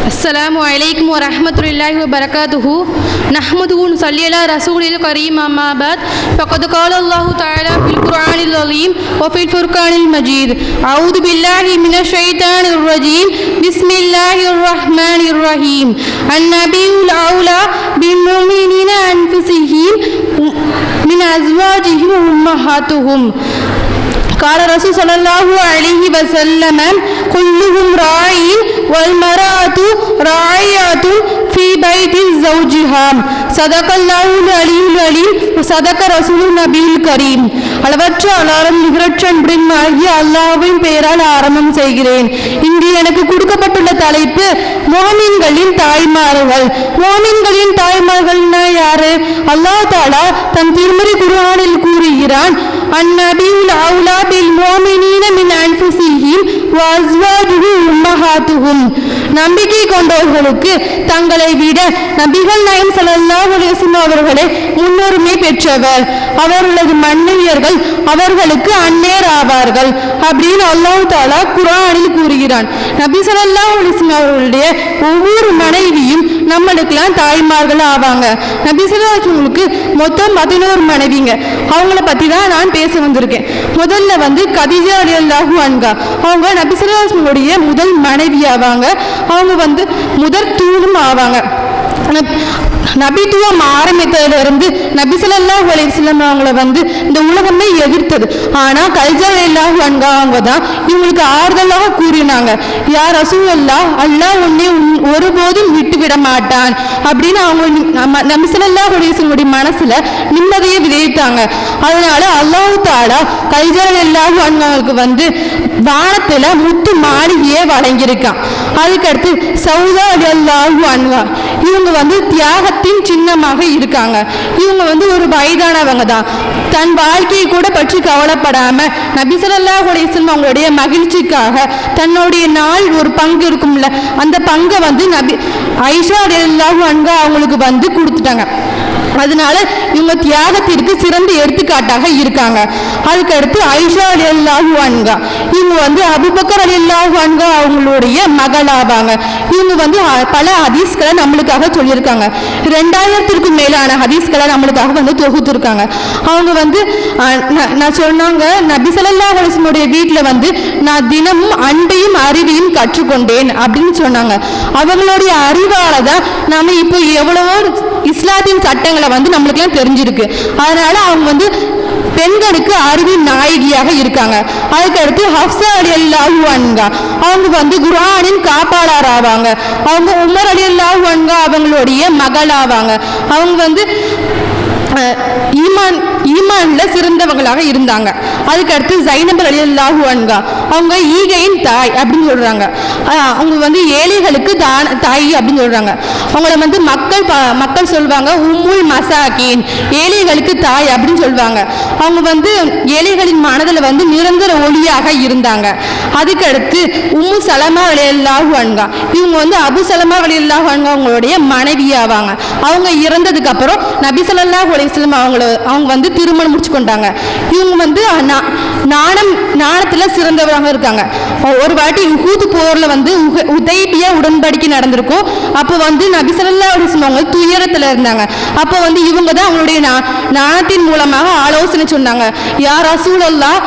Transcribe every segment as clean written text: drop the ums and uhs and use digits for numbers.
अस्सलामु अलैकुम व रहमतुल्लाहि व बरकातुहु नहमदुहु व नसल्ली अला रसूलिल करीम अम्मा बाद फ़क़द क़ाल अल्लाहु तआला फ़िल क़ुरआनिल अज़ीम व फ़िल फ़ुरक़ानिल मजीद अऊज़ु बिल्लाहि मिनश शैतानिर रजीम बिस्मिल्लाहिर रहमानिर रहीम अन्नबियुल औला बिल मुमिनीना अनफुसिहिम मिन अज़वाजिहिम व उम्महातुहुम قال رسول صلى الله عليه وسلم كلهم راع والمرأة راعية في بيت زوجها صدق الله العلي العليم وصدق رسول النبي الكريم. அளவற்ற அலாரம் நிகரற்ற ஆகிய அல்லாஹ்வின் பெயரால் ஆரம்பம் செய்கிறேன். இங்கு எனக்கு கொடுக்கப்பட்டுள்ள தலைப்பு முஃமின்களின் தாய்மார்கள். முஃமின்களின் தாய்மார்கள்னா யாரு? அல்லாஹ் தஆலா தன் திருமறை குர்ஆனில் கூறுகிறான், அந்நபியுல் அவுலா பில் முஃமினீன மின் அன்ஃபுஸிஹிம் வ அஸ்வாஜுஹு உம்மஹாத்துஹும். நம்பிக்கை கொண்டவர்களுக்கு தங்களை விட நபிகள் நாயகம் ஸல்லல்லாஹு அலைஹி வஸல்லம் அவர்களே முன்னுரிமை பெற்றவர், அவர்களது மனைவியர்கள் அவர்களுக்கு அன்னேர் ஆவார்கள் அப்படின்னு அல்லாஹ் தஆலா குர்ஆனில் கூறுகிறான். நபி ஸல்லல்லாஹு அலைஹி வஸல்லம் அவர்களுடைய ஒவ்வொரு மனைவியும் நம்மளுக்கெல்லாம் தாய்மார்கள் ஆவாங்க. நபி ஸல்லல்லாஹு அலைஹி வஸல்லமுக்கு மொத்தம் 11 மனைவிங்க. அவங்கள பத்தி தான் நான் பேச வந்திருக்கேன். முதல்ல கதீஜா ரலியல்லாஹு அன்ஹா, அவங்க நபி ஸல்லல்லாஹு அலைஹி வஸல்லமுடைய முதல் மனைவி ஆவாங்க. அவங்க முதற் தூணும் ஆவாங்க. நபித்துவம் ஆரம்பித்ததிலிருந்து நபி ஸல்லல்லாஹு அலைஹி வஸல்லம் அவங்கள இந்த உலகமே எதிர்த்தது. ஆனா கதீஜா ரலியல்லாஹு அன்ஹா அவங்க தான் இவங்களுக்கு ஆறுதலாக கூறினாங்க, யா ரசூலல்லாஹ், அல்லாஹ் உன்னை ஒருபோதும் விட்டு விட மாட்டான் அப்படின்னு அவங்க நபி ஸல்லல்லாஹு அலைஹி வஸல்லம் மனசுல நிம்மதியை விதைத்தாங்க. அதனால அல்லாஹ் தஆலா கதீஜா ரலியல்லாஹு அன்ஹாவுக்கு வானத்துல முத்து மாளிகையே வழங்கியிருக்கான். அதுக்கடுத்து சௌதா ரலியல்லாஹு அன்ஹா, இவங்க தியாகத்தின் சின்னமாக இருக்காங்க. இவங்க ஒரு வயதானவங்க தான். தன் வாழ்க்கையை கூட பற்றி கவலைப்படாம நபி ஸல்லல்லாஹு அலைஹி வஸல்லம் அவங்களுடைய மகிழ்ச்சிக்காக தன்னுடைய நாள் ஒரு பங்கு இருக்கும்ல, அந்த பங்கை நபி ஆயிஷா ரலியல்லாஹு அன்ஹா அவங்களுக்கு கொடுத்துட்டாங்க. அதனால இவங்க தியாகத்திற்கு சிறந்த எடுத்துக்காட்டாக இருக்காங்க. அதுக்கடுத்து ஆயிஷா ரலியல்லாஹு அன்ஹா, இவங்க அபூபக்கர் ரலியல்லாஹு அன்ஹு அவங்களுடைய மகளாவாங்க. இவங்க பல ஹதீஸ்களை நம்மளுக்காக சொல்லியிருக்காங்க. 2000க்கும் மேலான ஹதீஸ்களை நம்மளுக்காக தொகுத்துருக்காங்க. அவங்க நான் சொன்னாங்க, நபி ஸல்லல்லாஹு அலைஹி வஸல்லம் வீட்டில் நான் தினமும் அன்பையும் அறிவையும் கற்றுக்கொண்டேன் அப்படின்னு சொன்னாங்க. அவங்களுடைய அறிவால தான் நம்ம இப்போ எவ்வளவோ இஸ்லாத்தின் சட்டங்களை நம்மளுக்கெல்லாம் தெரிஞ்சிருக்கு. அதனால அவங்க பெண்களுக்கு அறிவின் நாயகியாக இருக்காங்க. அதுக்கடுத்து ஹஃப்ஸா ரலியல்லாஹு அன்ஹா, அவங்க குர்ஆனின் காப்பாளர் ஆவாங்க. அவங்க உமர் ரலியல்லாஹு அன்ஹா அவங்களுடைய மகள் ஆவாங்க. அவங்க ஈமான்ல சிறந்தவங்களாக இருந்தாங்க. அதுக்கடுத்து ஜைனப் ரலியல்லாஹு அன்ஹா, அவங்க ஈகையின் தாய் அப்படின்னு சொல்றாங்க. அவங்க ஏழைகளுக்கு தாய் அப்படின்னு சொல்றாங்க. அவங்கள மக்கள் சொல்வாங்க உம்முல் மசாகின், ஏழைகளுக்கு தாய் அப்படின்னு சொல்வாங்க. அவங்க ஏழைகளின் மனதில் நிரந்தர ஒளியாக இருந்தாங்க. அதுக்கடுத்து உம்மு சலமா ரலியல்லாஹு அன்ஹா, இவங்க அபு சலமா ரலியல்லாஹு அன்ஹா அவங்களுடைய மனைவி ஆவாங்க. அவங்க இறந்ததுக்கு அப்புறம் நபி ஸல்லல்லாஹு அலைஹி வஸல்லம் அவங்க திருமணம் முடிச்சு கொண்டாங்க. இவங்க நாணத்துல சிறந்தவராக இருக்காங்க. ஒரு வாட்டி உஹுத் போர்ல உதைபியா உடன்படிக்கை நடந்திருக்கும். அப்போ நபி ஸல்லல்லாஹு அலைஹி வஸல்லம் அவங்க துயரத்துல இருந்தாங்க. அப்போ இவங்க தான் அவங்களுடைய நாணத்தின் மூலமாக ஆலோசனை சொன்னாங்க, யா ரசூலல்லாஹ்,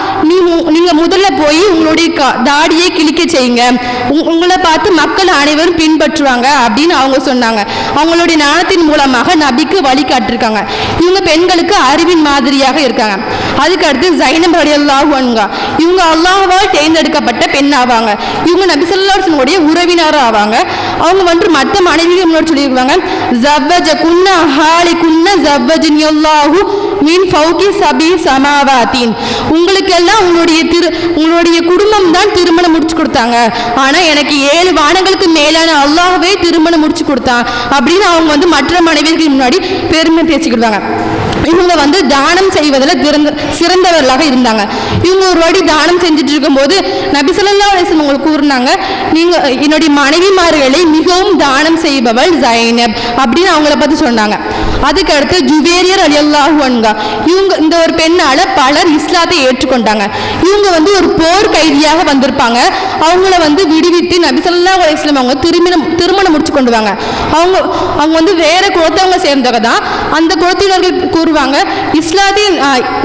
நீங்க முதல்ல போய் உங்களுடைய தாடியை கிழிக்க செய்யுங்க, உங்களை பார்த்து மக்கள் அனைவரும் பின்பற்றுவாங்க அப்படின்னு அவங்க சொன்னாங்க. அவங்களுடைய நாணத்தின் மூலமாக நபிக்கு வழிகாட்டிருக்காங்க. இவங்க பெண்களுக்கு அறிவின் மாதிரியாக இருக்காங்க. அதுக்கு அடுத்து ஜைனப் ரலியல்லாஹு அன்ஹா, இவங்க அல்லாஹ்வால் தேர்ந்தெடுக்கப்பட்ட பெண் ஆவாங்க. இவங்க நபி ஸல்லல்லாஹு அலைஹி வஸல்லம் உறவினர் ஆவாங்க. அவங்க மற்ற மனைவிகள் முன்னாடி சொல்லியிருக்காங்க, ஜவ்வஜகுன்ன ஹாலிகுன்ன ஜவ்வஜனியல்லாஹு மின் ஃபௌகி சபி சமாவாத்தின், உங்களுக்கெல்லாம் உங்களுடைய குடும்பம் தான் திருமணம் முடிச்சு கொடுத்தாங்க, ஆனா எனக்கு 7 வானங்களுக்கு மேலான அல்லாஹ்வே திருமணம் முடிச்சு கொடுத்தான் அப்படின்னு அவங்க மற்ற மனைவிகள் முன்னாடி பெருமை பேசிக்கிடுவாங்க. இவங்க தானம் செய்வதில் சிறந்தவர்களாக இருந்தாங்க. இவங்க ஒரு வாட்டி தானம் செஞ்சுட்டு இருக்கும்போது நபி ஸல்லல்லாஹு அலைஹி வஸல்லம் உங்களுக்கு கூறினாங்க, நீங்க என்னுடைய மனைவிமார்களை மிகவும் தானம் செய்பவள் ஜைனப் அப்படின்னு அவங்கள பத்தி சொன்னாங்க. அதுக்கு அடுத்து ஜுவேரியர் ரலியல்லாஹு அன்ஹா, இவங்க இந்த ஒரு பெண்ணால பலர் இஸ்லாத்தை ஏற்றுக்கொண்டாங்க. இவங்க வந்து ஒரு போர் கைதியாக வந்திருப்பாங்க. அவங்கள வந்து விடுவித்து நபி ஸல்லல்லாஹு அலைஹி வஸல்லம் அவங்க திருமணம் முடிச்சு கொண்டு வாங்க. அவங்க வந்து வேற குலத்தவங்க சேர்ந்தவங்க தான். அந்த குலத்தினர்கள் கூறுவாங்க,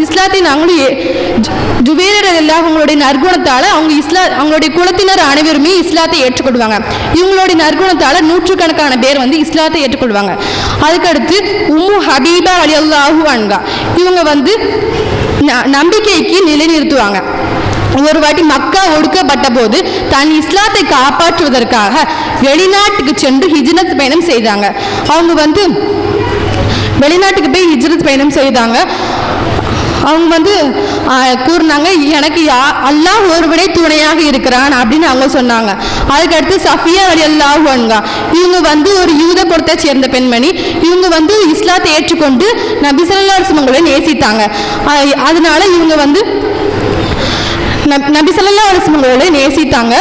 இஸ்லாத்தை நாங்களும் ஜுபைர் ரலியல்லாஹு அவங்களுடைய நற்குணத்தால அவங்களுடைய குலத்தினர் அனைவருமே இஸ்லாத்தை ஏற்றுக்கொள்வாங்க. இவங்களுடைய நற்குணத்தால நூற்றுக்கணக்கான பேர் வந்து இஸ்லாத்தை ஏற்றுக்கொள்வாங்க. அதுக்கடுத்து உம்மு ஹபீபா ரலியல்லாஹு அன்ஹா, இவங்க வந்து நம்பிக்கைக்கு நிலைநிறுத்துவாங்க. ஒரு வாட்டி மக்கா ஒடுக்கப்பட்ட போது தன் இஸ்லாத்தை காப்பாற்றுவதற்காக வெளிநாட்டுக்கு சென்று ஹிஜ்ரத் பயணம் செய்தாங்க. அவங்க வந்து வெளிநாட்டுக்கு போய் ஹிஜ்ரத் பயணம் செய்தாங்க. அவங்க வந்து கூறினாங்க, எனக்கு அல்லாஹ் ஒருவனே துணையாக இருக்கிறான் அப்படின்னு அவங்க சொன்னாங்க. அதுக்கடுத்து சஃபியா ரலியல்லாஹு அன்ஹா, இவங்க வந்து ஒரு யூத குலத்தை சேர்ந்த பெண்மணி. இவங்க வந்து இஸ்லாத்தை ஏற்றுக்கொண்டு நபி ஸல்லல்லாஹு அலைஹி வஸல்லம் நேசித்தாங்க. அதனால இவங்க வந்து நபி ஸல்லல்லாஹு அலைஹி வஸல்லம் நேசித்தாங்க.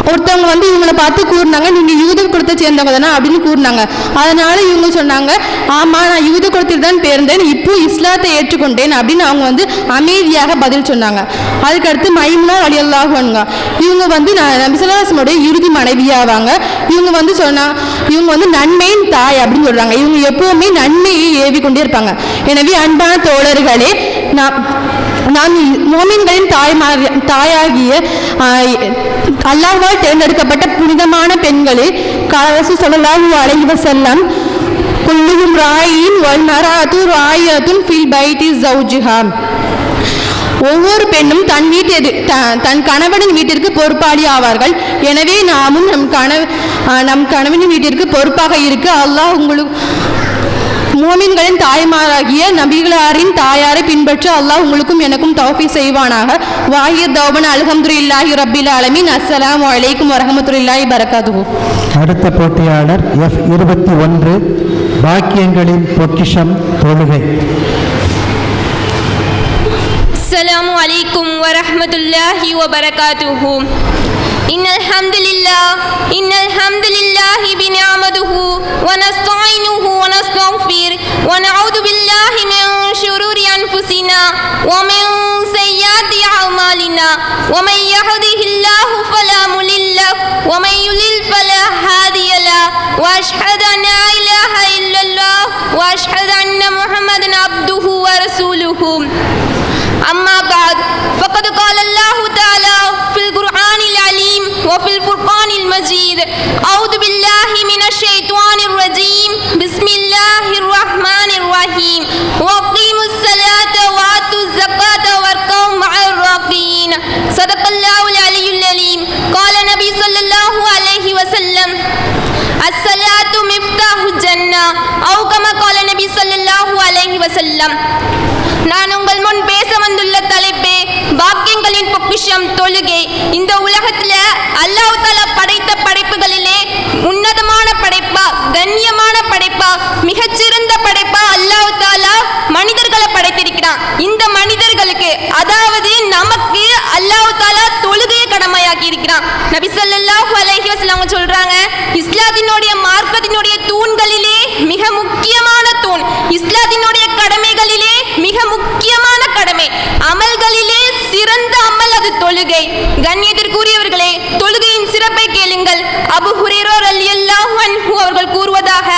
ஒருத்தவங்க வந்து இவங்களை பார்த்து கூறினாங்க, நீங்க யூத குலத்தை சேர்ந்தவங்க தானே அப்படின்னு கூறினாங்க. அதனால இவங்க சொன்னாங்க, ஆமா நான் யூத குலத்தில் தான் பிறந்தேன், இப்போ இஸ்லாத்தை ஏற்றுக்கொண்டேன் அப்படின்னு அவங்க வந்து அமைதியாக பதில் சொன்னாங்க. அதுக்கடுத்து மைமுனா ரலியல்லாஹு அன்ஹா, இவங்க வந்து நபி ஸல்லல்லாஹு அலைஹி வஸல்லம் இறுதி மனைவியாவாங்க. இவங்க வந்து நன்மையின் தாய் அப்படின்னு சொல்றாங்க. இவங்க எப்பவுமே நன்மையை ஏவிக்கொண்டே இருப்பாங்க. எனவே அன்பான தோழர்களே, நாம் மோமின்களின் தாயாகிய அல்லாஹ்வால் தேர்ந்தெடுக்கப்பட்ட புனிதமான பெண்களே, ரசூல் ஸல்லல்லாஹு அலைஹி வஸல்லம் குல்லுஹும் ராயின் வல் மராத்து ராயத்துன் ஃபில் பைத்தி ஜௌஜிஹா, ஒவ்வொரு பெண்ணும் தன் கணவனின் வீட்டிற்கு பொறுப்பாளி ஆவார்கள். எனவே நாமும் நம் கணவனின் வீட்டிற்கு பொறுப்பாக இருக்க அல்லாஹ் மோமின்களின் தாய்மாராகிய நபிகளாரின் தாயாரை பின்பற்ற அல்லாஹ் உங்களுக்கும் எனக்கும் தௌஃபீக் செய்வானாக. வாஹிர் தௌபன் அல்ஹம்துலில்லாஹி ரப்பில் ஆலமீன். அஸ்ஸலாமு அலைக்கும் வரஹ்மத்துல்லாஹி பரகாத்துஹு. அடுத்த போட்டியாளர் F21, பாக்கியங்களின் பொக்கிஷம் தொழுகை. அஸ்ஸலாமு அலைக்கும் வரஹ்மத்துல்லாஹி வபரகாத்துஹு. இன்னல் ஹம்துலில்லாஹி பினிஅமதிஹி வ நஸ்தஈனுஹு வ நஸ்தக்ஃபிர் வ நஊது பில்லாஹி மின் ஷுரூரி அன்ஃபுஸினா வ மின் ஸய்யிஆத்தி அஅமாலினா வ மை யஹ்திஹில்லாஹு ஃபலா முலில்ல வ மை யுலில் ஃபலா ஹாதிய லஹு வ அஷ்ஹது அன் லா இலாஹா இல்லல்லாஹ் வ அஷ்ஹது அன்ன முஹம்மதன் அப்துஹு வ ரசூலுஹு. أما بعد فقد قال الله تعالى في القرآن العليم وفي الفرقان المجيد أعوذ بالله من الشيطان الرجيم بسم الله الرحمن الرحيم وأقيموا الصلاة وآتوا الزكاة واركعوا مع الراكعين صدق الله العلي العليم. قال النبي صلى الله عليه وسلم الصلاة مفتاح الجنة أو كما قال النبي صلى الله عليه وسلم. நான் உங்கள் முன் பேச வந்துள்ள தலைப்பே பாக்கியங்களின் பொக்கிஷம் தொழுகை. இந்த உலகத்துல அல்லாஹ் தஆலா படைத்த படைப்புகளிலே உன்னதமான படைப்பா, கண்ணியமான படைப்பா, மிகச்சிறந்த படைப்பா அல்லாஹ் தஆலா மனிதர்களை படைத்திருக்கிறான். இந்த மனிதர்களுக்கு, அதாவது நமக்கு அல்லாஹ் தஆலா தொழுகையை கடமையாக்கி இருக்கிறான். நபி ஸல்லல்லாஹு அலைஹி வஸல்லம் சொல்றாங்க, இஸ்லாத்தினுடைய மார்க்கத்தினுடைய தூண்களிலே மிக முக்கியமான தூண், இஸ்லாத்தினுடைய கடமைகளிலே மிக முக்கியமான கடமை, அமல்களிலே சிறந்த அமல் அது தொழுகை. கண்ணியத்திற்குரியவர்களே, தொழுகையின் சிறப்பை கேளுங்கள். அபூ ஹுரைரா ரலியல்லாஹு அன்ஹு அவர்கள் கூறுவதாக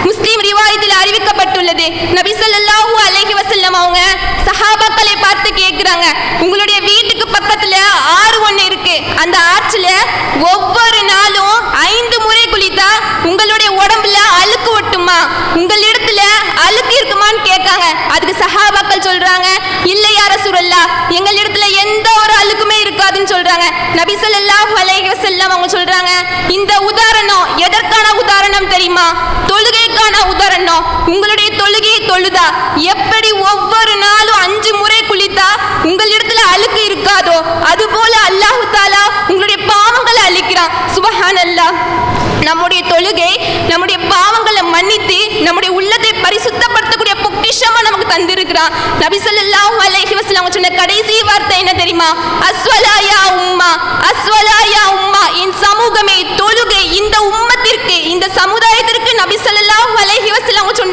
முஸ்லிம் ரிவாயத்தில் அறிவிக்கப்பட்டுள்ளது. நபி ஸல்லல்லாஹு அலைஹி வஸல்லம் அவங்க சஹாபாக்களை பார்த்து கேட்கிறாங்க, உங்களுடைய வீட்டுக்கு பக்கத்துல ஆறு ஒன்று இருக்கு, அந்த ஆற்றுல ஒவ்வொரு நாளும் 5 முறை குளித்தா உங்களுடைய உடம்புல அழுக்கு ஒட்டுமா, உங்களிடத்துல அழுக்கு இருக்குமான்னு கேட்காங்க. அதுக்கு சஹாபாக்கள் சொல்றாங்க, இல்லை யா ரசூலல்லாஹ், எங்களிடத்துல எந்த ஒரு அழுக்குமே இருக்காதுன்னு சொல்றாங்க. நபி ஸல்லல்லாஹு அலைஹி வஸல்லம் அவங்க சொல்றாங்க, இந்த உதாரணம் எதற்கான உதாரணம் தெரியுமா? தொழுகைக்கான உதாரணம். உங்களுடைய தொழுகையை தொழுதா எப்படி ஒவ்வொரு நாளும் 5 முறை குளித்தா உங்களிடத்துல அழுக்கு இருக்காதோ, அதுபோல அல்லாஹ் தஆலா உங்களுடைய பாவங்களை அழிக்கிறான். சுப்ஹானல்லாஹ். நம்முடைய தொழுகை நம்முடைய பாவங்களை மன்னித்து நம்முடைய உள்ளத்தை பரிசுத்தப்படுத்தக்கூடிய பொக்கிஷமா நமக்கு தந்திருக்கிறான். நபி ஸல்லல்லாஹு அலைஹி வஸல்லம் சொன்ன கடைசி வார்த்தை என்ன தெரியுமா? அஸ்வலா யா உம்மா, அஸ்வலா யா உம்மா, என் சமூகமே, தொழுகை இந்த உம்மத்திற்கு, இந்த சமுதாயத்திற்கு நபி ஸல்லல்லாஹு அலைஹி வஸல்லம் சொன்ன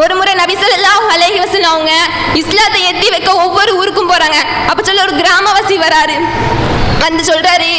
ஒரு முறை நபி ஸல்லல்லாஹு அலைஹி வஸல்லம் அவங்க இஸ்லாத்தை எத்தி வைக்க ஒவ்வொரு ஊருக்கும் போறாங்க. அப்ப சொல்ல ஒரு கிராமவாசி வராரு, வந்து சொல்றாரு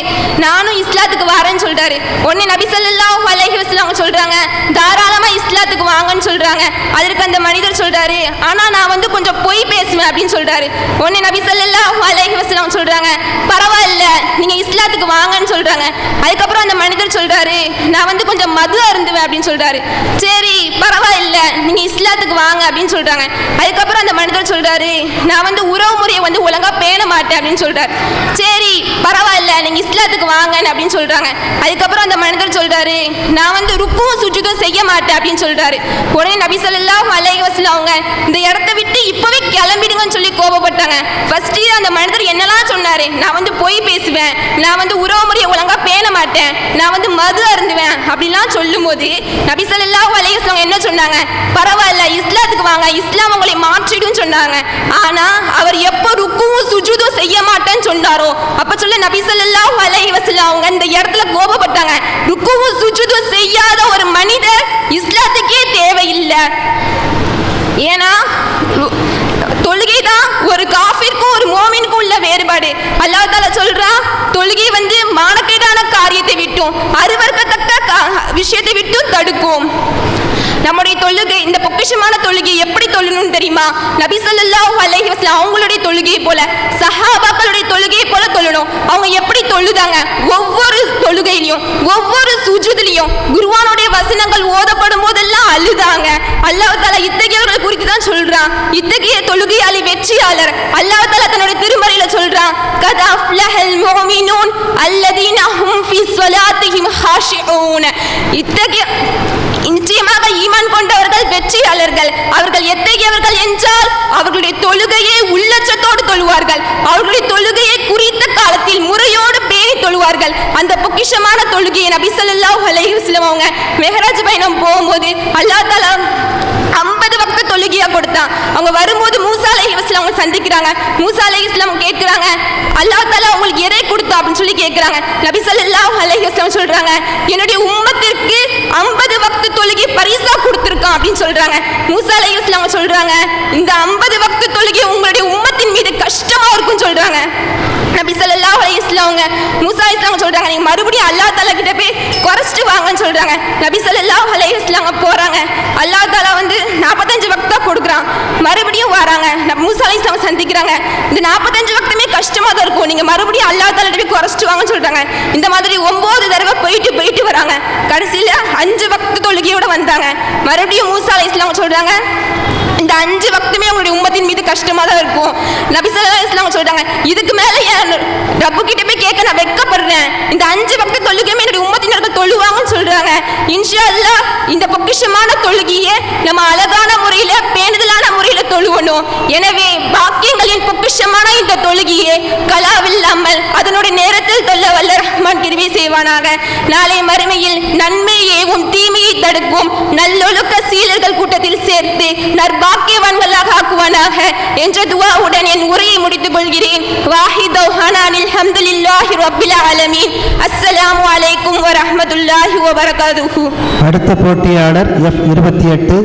நானும் இஸ்லாத்துக்கு வரேன்னு சொல்றாரு. உடனே நபி ஸல்லல்லாஹு அலைஹி வஸல்லம் அவங்க சொல்றாங்க தாராளமா இஸ்லாத்துக்கு வாங்கன்னு சொல்றாங்க. அதற்கு அந்த மனிதர் சொல்றாரு ஆனா நான் வந்து கொஞ்சம் பொய் பேசுவேன் அப்படின்னு சொல்றாரு. உடனே நபி ஸல்லல்லாஹு அலைஹி வஸல்லம் சொல்றாங்க பரவாயில்ல நீங்க இஸ்லாத்துக்கு வாங்கன்னு சொல்றாங்க. அதுக்கப்புறம் அந்த மனிதர் சொல்றாரு நான் வந்து கொஞ்சம் மது அருந்துவேன் அப்படின்னு சொல்றாரு. சரி பரவாயில்ல நீங்க இஸ்லாத்துக்கு வாங்க அப்படின்னு சொல்றாங்க. அதுக்கப்புறம் அந்த மனிதர் சொல்றாரு நான் வந்து உறவு முறையை வந்து ஒழுங்கா பேண மாட்டேன் அப்படின்னு சொல்றாரு. சரி பரவாயில்ல நீங்க இஸ்லாத்துக்கு வாங்க அப்படின்னு சொல்றாங்க. அதுக்கப்புறம் அந்த மனிதர் சொல்றாரு நான் வந்து ருக்குவும் சுஜூதும் செய்ய மாட்டேன் அப்படின்னு சொல்றாரு. உடனே நபி ஸல்லல்லாஹு அலைஹி வஸல்லம் அவங்க இந்த இடத்தை விட்டு இப்பவே கிளம்பிடுங்கன்னு சொல்லி கோபப்பட்டாங்க. ஃபர்ஸ்ட் அந்த மனிதர் என்னெல்லாம் சொன்னாரு, நான் வந்து பொய் பேசுவேன், நான் வந்து உறவு முறையை ஒழுங்கா பேண மாட்டேன், நான் வந்து மது அருந்துவேன் அப்படிலாம் சொல்லும் போது நபி ஸல்லல்லாஹு அலைஹி வஸல்லம் என்ன சொன்னாங்க, பரவாயில்ல இஸ்லாத்துக்கு வாங்க, இஸ்லாம் உங்களை மாற்றிடும் சொன்னாங்க. ஆனா அவர் எப்போ ருக்குவும் சுஜூதும் செய்ய மாட்டேன்னு சொன்னாரோ அப்ப சொல்ல நபி ஸல்லல்லாஹு அலைஹி வஸல்லம் அவங்க இந்த இடத்துல கோபப்பட்டாங்க. ருக்குவும் சுஜூதும் செய்யாத ஒரு மனிதர் இஸ்லாத்துக்கே தேவையில்லை. ஏன்னா தொழுகை தான் ஒரு காஃபிருக்கும் ஒரு மோமினுக்கும் உள்ள வேறுபாடு. அல்லாஹ் தஆலா சொல்றான் தொழுகை வந்து மானக்கேடான காரியத்தை விட்டும் அருவருக்கத்தக்க விஷயத்தை விட்டும் தடுக்கும். நம்முடைய தொழுகை இந்த பொக்கிஷமான தொழுகை எப்படி தொழணும்னு தெரியுமா? நபி ஸல்லல்லாஹு அலைஹி வஸல்லம் அவங்களுடைய தொழுகையை போல சஹாபாக்களுடைய தொழுகையை போல தொழணும். அவங்க எப்படி தொழுதாங்க, ஒவ்வொரு தொழுகையிலையும் ஒவ்வொரு சுஜூதிலையும் குர்ஆனுடைய வசனங்கள் ஓதப்படும் போதெல்லாம் அழுதாங்க. அல்லாஹ் தஆலா இத்தகையவர்கள் குறித்து தான் சொல்றான், இத்தகைய தொழுகையாளி வெற்றியாளர். அல்லாஹ் தஆலா தன்னுடைய திருமறையில சொல்றான் கத் அஃப்லஹல் முஃமினூன் அல்லதீன ஹும் ஃபீ ஸலாத்திஹிம் ஹாஷிஊன். இத்தகைய நிச்சயமாக ஈமான் கொண்டவர்கள் வெற்றியாளர்கள். அவர்கள் எத்தகையவர்கள் என்றால் அவர்களுடைய தொழுகையை உள்ளச்சத்தோடு தொழுவார்கள், அவர்களுடைய தொழுகையை குறித்த காலத்தில் முறையோடு பேணி தொழுவார்கள். அந்த பொக்கிஷமான தொழுகையை நபி ஸல்லல்லாஹு அலைஹி வஸல்லம் அவங்க மிஹ்ராஜ் பயணம் போகும்போது அல்லாஹ் தஆலா 50 வக்த் தொழுகையா கொடுத்தான். அவங்க வரும்போது மூசா அலைஹிஸ்ஸலாம் அவங்க சந்திக்கிறாங்க. மூசா அலைஹிஸ்ஸலாம் கேட்குறாங்க அல்லாஹ் தஆலா உங்களுக்கு எதை கொடுத்தா அப்படின்னு சொல்லி கேட்குறாங்க. நபி ஸல்லல்லாஹு அலைஹி வஸல்லம் சொல்றாங்க என்னுடைய உம்மத்திற்கு 50 வக்த் தொழுகை பரிசா கொடுத்திருக்கான் அப்படின்னு சொல்றாங்க. மூசா அலைஹிஸ்ஸலாம் சொல்றாங்க இந்த 50 வக்த் தொழுகை உங்களுடைய உம்மத்தின் மீது கஷ்டமா இருக்கும்னு சொல்றாங்க. நபி ஸல்லல்லாஹு அலைஹி வஸல்லம் அவங்க மூசா அலைஹிஸ்ஸலாம் சொல்றாங்க நீங்க மறுபடியும் அல்லாஹ் தஆலா கிட்ட போய் குறைச்சிட்டு வாங்கன்னு சொல்றாங்க. நபி ஸல்லல்லாஹு அலைஹி வஸல்லம் போறாங்க. அல்லாஹ் தஆலா வந்து 45 வக்தா கொடுக்குறான். மறுபடியும் வராங்க, மூசா அலைஹிஸ்ஸலாம் சந்திக்கிறாங்க. இந்த 45 வக்துமே கஷ்டமா தான் இருக்கும், நீங்க மறுபடியும் அல்லாஹ் தஆலா கிட்ட போய் குறைச்சிட்டு வாங்கன்னு சொல்றாங்க. இந்த மாதிரி 9 தடவை போயிட்டு வராங்க. கடைசியில 5 வக்த் தொழுகையோட வந்தாங்க. மறுபடியும் மூசா அலைஹிஸ்ஸலாம் சொல்றாங்க இந்த 5 வக்துமே உங்களுடைய உம்மத்தின் மீது கஷ்டமா தான் இருக்கும். நபி ஸல்லல்லாஹு அலைஹி வஸல்லம் சொல்றாங்க இதுக்கு மேல என் ரப்பு கிட்ட போய் கேட்க நான் வெட்கப்படுறேன், இந்த 5 வக்த் தொழுகையுமே என்னுடைய உம்மத்தினர்கள் தொழுவாங்கன்னு சொல்றாங்க. இன்ஷா அல்லாஹ் இந்த பொக்கிஷமான தொழுகையை நம்ம அழகான முறையில பேணுதலான முறையில தொழுவணும். எனவே பாக்கியங்களின் பொக்கிஷமான இந்த தொழுகையை கலாவில்லாமல் அதனுடைய நேரத்தில் தொல்ல வல்ல ரஹ்மான் கிருபை செய்வானாக. நாளை மறுமையில் நன்மையேவும் தீமையை தடுக்கும் நல்லொழுக்க சீலர்கள் கூட்டத்தில் சேர்த்து நற்பாக்கியவான்களாக ஆக்குவானாக என்ற துஆவுடன் என் உரையை முடித்துக் கொள்கிறேன். வாஹிதௌஹானா அல்ஹம்துலில்லாஹி ரப்பில் ஆலமீன். அஸ்ஸலாமு அலைக்கும் வரஹ்மத்துல்லாஹி வபரகாதுஹு. அடுத்த போட்டியாளர் F28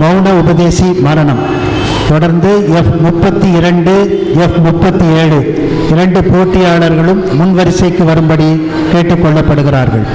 மௌன உபதேசி மரணம். தொடர்ந்து F32 F37 இரண்டு போட்டியாளர்களும் முன்வரிசைக்கு வரும்படி கேட்டுக்கொள்ளப்படுகிறார்கள்.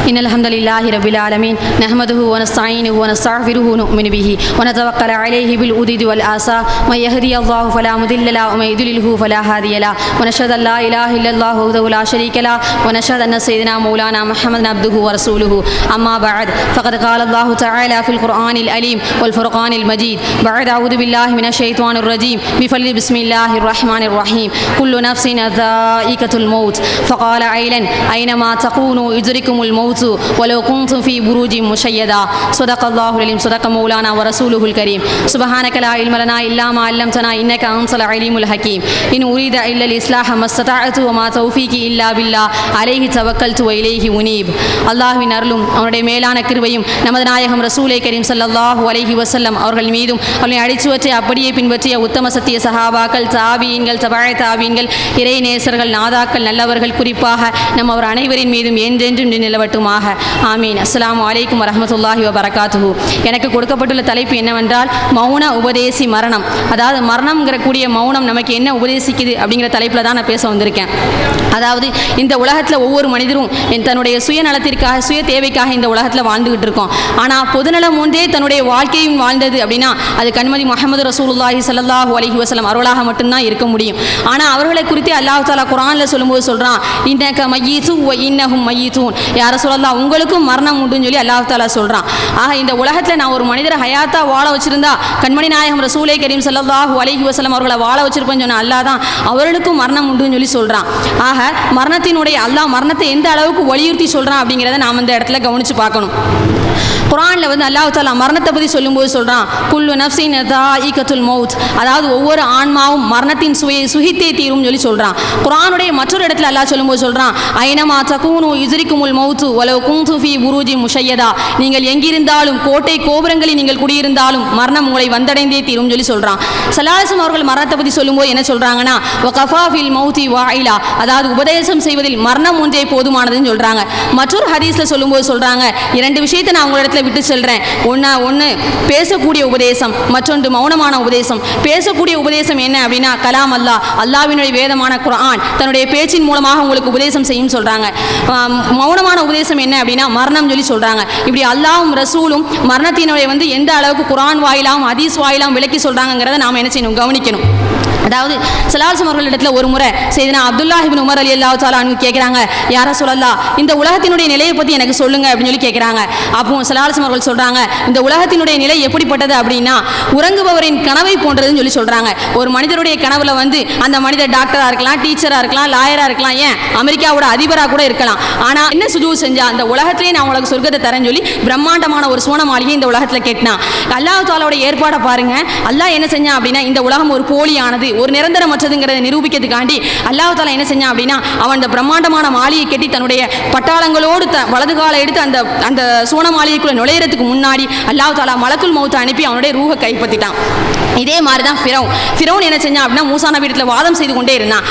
إن الحمد لله رب العالمين نحمده ونستعينه ونستغفره ونؤمن به ونتوكل عليه بالعدد والآسى من يهدي الله فلا مضل له ومن يضلله فلا هادي له ونشهد أن لا إله إلا الله وحده لا شريك له ونشهد أن سيدنا مولانا محمد عبده ورسوله. أما بعد فقد قال الله تعالى في القرآن العليم والفرقان المجيد بعد أعوذ بالله من الشيطان الرجيم بفضل بسم الله الرحمن الرحيم كل نفس ذائقة الموت فقال عيلا أينما تكونوا يدرككم الموت ولو كنتم في بروج مشيدة. صدق الله العليم صدق مولانا ورسوله الكريم. سبحانك لا علم لنا إلا ما علمتنا إنك أنت العليم الحكيم. إن أريد إلا الإصلاح ما استطعت وما توفيقي إلا بالله عليه توكلت وإليه أنيب. அல்லாஹ்வின் அருளும் அவருடைய மேலான கிருபையும் நமது நாயகம் ரசூலை கரீம் ஸல்லல்லாஹு அலைஹி வஸல்லம் அவர்கள் மீதும் அவர்களை அடிச்சுவற்றை அப்படியே பின்பற்றிய உத்தம சத்திய சஹாபாக்கள் தாபீன்கள் தபஅ தாபீன்கள் இறை நேசர்கள் நாதாக்கள் நல்லவர்கள் குறிப்பாக நம்ம அவர் அனைவரின் மீதும் என்றென்றும் நிலவட்டும். செய்வானாக. ஆமீன். அஸ்ஸலாமு அலைக்கும் வரஹ்மத்துல்லாஹி வபரகாத்துஹு. எனக்கு கொடுக்கப்பட்டுள்ள தலைப்பு என்னவென்றால் மௌன உபதேசி மரணம். அதாவது மரணம்ங்கிற கூடிய மௌனம் நமக்கு என்ன உபதேசிக்குது அப்படிங்கிற தலைப்பில் தான் நான் பேச வந்திருக்கேன். அதாவது இந்த உலகத்தில் ஒவ்வொரு மனிதரும் தன்னுடைய சுயநலத்திற்காக சுய தேவைக்காக இந்த உலகத்தில் வாழ்ந்துகிட்டு இருக்கோம். ஆனால் பொதுநலம் ஒன்றே தன்னுடைய வாழ்க்கையும் வாழ்ந்தது அப்படின்னா அது கண்மதி முஹம்மது ரசூலுல்லாஹி ஸல்லல்லாஹு அலைஹி வஸல்லம் அவர்களாக மட்டும்தான் இருக்க முடியும். ஆனால் அவர்களை குறித்து அல்லாஹ் தஆலா குர்ஆனில் சொல்லும்போது சொல்கிறான், இன்னக மய்யீது வ இன்னஹும் மய்யீதூன். யார சொல்லலாம், உங்களுக்கும் மரணம் உண்டுன்னு சொல்லி அல்லாஹ் தஆலா சொல்கிறான். ஆக இந்த உலகத்தில் நான் ஒரு மனிதரை ஹயாத்தா வாழ வச்சிருந்தா கண்மணி நாயகம் ரசூலே கரீம் ஸல்லல்லாஹு அலைஹி வஸல்லம் அவர்களை வாழ வச்சிருப்பேன்னு சொன்ன அல்லாஹ் தான் அவர்களுக்கும் மரணம் உண்டுன்னு சொல்லி சொல்கிறான். ஆக மரணத்தினுடைய அல்லாஹ் மரணத்தை எந்த அளவுக்கு வலியுறுத்தி சொல்கிறான் அப்படிங்கிறத நாம் இந்த இடத்துல கவனித்து பார்க்கணும். குர்ஆனில் வந்து அல்லாஹ் தஆலா மரணத்தை பற்றி சொல்லும்போது சொல்கிறான், குல்லு நஃப்ஸின் தாயிகத்துல் மௌத். அதாவது ஒவ்வொரு ஆன்மாவும் மரணத்தின் சுகித்தே தீரும் சொல்லி சொல்கிறான். குர்ஆனுடைய மற்றொரு இடத்துல அல்லாஹ் சொல்லும்போது சொல்கிறான், ஐனமா தகூனு யுஸ்ரிக்குமுல் மௌத்து வலவ் குன்து ஃபீ புரூஜி முஷய்யதா. நீங்கள் எங்கிருந்தாலும் கோட்டை கோபுரங்களில் நீங்கள் குடியிருந்தாலும் மரணம் உங்களை வந்தடைந்தே தீரும் சொல்லி சொல்கிறான். ஸல்லல்லாஹு அவர்கள் மரணத்தை பற்றி சொல்லும்போது என்ன சொல்கிறாங்கன்னா, வகஃபா ஃபில் மௌத்தி வாயிலா. அதாவது உபதேசம் செய்வதில் மரணம் ஒன்றே போதுமானதுன்னு சொல்கிறாங்க. மற்றொரு ஹதீஸில் சொல்லும்போது சொல்கிறாங்க, இரண்டு விஷயத்தை நான் உங்களிடத்தில் விட்டு செல்றேன். ஒன்று பேசக்கூடிய உபதேசம், மற்றொன்று மௌனமான உபதேசம். பேசக்கூடிய உபதேசம் என்ன அப்படின்னா கலாம் அல்லாஹ், அல்லாஹ்வினுடைய வேதமான குர்ஆன் தன்னுடைய பேச்சின் மூலமாக உங்களுக்கு உபதேசம் செய்யும் சொல்றாங்க. மௌனமான உபதேசம் என்ன அப்படின்னா மரணம் சொல்லி சொல்றாங்க. இப்படி அல்லாஹ்வும் ரசூலும் மரணத்தினுடைய வந்து எந்த அளவுக்கு குர்ஆன் வாயிலாம் ஹதீஸ் வாயிலாம் விளக்கி சொல்றாங்கிறத நாம என்ன செய்யணும், கவனிக்கணும். அதாவது ஸல்லல்லாஹு அவர்களிடத்தில் ஒரு முறை செய்தனா அப்துல்லாஹ் இப்னு உமர் ரலியல்லாஹு தஆலா அன்ஹு கேட்குறாங்க, யா ரசூலல்லாஹ் இந்த உலகத்தினுடைய நிலையை பற்றி எனக்கு சொல்லுங்க அப்படின்னு சொல்லி கேட்குறாங்க. அப்போ ஸல்லல்லாஹு அவர்கள் சொல்கிறாங்க, இந்த உலகத்தினுடைய நிலை எப்படிப்பட்டது அப்படின்னா உறங்குபவரின் கனவை போன்றதுன்னு சொல்லி சொல்கிறாங்க. ஒரு மனிதருடைய கனவுல வந்து அந்த மனிதர் டாக்டராக இருக்கலாம், டீச்சராக இருக்கலாம், லாயராக இருக்கலாம், ஏன் அமெரிக்காவோட அதிபராக கூட இருக்கலாம். ஆனால் என்ன சுஜூத் செஞ்சா அந்த உலகத்திலே நான் உங்களுக்கு சொர்க்கத்தை தரேன்னு சொல்லி பிரம்மாண்டமான ஒரு சோன மாளிகை இந்த உலகத்தில் கேட்டான். அல்லாஹ் தஆலாவோட ஏற்பாடை பாருங்க. அல்லாஹ் என்ன செஞ்சான் அப்படின்னா இந்த உலகம் ஒரு போலியானது, ஒரு நிரந்தரமற்றதுங்கிறத நிரூபிக்கிறதுக்காண்டி அல்லாஹ் தஆலா என்ன செஞ்சான் அப்படின்னா அவன் அந்த பிரம்மாண்டமான மாளிகை கட்டி தன்னுடைய பட்டாளங்களோடு வலது காலை எடுத்து அந்த அந்த சோன மாளிகைக்குள்ள நுழையிறதுக்கு முன்னாடி அல்லாஹ் தஆலா மலக்குல் மௌத்தை அனுப்பி அவனுடைய ரூஹை கைப்பற்றிட்டான். இதே மாதிரி தான் ஃபிரௌன் என்ன செஞ்சான் அப்படின்னா மூசா நபி இடத்துல வாதம் செய்து கொண்டே இருந்தான்.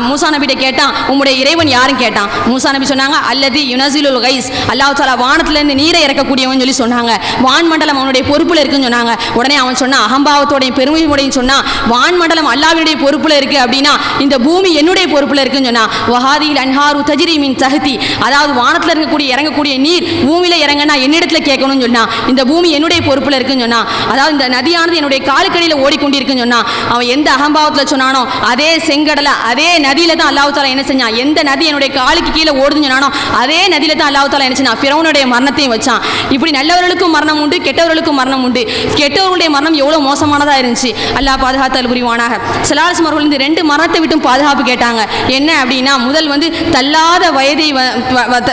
மூசா நபிட்ட கேட்டான், உம்முடைய இறைவன் யாருன்னு கேட்டான். மூசா நபி சொன்னாங்க, அல்லதி யுனஸிலுல் கைஸ், அல்லாஹ் தஆலா வானத்திலிருந்து நீரை இறக்கக்கூடியவன் சொல்லி சொன்னாங்க. வான்மண்டலம் அவனுடைய பொறுப்புல இருக்குன்னு சொன்னாங்க. உடனே அவன் சொன்னான், அகம்பாவத்தோடையும் பெருமையோடையும் சொன்னான், வான்மண்டலம் அல்லாஹ்வுடைய பொறுப்புல இருக்கு அப்படின்னா இந்த பூமி என்னுடைய பொறுப்புல இருக்குன்னு சொன்னான். வஹாதில் அன்ஹாரு தஜ்ரி மின் தஹ்தி, அதாவது வானத்துல இருக்கக்கூடிய இறங்கக்கூடிய நீர் பூமியில இறங்கினா என்னிடத்துல கேட்கணும்னு சொன்னான். இந்த பூமி என்னுடைய பொறுப்புல இருக்குன்னு சொன்னான். அதாவது இந்த நதியானது என்னுடைய காலுக்கடியில் ஓடிக்கொண்டிருக்குன்னு சொன்னான். அவன் எந்த அகம்பாவத்தில் சொன்னானோ அதே செங்கடலை அதே நதியில தான் அல்லாஹ் தஆலா என்ன செஞ்சான், எந்த நதி என்னுடைய காலுக்கு கீழே ஓடுதுன்னு சொன்னானோ அதே நதியில தான் அல்லாஹ் தஆலா என்ன செஞ்சான், ஃபிரௌனுடைய மரணத்தையும் வச்சான். இப்படி நல்லவர்களுக்கும் மரணம் உண்டு, கெட்டவர்களுக்கும் மரணம் உண்டு. கெட்டவர்களுடைய மரணம் எவ்வளவு மோசமானதா இருந்துச்சு, அல்லாஹ் பாதுகாத்தல் புரிவானாக. ஸல்லல்லாஹு அவர்கள் இந்த ரெண்டு மரணத்தை விட்டும் பாதுகாப்பு கேட்டாங்க. என்ன அப்படின்னா முதல் வந்து தள்ளாத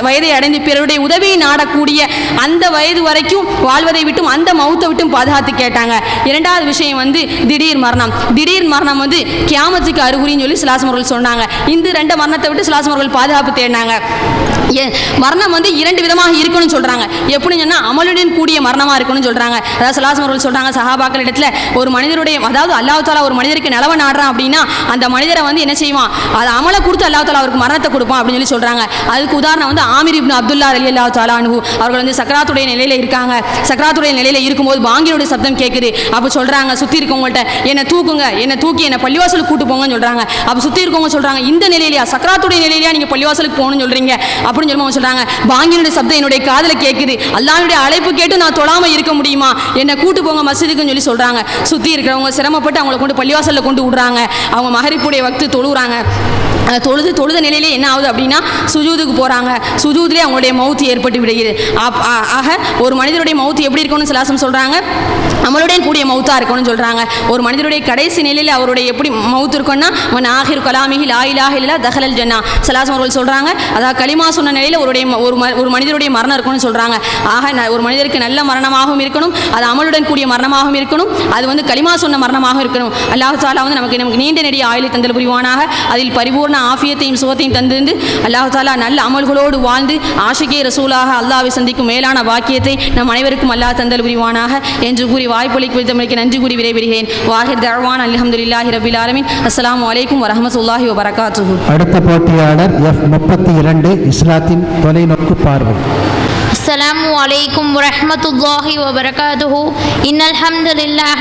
வயதை அடைந்து பிறருடைய உதவியை நாடக்கூடிய அந்த வயது வரைக்கும் வாழ்வதை விட்டும் அந்த மௌத்தை விட்டும் பாதுகாத்து கேட்டாங்க. இரண்டாவது விஷயம் வந்து திடீர் மரணம் வந்து கியாமத்துக்கு அறிகுறின்னு சொல்லி ஸல்லல்லாஹு அவர்கள் சொன்னாங்க. இந்த ரெண்டு மரணத்தை விட்டு ஸல்லல்லாஹு அவர்கள் பாதுகாப்பு தேடினாங்க. மரணம் வந்து இரண்டு விதமாக இருக்கணும்னு சொல்றாங்க. எப்படின்னு சொன்னா அமலுடன் கூடிய மரணமா இருக்கணும்னு சொல்றாங்க. அதாவது ஸல்லல்லாஹு அவர்கள் சொல்றாங்க, சஹாபாக்கள் இடத்துல ஒரு மனிதருடைய அதாவது அல்லாஹ் தஆலா ஒரு மனிதருக்கு நிலவ நாடுறான் அப்படின்னா அந்த மனிதரை வந்து என்ன செய்வான், அது அமலை கொடுத்து அல்லாஹ் தஆலா அவருக்கு மரணத்தை கொடுப்பான் அப்படின்னு சொல்லி சொல்றாங்க. அதுக்கு உதாரணம் வந்து ஆமிர் இப்னு அப்துல்லா ரலியல்லாஹு தஆலா அன்ஹு அவர்கள் வந்து சக்ராத்துடைய நிலையில இருக்காங்க. சக்ராத்துடைய நிலையில இருக்கும்போது பாங்கினுடைய சப்தம் கேட்குது. அப்போ சொல்றாங்க சுத்தி இருக்கவங்கள்ட்ட, என்னை தூக்குங்க, என்னை தூக்கி என்னை பள்ளிவாசலுக்கு கூட்டு போங்கன்னு சொல்றாங்க. அப்போ சுத்தி இருக்கவங்க சொல்றாங்க, இந்த நிலையிலையா, சக்ராத்துடைய நிலையிலையா நீங்க பள்ளிவாசலுக்கு போகணும்னு சொல்றீங்க அப்படின்னு சொல்லுவாங்க. சொல்றாங்க, பாங்கினுடைய சப்தம் என்னுடைய காதுல கேட்குது, அல்லாஹ்வுடைய அழைப்பு கேட்டு நான் தொழாம இருக்க முடியுமா, என்னை கூட்டு போங்க மஸ்ஜிதுக்குன்னு சொல்லி சொல்றாங்க. சுத்தி இருக்கிறவங்க சிரமப்பட்டு அவங்களை கொண்டு பள்ளிவாசல்ல கொண்டு விடுறாங்க. அவங்க மகரிப்புடைய வக்து தொழுறாங்க. தொழுத நிலையிலே என்ன ஆகுது அப்படின்னா சுஜூதுக்கு போகிறாங்க. சுஜூதுலேயே அவங்களுடைய மௌத்து ஏற்பட்டு விடுகிறது. ஆக ஒரு மனிதருடைய மௌத்து எப்படி இருக்கணும்னு ஸல்லல்லாஹு சொல்கிறாங்க, அமலுடைய கூடிய மௌத்தாக இருக்கணும்னு சொல்கிறாங்க. ஒரு மனிதருடைய கடைசி நிலையில் அவருடைய எப்படி மௌத்து இருக்குன்னா அவன் ஆஹிர் கலாமிஹி லா இலாஹ இல்லல்லாஹ் தஹலல் ஜன்னா. ஸல்லல்லாஹு அவர்கள் சொல்கிறாங்க, அதாவது களிமா சொன்ன நிலையில் ஒரு மனிதருடைய மரணம் இருக்கணும்னு சொல்கிறாங்க. ஆக ஒரு மனிதருக்கு நல்ல மரணமாகவும் இருக்கணும், அது அமலுடன் கூடிய மரணமாகவும் இருக்கணும், அது வந்து களிமா சொன்ன மரணமாகவும் இருக்கணும். அல்லாஹ் தஆலா வந்து நமக்கு நீண்ட நெடிய ஆயுளை தந்தல் புரிவானாக. அதில் பரிபூர்ண ஆஃபியத்தையும் சுகத்தையும் தந்திருந்து அல்லாஹ் தஆலா நல்ல அமல்களோடு வாழ்ந்து ஆஷிகே ரசூலாக அல்லாஹ்வை சந்திக்கும் மேலான வாக்கியத்தை நம் அனைவருக்கும் அல்லாஹ் தந்தல் புரிவானாக என்று கூறி வாய்ப்பளிக்கு நன்றி கூறி விடைபெறுகிறேன். வாஹிர் தஅவான் அல்ஹம்துலில்லாஹி ரப்பில் ஆலமீன். அஸ்ஸலாமு அலைக்கும் வரஹ்மத்துல்லாஹி வபரகாத்துஹு. அடுத்த போட்டியாளர் F32 இஸ்லாத்தின் தொலைநோக்கு பார்வை. السلام عليكم ورحمة الله وبركاته إن الحمد لله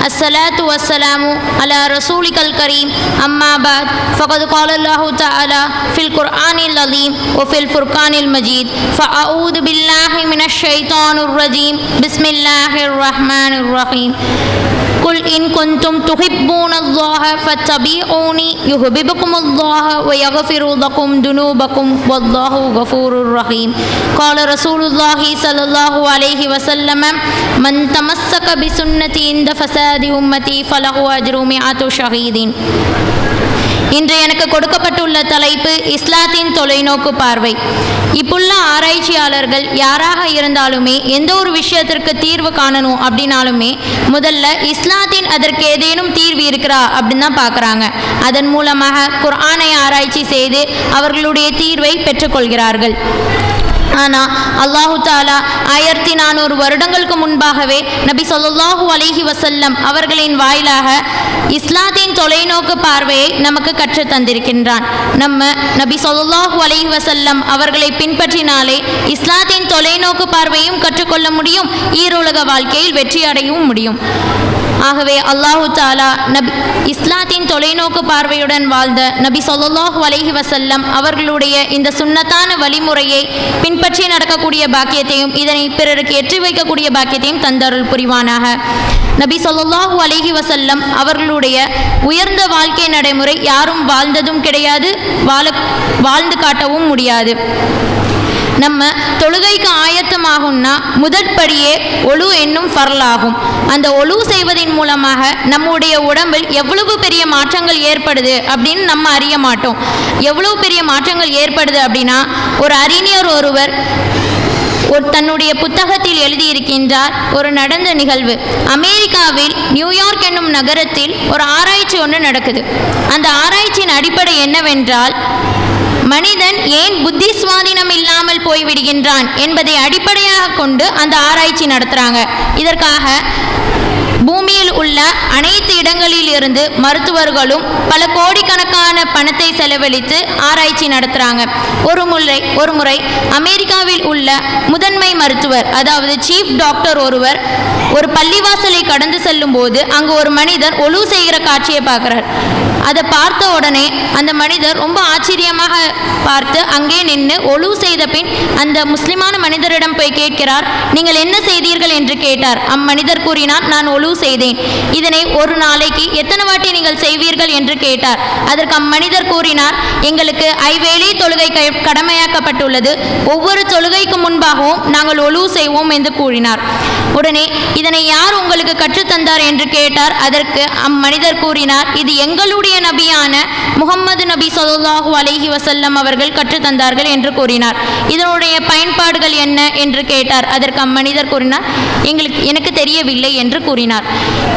الصلاة والسلام على رسولك الكريم أما بعد فقد قال الله تعالى في القرآن العظيم وفي الفرقان المجيد فأعوذ بالله من الشيطان الرجيم بسم الله الرحمن الرحيم قل إن كنتم تحبون الله فاتبعوني يحببكم الله ويغفر لكم ذنوبكم والله غفور رحيم قال رسول الله صلى الله عليه وسلم من تمسك بسنتي عند فساد أمتي فله أجر 100 شهيد. இன்று எனக்கு கொடுக்கப்பட்டுள்ள தலைப்பு இஸ்லாத்தின் தொலைநோக்கு பார்வை. இப்புள்ள ஆராய்ச்சியாளர்கள் யாராக இருந்தாலுமே எந்த ஒரு விஷயத்திற்கு தீர்வு காணணும் அப்படின்னாலுமே முதல்ல இஸ்லாத்தின் அதற்கு ஏதேனும் தீர்வு இருக்கிறா அப்படின்னு தான் பார்க்குறாங்க. அதன் மூலமாக குர்ஆனை ஆராய்ச்சி செய்து அவர்களுடைய தீர்வை பெற்றுக்கொள்கிறார்கள். ஆனால் அல்லாஹு தாலா 1400 வருடங்களுக்கு முன்பாகவே நபி ஸல்லல்லாஹு அலைஹி வஸல்லம் அவர்களின் வாயிலாக இஸ்லாத்தின் தொலைநோக்கு பார்வையை நமக்கு கற்றுத் தந்திருக்கின்றான். நம்ம நபி ஸல்லல்லாஹு அலைஹி வஸல்லம் அவர்களை பின்பற்றினாலே இஸ்லாத்தின் தொலைநோக்கு பார்வையும் கற்றுக்கொள்ள முடியும், ஈருலக வாழ்க்கையில் வெற்றி அடையவும் முடியும். ஆகவே அல்லாஹு தாலா இஸ்லாத்தின் தொலைநோக்கு பார்வையுடன் வாழ்ந்த நபி ஸல்லல்லாஹு அலைஹி வஸல்லம் அவர்களுடைய இந்த சுன்னத்தான வழிமுறையை பின்பற்றி நடக்கக்கூடிய பாக்கியத்தையும் இதனை பிறருக்கு ஏற்றி வைக்கக்கூடிய பாக்கியத்தையும் தந்தருள் புரிவானாக. நபி ஸல்லல்லாஹு அலைஹி வஸல்லம் அவர்களுடைய உயர்ந்த வாழ்க்கை நடைமுறை யாரும் வாழ்ந்ததும் கிடையாது, வாழ்ந்து காட்டவும் முடியாது. நம்ம தொழுகைக்கு ஆயத்தமாகும்னா முதற்படியே ஒழு என்னும் ஃபர்லாகும். அந்த ஒழு செய்வதன் மூலமாக நம்முடைய உடம்பில் எவ்வளவு பெரிய மாற்றங்கள் ஏற்படுது அப்படின்னு நம்ம அறிய மாட்டோம். எவ்வளவு பெரிய மாற்றங்கள் ஏற்படுது அப்படின்னா, ஒரு அறிஞர் ஒருவர் தன்னுடைய புத்தகத்தில் எழுதியிருக்கின்றார் ஒரு நடந்த நிகழ்வு. அமெரிக்காவில் நியூயார்க் என்னும் நகரத்தில் ஒரு ஆராய்ச்சி ஒன்று நடக்குது. அந்த ஆராய்ச்சியின் அடிப்படை என்னவென்றால், மனிதன் ஏன் புத்தி சுவாதீனம் இல்லாமல் போய்விடுகின்றான் என்பதை அடிப்படையாக கொண்டு அந்த ஆராய்ச்சி நடத்துகிறாங்க. இதற்காக பூமியில் உள்ள அனைத்து இடங்களில் இருந்து மருத்துவர்களும் பல கோடிக்கணக்கான பணத்தை செலவழித்து ஆராய்ச்சி நடத்துகிறாங்க. ஒரு முறை அமெரிக்காவில் உள்ள முதன்மை மருத்துவர், அதாவது சீஃப் டாக்டர் ஒருவர் ஒரு பள்ளிவாசலை கடந்து செல்லும் போது அங்கு ஒரு மனிதர் ஒழு செய்கிற காட்சியை பார்க்கிறார். அதை பார்த்த உடனே அந்த மனிதர் ரொம்ப ஆச்சரியமாக பார்த்து அங்கே நின்று ஒழு செய்த பின் அந்த முஸ்லிமான மனிதரிடம் போய் கேட்கிறார், நீங்கள் என்ன செய்தீர்கள் என்று கேட்டார். அம்மனிதர் கூறினார், நான் ஒழு செய்தேன். இதனை ஒரு நாளைக்கு எத்தனை வாட்டி நீங்கள் செய்வீர்கள் என்று கேட்டார். அதற்கு அம்மனிதர் கூறினார், எங்களுக்கு ஐவேளை தொழுகை கடமையாக்கப்பட்டுள்ளது, ஒவ்வொரு தொழுகைக்கு முன்பாகவும் நாங்கள் ஒழு செய்வோம் என்று கூறினார். உடனே இதனை யார் உங்களுக்கு கற்றுத்தந்தார் என்று கேட்டார். அதற்கு அம்மனிதர் கூறினார், இது எங்களுடைய நபியான முஹம்மது நபி ஸல்லல்லாஹு அலைஹி வஸல்லம் அவர்கள் கற்றுத்தந்தார்கள் என்று கூறினார். இதனுடைய பயன்பாடுகள் என்ன என்று கேட்டார். அதற்கு அம்மனிதர் கூறினார், எனக்கு தெரியவில்லை என்று கூறினார்.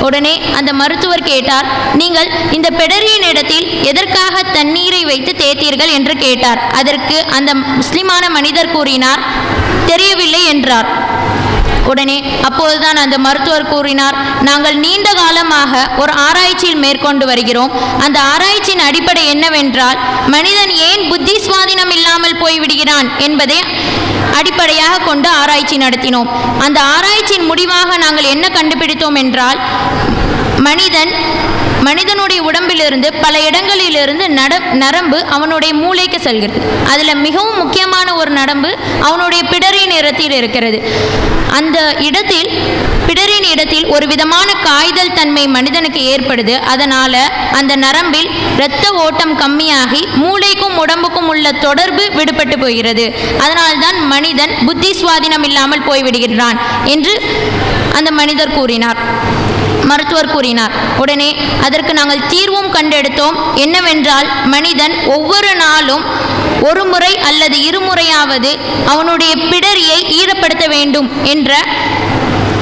உடனே அந்த மருத்துவர் கேட்டார், நீங்கள் இந்த பெடரியின் இடத்தில் எதற்காக தண்ணீரை வைத்து தேய்த்தீர்கள் என்று கேட்டார். அதற்கு அந்த முஸ்லிமான மனிதர் கூறினார், தெரியவில்லை என்றார். உடனே அப்போதுதான் அந்த மருத்துவர் கூறினார், நாங்கள் நீண்ட காலமாக ஒரு ஆராய்ச்சியில் மேற்கொண்டு வருகிறோம். அந்த ஆராய்ச்சியின் அடிப்படை என்னவென்றால், மனிதன் ஏன் புத்தி சுவாதீனம் இல்லாமல் போய்விடுகிறான் என்பதை அடிப்படையாக கொண்டு ஆராய்ச்சி நடத்தினோம். அந்த ஆராய்ச்சியின் முடிவாக நாங்கள் என்ன கண்டுபிடித்தோம் என்றால், மனிதனுடைய உடம்பிலிருந்து பல இடங்களிலிருந்து நரம்பு அவனுடைய மூளைக்கு செல்கிறது. அதில் மிகவும் முக்கியமான ஒரு நரம்பு அவனுடைய பிடரின் இடத்தில் இருக்கிறது. அந்த பிடரின் இடத்தில் ஒரு விதமான காய்தல் தன்மை மனிதனுக்கு ஏற்படுது. அதனால் அந்த நரம்பில் இரத்த ஓட்டம் கம்மியாகி மூளைக்கும் உடம்புக்கும் உள்ள தொடர்பு விடுபட்டு போகிறது. அதனால்தான் மனிதன் புத்தி சுவாதீனம் இல்லாமல் போய்விடுகிறான் என்று அந்த மருத்துவர் கூறினார். உடனே அதற்கு நாங்கள் தீர்வும் கண்டெடுத்தோம். என்னவென்றால், மனிதன் ஒவ்வொரு நாளும் ஒரு முறை அல்லது இருமுறையாவது அவனுடைய பிடரியை ஈரப்படுத்த வேண்டும் என்ற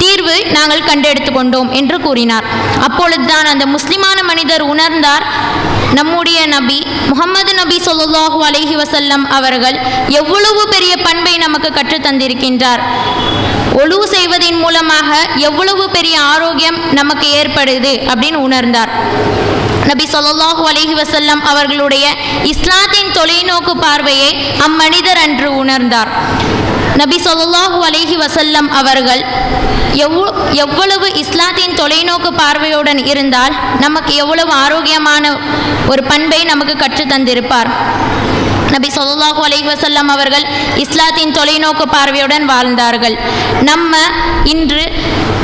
தீர்வு நாங்கள் கண்டெடுத்து கொண்டோம் என்று கூறினார். அப்பொழுதுதான் அந்த முஸ்லிமான மனிதர் உணர்ந்தார், நம்முடைய நபி முஹம்மது நபி ஸல்லல்லாஹு அலைஹி வஸல்லம் அவர்கள் எவ்வளவு பெரிய பண்பை நமக்கு கற்றுத்தந்திருக்கின்றார். ஒழு செய்வதன் மூலமாக எவ்வளவு பெரிய ஆரோக்கியம் நமக்கு ஏற்படுது அப்படின்னு உணர்ந்தார். நபி ஸல்லல்லாஹு அலைஹி வஸல்லம் அவர்களுடைய இஸ்லாத்தின் தொலைநோக்கு பார்வையை அம்மனிதர் அன்று உணர்ந்தார். நபி ஸல்லல்லாஹு அலைஹி வஸல்லம் அவர்கள் எவ்வளவு இஸ்லாத்தின் தொலைநோக்கு பார்வையுடன் இருந்தால் நமக்கு எவ்வளவு ஆரோக்கியமான ஒரு பண்பை நமக்கு கற்று தந்திருப்பார். நபி ஸல்லல்லாஹு அலைஹி வஸல்லம் அவர்கள் இஸ்லாத்தின் தொலைநோக்கு பார்வையுடன் வாழ்ந்தார்கள். நம்ம இன்று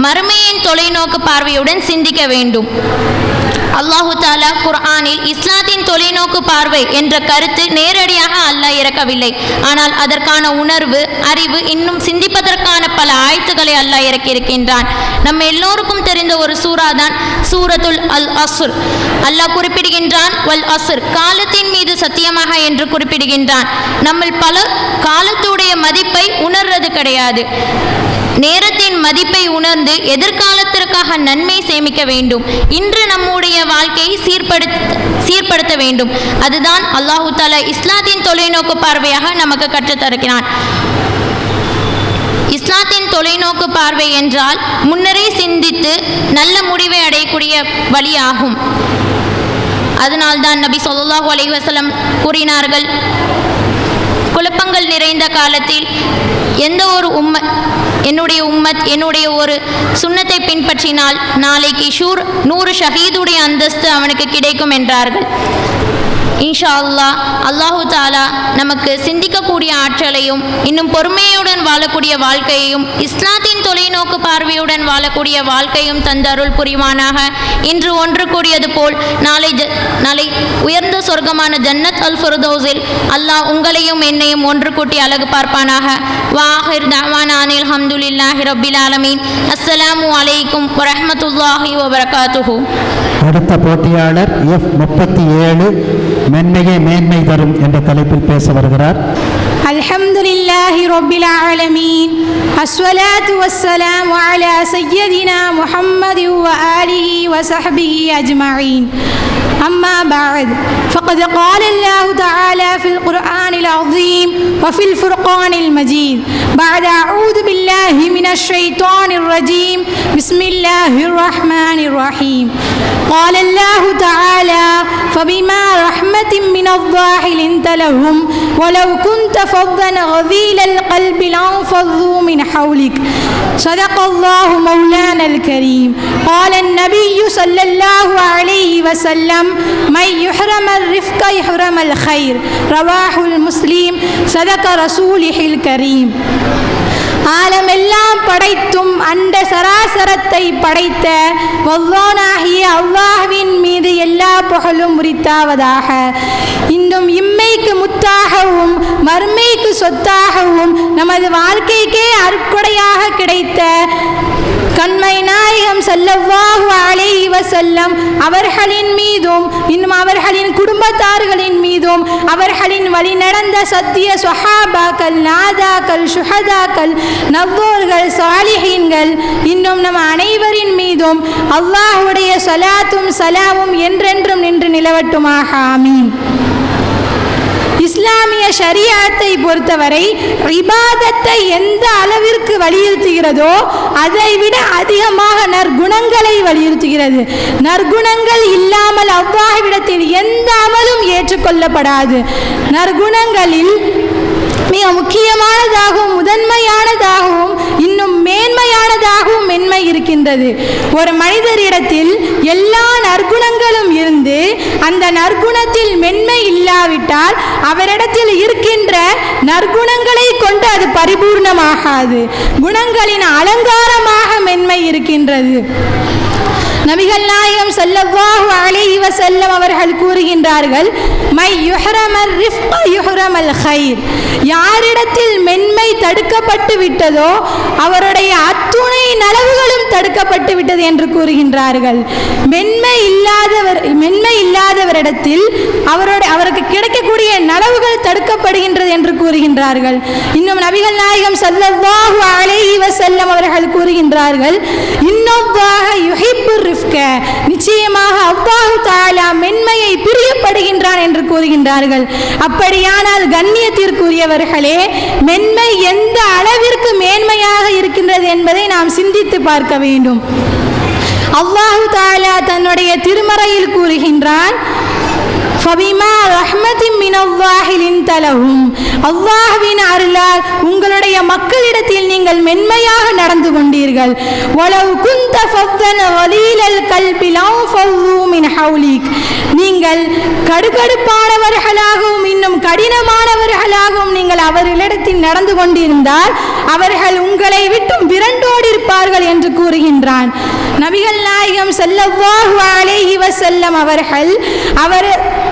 மறுமையின் தொலைநோக்கு பார்வையுடன் சிந்திக்க வேண்டும். அல்லாஹு தாலா குர்ஆனில் இஸ்லாத்தின் தொலைநோக்கு பார்வை என்ற கருத்து நேரடியாக அல்லாஹ் இறக்கவில்லை. ஆனால் அதற்கான உணர்வு, அறிவு, இன்னும் சிந்திப்பதற்கான பல ஆயத்துக்களை அல்லாஹ் இறக்கியிருக்கின்றான். நம்ம எல்லோருக்கும் தெரிந்த ஒரு சூரா தான் சூரத்துல் அல் அஸ்ர். அல்லாஹ் குறிப்பிடுகின்றான், வல் அஸ்ர், காலத்தின் மீது சத்தியமாக என்று குறிப்பிடுகின்றான். நம்ம பலர் காலத்துடைய மதிப்பை உணர்றது கிடையாது. நேரத்தின் மதிப்பை உணர்ந்து எதிர்காலத்திற்காக நன்மை சேமிக்க வேண்டும். இன்று நம்முடைய வாழ்க்கையை சீர்படுத்த வேண்டும். அதுதான் அல்லாஹு தஆலா இஸ்லாத்தின் தொலைநோக்கு பார்வையாக நமக்கு கற்றுத்தருகிறான். இஸ்லாத்தின் தொலைநோக்கு பார்வை என்றால் முன்னரே சிந்தித்து நல்ல முடிவை அடையக்கூடிய வழியாகும். அதனால்தான் நபி ஸல்லல்லாஹு அலைஹி வஸல்லம் கூறினார்கள், குழப்பங்கள் நிறைந்த காலத்தில் எந்த ஒரு என்னுடைய ஒரு சுன்னத்தை பின்பற்றினால் நாளைக்கு 100 ஷஹீதுடைய அந்தஸ்து அவனுக்கு கிடைக்கும் என்றார்கள். இன்ஷா அல்லாஹ் அல்லாஹு தாலா நமக்கு சிந்திக்கக்கூடிய ஆற்றலையும் இன்னும் பொறுமையுடன் வாழக்கூடிய வாழ்க்கையையும் இஸ்லாத்தின் தொலைநோக்கு பார்வையுடன் வாழக்கூடிய வாழ்க்கையும் தந்தருள் புரிவானாக. இன்று ஒன்று கூடியது போல் நாளை உயர்ந்த சொர்க்கமான ஜன்னத் அல் ஃபிர்தௌஸில் அல்லாஹ் உங்களையும் என்னையும் ஒன்று கூட்டி அழகு பார்ப்பானாக. வாஹிர் தஅவானா அனில் ஹம்துலில்லாஹி ரப்பில் ஆலமீன். அஸ்ஸலாமு அலைக்கும் வரஹ்மத்துல்லாஹி வபரகாத்துஹு. அடுத்த போட்டியாளர் F37 மென்மையே மேன்மை தரும் என்ற தலைப்பில் பேச வருகிறார். அல்ஹம்துலில்லாஹி ரப்பில் ஆலமீன். அஸ்ஸலாத்து வஸ்ஸலாமு அலா சய்யிதினா முஹம்மதி வ ஆலிஹி வ ஸஹ்பிஹி அஜ்மஈன். أما بعد فقد قال الله تعالى في القرآن العظيم وفي الفرقان المجيد بعد أعوذ بالله من الشيطان الرجيم بسم الله الرحمن الرحيم. قال الله تعالى فبما رحمة من الله لنت لهم ولو كنت فظا غليظ القلب لانفضوا من حولك. صدق الله مولانا الكريم. قال النبي صلى الله عليه وسلم من يحرم الرفق يحرم الخير. رواه المسلم. صدق رسوله الكريم. ஆலமெல்லாம் படைத்தும் அண்ட சராசரத்தை படைத்த வல்லோனாகிய அல்லாஹ்வின் மீது எல்லா புகழும் உரித்தாவதாக. இன்னும் இம்மைக்கு முத்தாகவும் மறுமைக்கு சொத்தாகவும் நமது வாழ்க்கைக்கே அருட்கொடையாக கிடைத்த கண்மை நாயகம் ஸல்லல்லாஹு அலைஹி வஸல்லம் அவர்களின் மீதும் இன்னும் அவர்களின் குடும்பத்தார்களின் மீதும் அவர்களின் வழி நடந்த சத்திய சொஹாபாக்கள், நாதாக்கள், சுஹதாக்கள், நவ்வோர்கள், சாலிஹீன்கள் இன்னும் நம் அனைவரின் மீதும் அல்லாஹ்வுடைய ஸலாத்தும் சலாமும் என்றென்றும் நின்று நிலவட்டுமாக. ஆமீன். இஸ்லாமிய ஷரியத்தை பொறுத்தவரை இபாதத்தை எந்த அளவிற்கு வலியுறுத்துகிறதோ அதைவிட அதிகமாக நற்குணங்களை வலியுறுத்துகிறது. நற்குணங்கள் இல்லாமல் அல்லாஹ்விடத்தில் எந்த அமலும் ஏற்றுக்கொள்ளப்படாது. நற்குணங்களில் மிக முக்கியமானதாகவும் முதன்மையானதாகவும் இன்னும் மேன்மையானதாகவும் மென்மை இருக்கின்றது. ஒரு மனிதரிடத்தில் எல்லா நற்குணங்களும் இருந்து அந்த நற்குணத்தில் மென்மை இல்லாவிட்டால் அவரிடத்தில் இருக்கின்ற நற்குணங்களை கொண்டு அது பரிபூர்ணமாகாது. குணங்களின் அலங்காரமாக மென்மை இருக்கின்றது. நபிகள் நாயகம் ஸல்லல்லாஹு அலைஹி வஸல்லம் அவர்கள் கூறுகின்றார்கள், மை யுஹ்ரமல் ரிஃப்க யுஹ்ரமல் கைர். யாரிடத்தில் மென்மை தடுக்கப்பட்டு விட்டதோ அவருடைய அத்துணை நலவுகளும் தடுக்கப்பட்டு விட்டது என்று கூறுகின்றார்கள். மென்மை இல்லாதவரிடத்தில் அவருக்கு கிடைக்கக்கூடிய நலவுகள் தடுக்கப்படுகின்றது என்று கூறுகின்றார்கள். இன்னும் நபிகள் நாயகம் ஸல்லல்லாஹு அலைஹி வஸல்லம் அவர்கள் கூறுகின்றார்கள், இன்னல்லாஹ யுஹிப்புர் ரிஃப்க. நிச்சயமாக அல்லாஹ் தஆலா மென்மையை பிரியப்படுகின்றான் என்று கூறுகின்றார்கள். அப்படியானால் கண்ணியத்திற்குரியவர்களே, மென்மை எந்த அளவிற்கு மேன்மையாக இருக்கின்றது என்பதை நாம் சிந்தித்து பார்க்க வேண்டும். அல்லாஹு தஆலா தன்னுடைய திருமறையில் கூறுகின்றான், ஃபபிமா ரஹ்மத்தின் மினல்லாஹி லின்த லஹும், அல்லாஹ்வின் அருளால் உங்களுடைய மக்களிடத்தில் நீங்கள் மென்மையாக நடந்து கொண்டீர்கள். வலவ் குந்த ஃபத்தன் கலீலல் கல்பி லன்ஃபது மின் ஹவுலிக், நீங்கள் கடுகடுப்பானவர்களாகவும் இன்னும் கடினமானவர்களாகவும் நீங்கள் அவர்களிடத்தில் நடந்து கொண்டிருந்தால் அவர்கள் உங்களை விட்டும் விரண்டோடிருப்பார்கள் என்று கூறுகின்றான். நபிகள் நாயகம் ஸல்லல்லாஹு அலைஹி வஸல்லம்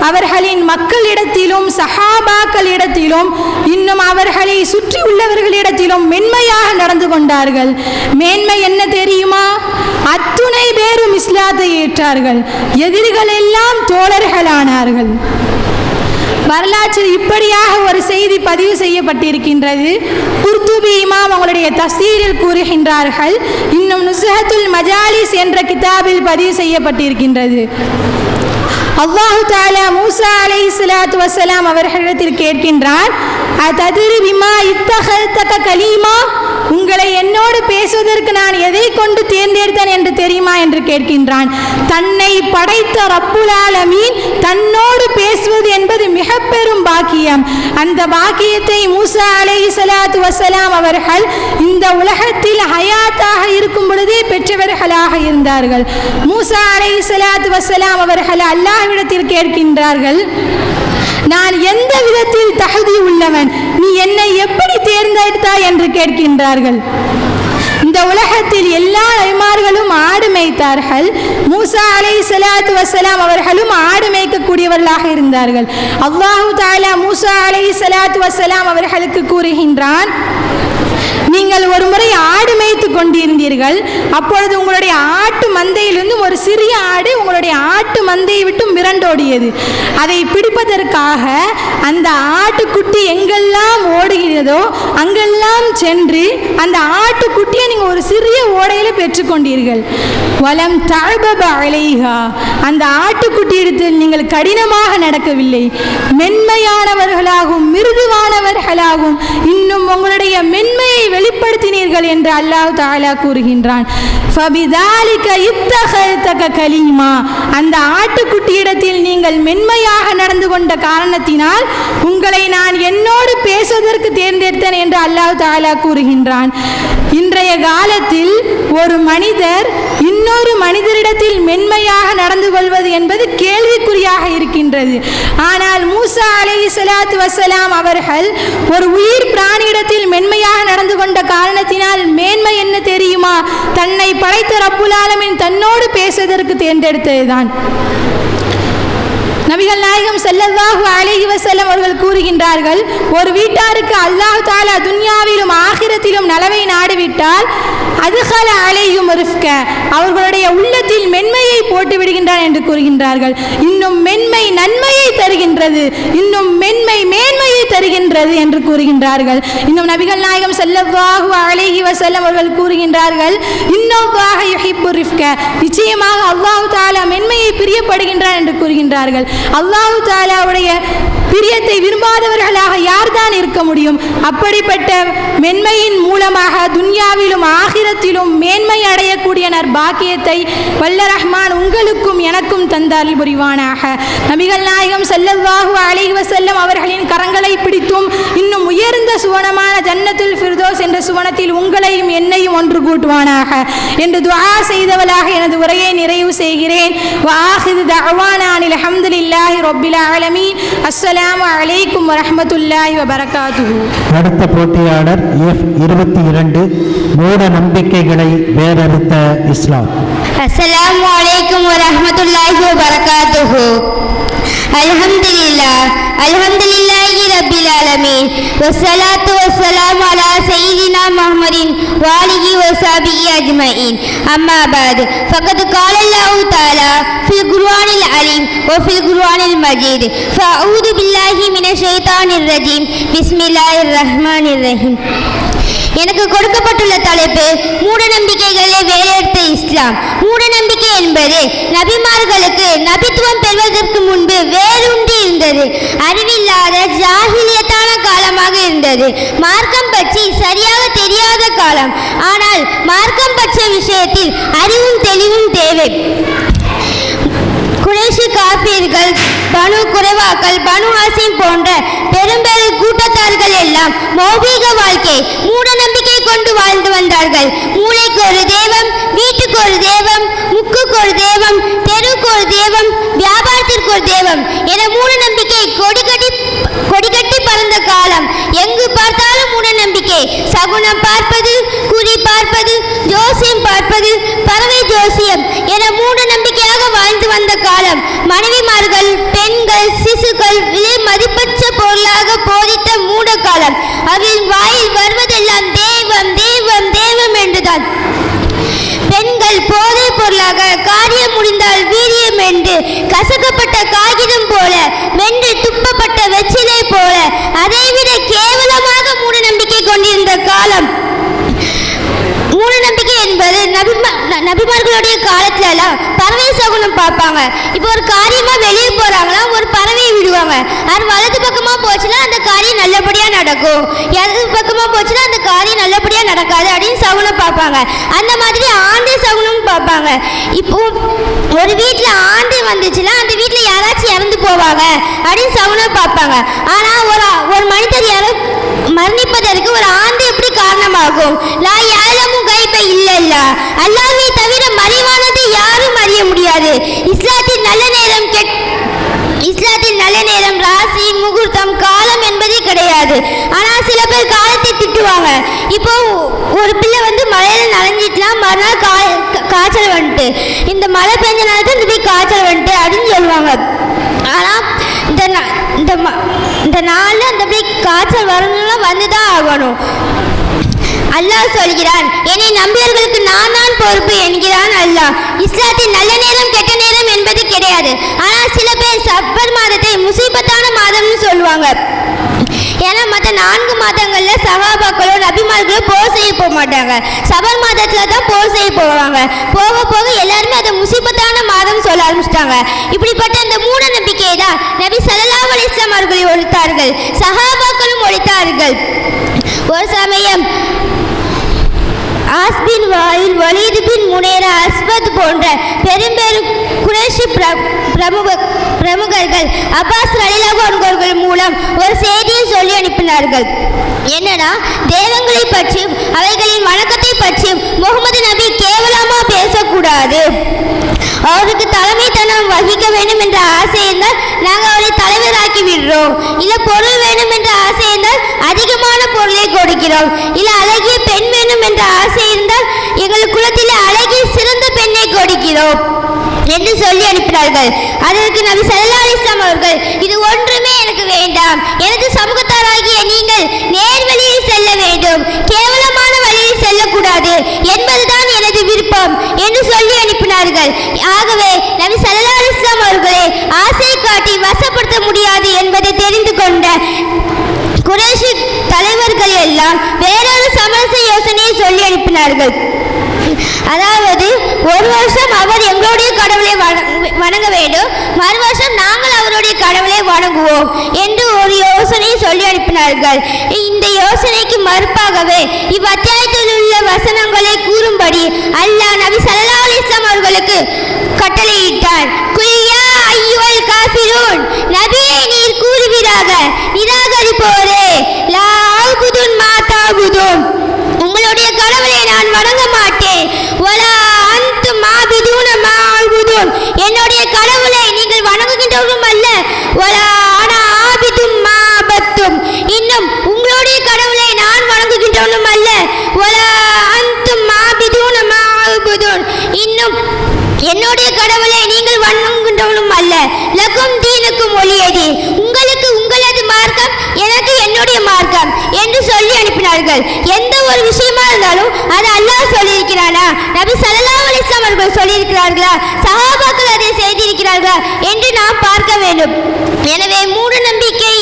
அவர்களின் மக்களிடத்திலும் சஹாபாக்களிடத்திலும் இன்னும் அவர்களை சுற்றி உள்ளவர்களிடத்திலும் மென்மையாக நடந்து கொண்டார்கள். மேன்மை என்ன தெரியுமா? அத்துணை பேரும் இஸ்லாத்தை ஏற்றார்கள். எதிரிகள் எல்லாம் தோழர்களானார்கள். வரலாற்றில் இப்படியாக ஒரு செய்தி பதிவு செய்யப்பட்டிருக்கின்றது. குர்துபி இமாம் அவங்களுடைய தஃசீரில் கூறுகின்றார்கள். இன்னும் நுஸ்ஹத்துல் மஜாலிஸ் என்ற கிதாபில் பதிவு செய்யப்பட்டிருக்கின்றது. அல்லாஹு தஆலா மூசா அலைஹிஸ்ஸலாத்து வஸ்ஸலாம் அவர்களிடத்தில் கேட்கின்றான், அதத்ரி பிமா இத்தஹல்தக கலீமா, உங்களை என்னோடு பேசுவதற்கு நான் எதை கொண்டு தேர்ந்தெடுத்தேன் என்று தெரியுமா என்று கேட்கின்றான். தன்னை படைத்த ரப்புல் ஆலமீன் தன்னோடு பேசுவது என்பது மிக பெரும் பாக்கியம். அந்த பாக்கியத்தை மூசா அலைஹிஸ்ஸலாத்து வஸ்ஸலாம் அவர்கள் இந்த உலகத்தில் ஹயாத்தாக இருக்கும் பொழுதே பெற்றவர்களாக இருந்தார்கள். மூசா அலைஹிஸ்ஸலாத்து வஸ்ஸலாம் அவர்கள் அல்லாஹ்விடத்தில் கேட்கின்றார்கள், நான் எந்த விதத்தில் தகுதி உள்ளவன், நீ என்னை எப்படி தேர்ந்தெடுத்தாய் என்று கேட்கின்றார்கள். இந்த உலகத்தில் எல்லா நபிமார்களும் ஆடு மேய்த்தார்கள். மூசா அலைஹிஸ்ஸலாத்து வஸ்ஸலாம் அவர்களும் ஆடு மேய்க்கக்கூடியவர்களாக இருந்தார்கள். அல்லாஹு தஆலா மூசா அலைஹிஸ்ஸலாத்து வஸ்ஸலாம் அவர்களுக்கு கூறுகின்றான், நீங்கள் ஒரு முறை ஆடு மேய்த்து கொண்டிருந்தீர்கள். அப்பொழுது உங்களுடைய ஆட்டு மந்தையிலிருந்து ஒரு சிறிய ஆடு உங்களுடைய ஆட்டு மந்தையை விட்டு மிரண்டோடியது. அதை பிடிப்பதற்காக அந்த ஆட்டுக்குட்டி எங்கெல்லாம் ஓடுகிறதோ அங்கெல்லாம் சென்று அந்த ஆட்டுக்குட்டியை நீங்கள் ஒரு சிறிய ஓடையில் பெற்றுக்கொண்டீர்கள். வலம் தஅபப அலைஹா, அந்த ஆட்டுக்குட்டியிடத்தில் நீங்கள் கடினமாக நடக்கவில்லை, மென்மையானவர்களாகவும் மிருதுவானவர்களாகவும் இன்னும் உங்களுடைய மென்மையை வெளிப்படுத்தினீர்கள் என்று அல்லாஹ் தஆலா கூறுகின்றான். ஃபபிதாலிக இத்தஹல்தக கலீமா, அந்த ஆட்டுக்குட்டியிடத்தில் நீங்கள் மென்மையாக நடந்து கொண்ட காரணத்தினால் உங்களை நான் என்னோடு பேசுவதற்கு தேர்ந்தெடுத்தேன் என்று அல்லாஹ் தஆலா கூறுகின்றான். இன்றைய காலத்தில் ஒரு மனிதர் இன்னொரு மனிதரிடத்தில் மென்மையாக நடந்து கொள்வது என்பது கேள்விக்குறியாக இருக்கின்றது. ஆனால் மூசா அலைஹிஸ்ஸலாத்து வஸ்ஸலாம் அவர்கள் ஒரு உயிர் பிராணியிடத்தில் மென்மையாக நடந்து கொண்ட காரணத்தினால் மேன்மை என்ன தெரியுமா? தன்னை படைத்த ரப்புல் ஆலமீன் தன்னோடு பேசுவதற்கு தேர்ந்தெடுத்ததுதான். நபிகள் நாயகம் ஸல்லல்லாஹு அலைஹி வஸல்லம் அவர்கள் கூறுகின்றார்கள், ஒரு வீட்டாருக்கு அல்லாஹ் தஆலா துன்யாவிலும் ஆகிரத்திலும் நலவை நாடிவிட்டால் அதுகல அலைஹிம் ரிஃப்க, அவர்களுடைய உள்ளத்தில் மென்மையை போட்டு விடுகின்றான் என்று கூறுகின்றார்கள். இன்னும் மென்மை நன்மையை தருகின்றது, இன்னும் மென்மை மேன்மையை தருகின்றது என்று கூறுகின்றார்கள். இன்னும் நபிகள் நாயகம் ஸல்லல்லாஹு அலைஹி வஸல்லம் அவர்கள் கூறுகின்றார்கள், இன்னல்லாஹ யுஹிப்பு ரிஃப்க, நிச்சயமாக அல்லாஹ் தஆலா மென்மையை பிரியப்படுகின்றான் என்று கூறுகின்றார்கள். அல்லாஹ் தஆலாவுடைய பிரியத்தை விரும்பாதவர்களாக யார்தான் இருக்க முடியும்? அப்படிப்பட்ட மென்மையின் மூலமாக துன்யாவிலும் ஆகிரத்திலும் மேன்மை அடையக்கூடிய நற்பாக்கியத்தை வல்ல ரஹ்மான் உங்களுக்கும் எனக்கும் தந்தால் புரிவானாக. நபிகள் நாயகம் ஸல்லல்லாஹு அலைஹி வஸல்லம் அவர்களின் கரங்களை பிடித்தும் இன்னும் உயர்ந்த சுவனமான ஜன்னத்துல் ஃபிர்தௌஸ் என்ற சுவனத்தில் உங்களையும் என்னையும் ஒன்று கூட்டுவானாக என்று துஆ செய்தவளாக எனது உரையை நிறைவு செய்கிறேன். வஆஹிரு தஅவானா அனில் ஹம்துலில்லாஹி ரப்பில் ஆலமீன். அஸ்ஸலாமு அலைக்கும் வரஹ்மத்துல்லாஹி வபரகாத்துஹு. அடுத்த போட்டியாளர் F22, மூட நம்பிக்கைகளை வேறறுத்த இஸ்லாம். அஸ்ஸலாமு அலைக்கும் வரஹ்மத்துல்லாஹி வபரகாத்துஹு. அல்ஹம்துலில்லாஹி ரப்பில் ஆலமீன் வஸ்ஸலாத்து வஸ்ஸலாமு அலா சய்யிதினா முஹம்மதின் வாலிஹி வஸஹ்பிஹி அஜ்மஈன். அம்மா பஅத், ஃபகத் கால அல்லாஹு தஆலா ஃபில் குர்ஆனில் அலீம் வ ஃபில் குர்ஆனில் மஜீத். ஃபஅஊது பில்லாஹி மினஷ் ஷைத்தானிர் ரஜீம். பிஸ்மில்லாஹிர் ரஹ்மானிர் ரஹீம். எனக்கு கொடுக்கப்பட்டுள்ள தலைப்பு மூடநம்பிக்கைகளை வேறெடுத்த இஸ்லாம். மூடநம்பிக்கை என்பது நபிமார்களுக்கு நபித்துவம் பெறுவதற்கு முன்பு வேரூன்றி இருந்தது. அறிவில்லாத ஜாஹிலியத்தான காலமாக இருந்தது. மார்க்கம் பற்றி சரியாக தெரியாத காலம். ஆனால் மார்க்கம் பற்றிய விஷயத்தில் அறிவும் தெளிவும் தேவை. குறைஷி காபீர்கள், பனு குறைவாக்கள், பனு ஹாசிம் போன்ற பெரும்பெரும் கூட்டத்தார்கள் எல்லாம் மௌபீக வாழ்க்கை மூட நம்பிக்கை கொண்டு வாழ்ந்து வந்தார்கள். மூளைக்கு ஒரு தெய்வம், வீட்டுக்கு ஒரு தெய்வம், முக்குக்கு ஒரு தெய்வம், தெருவுக்கு ஒரு தெய்வம், வியாபாரத்திற்கு ஒரு தெய்வம் என மூட நம்பிக்கை கொடிகட்டி பறந்த காலம். எங்கு பார்த்தாலும் மூட நம்பிக்கை. சகுனம் பார்ப்பது, குறி பார்ப்பது, ஜோசியம் பார்ப்பது, பறவை ஜோசியம் என மூட நம்பிக்கையாக வாழ்ந்து வந்த காலம். மனைவிமார்கள், பெண்கள், சிசுக்கள் விலை மதிப்பற்ற பொருளாக போதித்த மூட காலம். அவரின் வாயில் வருவதெல்லாம் தெய்வம் தெய்வம் தெய்வம் என்றுதான். பெண்கள் போதை பொருளாக, காரியம் முடிந்தால் வீரியம் என்று, கசக்கப்பட்ட காகிதம் போல, மென்று துப்பப்பட்ட வெற்றிலை போல, அதைவிட கேவலமாக மூட நம்பிக்கை கொண்டிருந்த காலம். மூட நம்பிக்கை என்பது நபிமார்களுடைய காலத்துல எல்லாம் பறவை சகுனம் பார்ப்பாங்க. இப்போ ஒரு காரியமா வெளியே போறாங்களா, ஒரு பறவையை விடுவாங்க. அது வலது பக்கமா போச்சுன்னா அந்த காரியம் நல்லபடியா நடக்கும், இடது பக்கமா போச்சுன்னா அந்த காரியம் நல்லபடியா நடக்காது அப்படின்னு சகுனம் பார்ப்பாங்க. அந்த மாதிரி ஆண்டை சகுனம் பார்ப்பாங்க. இப்போ ஒரு வீட்டுல ஆண்டு வந்துச்சுன்னா அந்த வீட்டுல யாராச்சும் இறந்து போவாங்க அப்படின்னு சகுனம் பார்ப்பாங்க. ஆனா ஒரு மனிதர் மரணிப்பதற்கு ஒரு ஆண்டு எப்படி காரணமாகும்? லா யாலமும் கைப இல்லல்லா, அல்லாஹ்வை தவிர மறைவானதை யாரும் அறிய முடியாது. இஸ்லாத்தின் நல்ல நேரம் ராசி, முகூர்த்தம், காலம் என்பதே கிடையாது. ஆனால் சில பேர் காலத்தை திட்டுவாங்க. இப்போ ஒரு பிள்ளை மழையில நனைஞ்சிட்டுலாம் மறுநாள் காய்ச்சல் வந்துட்டு, இந்த மழை பெஞ்ச நேரத்தில் இந்த போய் காய்ச்சல் வந்துட்டு அப்படின்னு சொல்லுவாங்க. ஆனால் இந்த நாளில் அந்த போய் காய்ச்சல் வரணும்னா வந்துதான் ஆகணும். அல்லாஹ் சொல்கிறான், என்னை நம்பியவர்களுக்கு நான் தான் பொறுப்பு என்கிறான் அல்லாஹ். இஸ்லாத்தின் நல்ல நேரம் கெட்ட நேரம் என்பது கிடையாது. ஆனால் சில பேர் சஃபர் மாதத்தை முசீபத்தான மாதம்னு சொல்லுவாங்க. ஏன்னா மற்ற 4 மாதங்கள்ல சஹாபாக்களோ நபிமார்களோ போர் செய்ய போக மாட்டாங்க. சஃபர் மாதத்துல தான் போர் செய்ய போவாங்க. போக போக எல்லாருமே அதை முசீபத்தான மாதம் சொல்ல ஆரம்பிச்சிட்டாங்க. இப்படிப்பட்ட அந்த மூட நம்பிக்கையை தான் நபி ஸல்லல்லாஹு அலைஹி வஸல்லம் அவர்களை ஒழித்தார்கள், சஹாபாக்களும் ஒழித்தார்கள். ஒரு சமயம் ஆஸ்பின் வாயில், வலீது பின் முனேரா, அஸ்வத் போன்ற பெரும்பெரும் குறைஷி பிரமுகர்கள் அப்பாஸ் ரலியல்லாஹு அன்ஹு மூலம் ஒரு செய்தியை சொல்லி அனுப்பினார்கள். என்னன்னா, தெய்வங்களை பற்றியும் அவைகளின் வணக்கத்தை பற்றியும் முகமது நபி கேவலமா பேசக்கூடாது. அவருக்கு தலைமைத்தனம் வகிக்க வேண்டும் என்ற ஆசை இருந்தால் நாங்கள் அவரை தலைவராக்கி விடுறோம். இல்லை பொருள் வேணும் என்ற ஆசை இருந்தால் அதிகமான பொருளை கொடுக்கிறோம். இல்லை அழகிய பெண் வேணும் என்ற ஆசை இருந்தால் எங்கள் குலத்தில் அழகிய சிறந்த பெண்ணை கொடுக்கிறோம் என்று சொல்லி அனுப்பினார்கள். அதற்கு நபி ஸல்லல்லாஹு அலைஹி வஸல்லம் அவர்கள், இது ஒன்றுமே எனக்கு வேண்டாம், எனக்கு சமூகத்தாராகிய நீங்கள் நேர் வழியில் செல்ல வேண்டும், கேவலமான வழியில் செல்லக்கூடாது என்பதுதான் எனது விருப்பம் என்று சொல்லி அனுப்பினார்கள். ஆகவே நபி ஸல்லல்லாஹு அலைஹி வஸல்லம் அவர்களை ஆசை காட்டி வசப்படுத்த முடியாது என்பதை தெரிந்து கொண்ட குறைஷி தலைவர்கள் எல்லாம் வேறொரு சமரச யோசனையை சொல்லி அனுப்பினார்கள். அதாவது, ஒரு வருஷம் அவர் எங்களுடைய கடவுளை வணங்க வேண்டும், மறு வருஷம் நாங்கள் அவருடைய கடவுளை வணங்குவோம் என்று ஒரு யோசனையை சொல்லி அனுப்பினார்கள். இந்த யோசனைக்கு மறுப்பாகவே இவ்வத்தியாயத்தில் உள்ள வசனங்களை கூறும்படி அல்லாஹ் நபி ஸல்லல்லாஹு அலைஹி வஸல்லம் அவர்களுக்கு கட்டளையிட்டார். குய்யா அய்யுல் காஃபிரூன், நபியே நீர் கூறுவீராக, நிராகரிப்போரே, லா அஅ்புதுன் மா தஅ்புதுன், உங்களுடைய கடவுளை நான் வணங்க மாட்டேன். வலா அன்தும் ஆபிதுன மா அஅ்புதுன், என்னுடைய கடவுளை நீங்கள் வணங்குகின்றவர்களும் அல்ல. வலா அனா ஆபிதும் மா அபத்தும், இன்னும் உங்களுடைய கடவுளை நான் வணங்குகின்றவனும் அல்ல. வலா அன்தும் ஆபிதுன மா அஅ்புதுன், இன்னும் என்னுடைய கடவுளை நீங்கள் வணங்குகின்றவனும் அல்ல. லக்கும் தீனுக்கும் ஒலியது, உங்களுக்கு உங்களது மார்க்கம், எனக்கு என்னுடைய மார்க்கம் என்று சொல்லி அனுப்பினார்கள். எந்த ஒரு விஷயமா இருந்தாலும் அது அல்லாஹ் சொல்லியிருக்கிறானா, நபி ஸல்லல்லாஹு அலைஹி வஸல்லம் அவர்கள் சொல்லியிருக்கிறார்களா, சஹாபாக்கள் அதை செய்திருக்கிறார்களா என்று நாம் பார்க்க வேண்டும். எனவே மூட நம்பிக்கை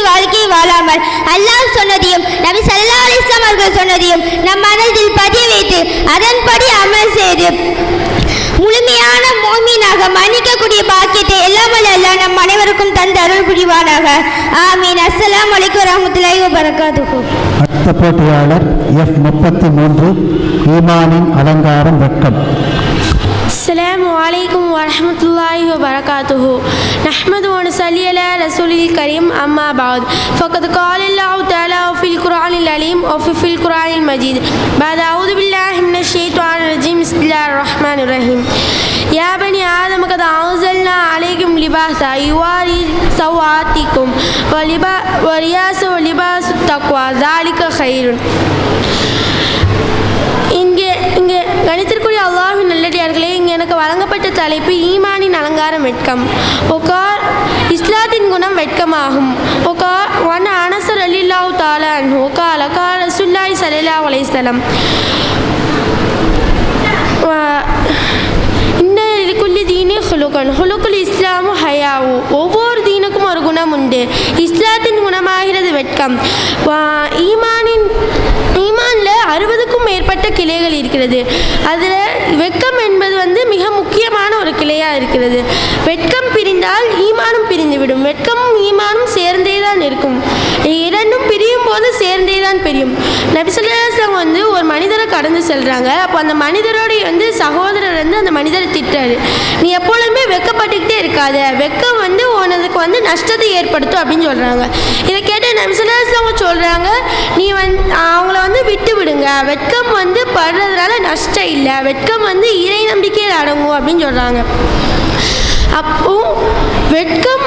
வாழ்க்கை வாழாமல் அல்லாஹ் சொன்னதையும் நபி ஸல்லல்லாஹு அலைஹி வஸல்லம் அவர்கள் சொன்னதையும் நம் மனதில் பதிய வைத்து அதன்படி அமல் செய்து முழுமையான மோமீனாக மன்னிக்கக்கூடிய பாக்கியத்தை எல்லாம் அல்ல நம் அனைவருக்கும் தந்து அருள் புரிவானாக. ஆமீன். அஸ்ஸலாமு அலைக்கும் வரஹ்மத்துல்லாஹி வபரகாத்துஹு. அடுத்த போட்டியாளர் F33 ஈமானின் அலங்காரம் வெட்கம். السلام عليكم ورحمة الله وبركاته. نحمد ونصلي على رسول الكريم أما بعد فقد قال الله تعالى في القرآن العليم وفي القرآن المجيد بعد أعوذ بالله من الشيطان الرجيم بسم الله الرحمن الرحيم يا بني آدم قد أنزلنا عليكم لباسا يواري سوآتكم ولباس التقوى ذلك خير. இங்கே கணித்திற்குரிய அல்லாஹ்வின் நல்லடியார்களே, இங்கே எனக்கு வழங்கப்பட்ட தலைப்பு ஈமானின் அலங்காரம் வெட்கம். இஸ்லாத்தின் குணம் வெட்கமாகும். ஒன் அனஸ் ரலியல்லாஹு தஆலா அன்ஹு قال قال رسول الله صلى الله عليه وسلم இன்ன தீனி ஹுலுக்குல் இஸ்லாமு ஹயாவு. ஒவ்வொரு தீனுக்கும் ஒரு குணம் உண்டு. இஸ்லாத்தின் குணமாகிறது வெட்கம். ஈமானில் 60க்கும் மேற்பட்ட கிளைகள் இருக்கிறது. அதில் வெட்கம் என்பது மிக முக்கியமான ஒரு கிளையாக இருக்கிறது. வெட்கம் பிரிந்தால் ஈமானும் பிரிந்துவிடும். வெட்கமும் ஈமானும் சேர்ந்தே தான் இருக்கும். இரண்டும் பிரியும் போது சேர்ந்தே தான் பிரியும். நபி ஸல்லல்லாஹு அலைஹி வஸல்லம் ஒரு மனிதரை கடந்து செல்கிறாங்க. அப்போ அந்த மனிதரோடைய சகோதரர் அந்த மனிதரை திட்டாரு, நீ எப்பொழுதுமே வெட்கப்பட்டுக்கிட்டே இருக்காத, வெட்கம் உனக்கு நஷ்டத்தை ஏற்படுத்தும் அப்படின்னு சொல்கிறாங்க. இதை கேட்டு நபி ஸல்லல்லாஹு அலைஹி வஸல்லம் சொல்கிறாங்க, நீ அவங்கள விட்டு விடுங்க, வெட்கம் படுறதுனால நஷ்டம் இல்லை, வெட்கம் இறை நம்பிக்கையில் அடங்கும் அப்படின்னு சொல்கிறாங்க. அப்போ வெட்கம்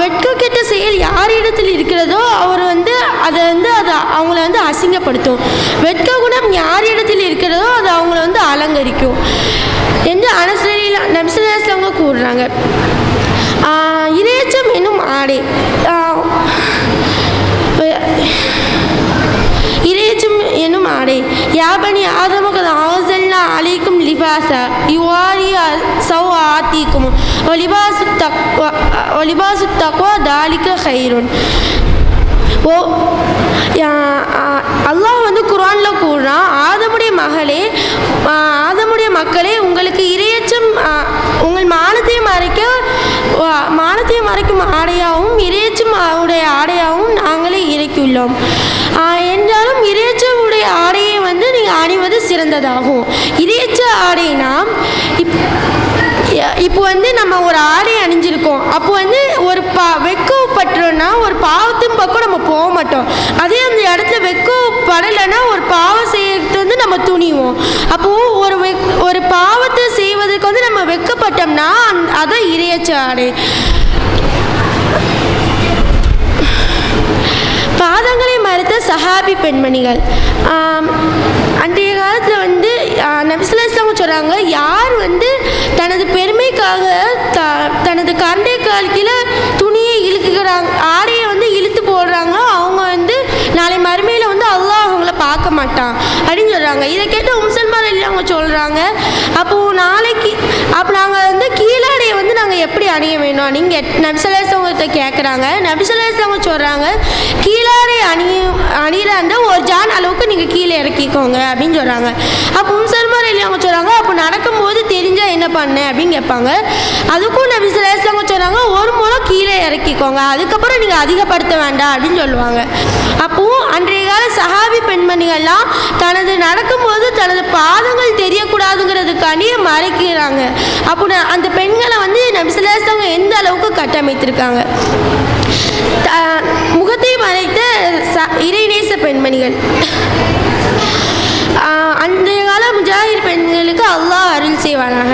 வெட்கக்கெட்ட செயல் யாரிடத்தில் இருக்கிறதோ அவர் அதை அவங்கள அசிங்கப்படுத்தும். வெட்க குணம் யாரிடத்தில் இருக்கிறதோ அது அவங்கள அலங்கரிக்கும் என்று அனஸ் நபி ஸல்லல்லாஹு அலைஹி வஸல்லம் கூறுறாங்க. இறையச்சம் என்னும் ஆடை. இறையச்சம் என்னும் ஆடை. யாபனி ஆதமக ஆசல்னா அலைக்கும் லிபாசா யுவாரி சௌஆத்திக்கும் ஒலிபாசு தக்வா தாலிக ஹைருன். அல்லாஹ் குர்ஆனில் கூறுறான், ஆதமுடைய மக்களே, உங்களுக்கு இறையச்சம் உங்கள் மானத்தை மறைக்கும் ஆடையாகவும் இறையச்சம் உடைய ஆடையாகவும் நாங்களே இறக்கியுள்ளோம். என்றாலும் இறையச்சம் உடைய ஆடையை நீங்கள் அணிவது சிறந்ததாகும். இறையச்ச ஆடைனா இப்போ நம்ம ஒரு ஆடை அணிஞ்சிருக்கோம். அப்போ ஒரு வெட்கப்பட்டோன்னா ஒரு பாவத்தின் பக்கம் நம்ம போக மாட்டோம். அதே அந்த இடத்துல வெட்கப்படலைன்னா ஒரு பாவம் செய்யறது நம்ம துணிவோம். அப்போது ஒரு பாவத்தை செய்வதற்கு நம்ம வெட்கப்பட்டோம்னா அதான் இறையச்ச ஆடை. பாதங்களை மறுத்த சஹாபி பெண்மணிகள். அன்றைய காலத்தில் நபி ஸல்லல்லாஹு அலைஹி வஸல்லம் சொல்கிறாங்க, யார் தனது பெருமைக்காக தனது கண்டை கால் கீழே துணியை இழுக்கிறாங்க, ஆடையை இழுத்து போடுறாங்களோ அவங்க நாளை மறுமையில் அல்லாஹ் அவங்கள பார்க்க மாட்டான் அப்படின்னு சொல்கிறாங்க. இதை கேட்டு முசல்மான் இல்லை அவங்க சொல்கிறாங்க, அப்போது நாளைக்கு நாங்கள் கீழாடையை நாங்கள் எப்படி அணிய வேணும் நீங்கள் நபி ஸல்லல்லாஹு அலைஹி வஸல்லம் கேட்குறாங்க. நபி ஸல்லல்லாஹு அலைஹி வஸல்லம் சொல்கிறாங்க, கீழாடை அணியில ஒரு ஜான் அளவுக்கு நீங்கள் கீழே இறக்கிக்கோங்க அப்படின்னு சொல்கிறாங்க. அப்போ முசல்மான் இல்லை அவங்க சொல்கிறாங்க, அப்போ நடக்கும்போது தெரிஞ்சால் என்ன பண்ண அப்படின்னு கேட்பாங்க. அதுக்கும் நபி ஸல்லல்லாஹு அலைஹி வஸல்லம் சொல்கிறாங்க, ஒரு முறை கீழே இறக்கிக்கோங்க, அதுக்கப்புறம் நீங்கள் அதிகப்படுத்த வேண்டாம் அப்படின்னு சொல்லுவாங்க. அப்போது அன்றைய கால சஹாபி பெண்மணிகள்லாம் தனது நடக்கும்போது தனது பாதங்கள் தெரியக்கூடாதுங்கிறதுக்காண்டி மறைக்கிறாங்க. அப்போ அந்த பெண்களை நபி ஸல்லல்லாஹு அலைஹி வஸல்லம் எந்த அளவுக்கு கட்டமைத்திருக்காங்க. முகத்தை மறைத்த இறைநேச பெண்மணிகள். அன்றைய கால முஜாஹிர் பெண்களுக்கு அல்லாஹ் அருள் செய்வானாக.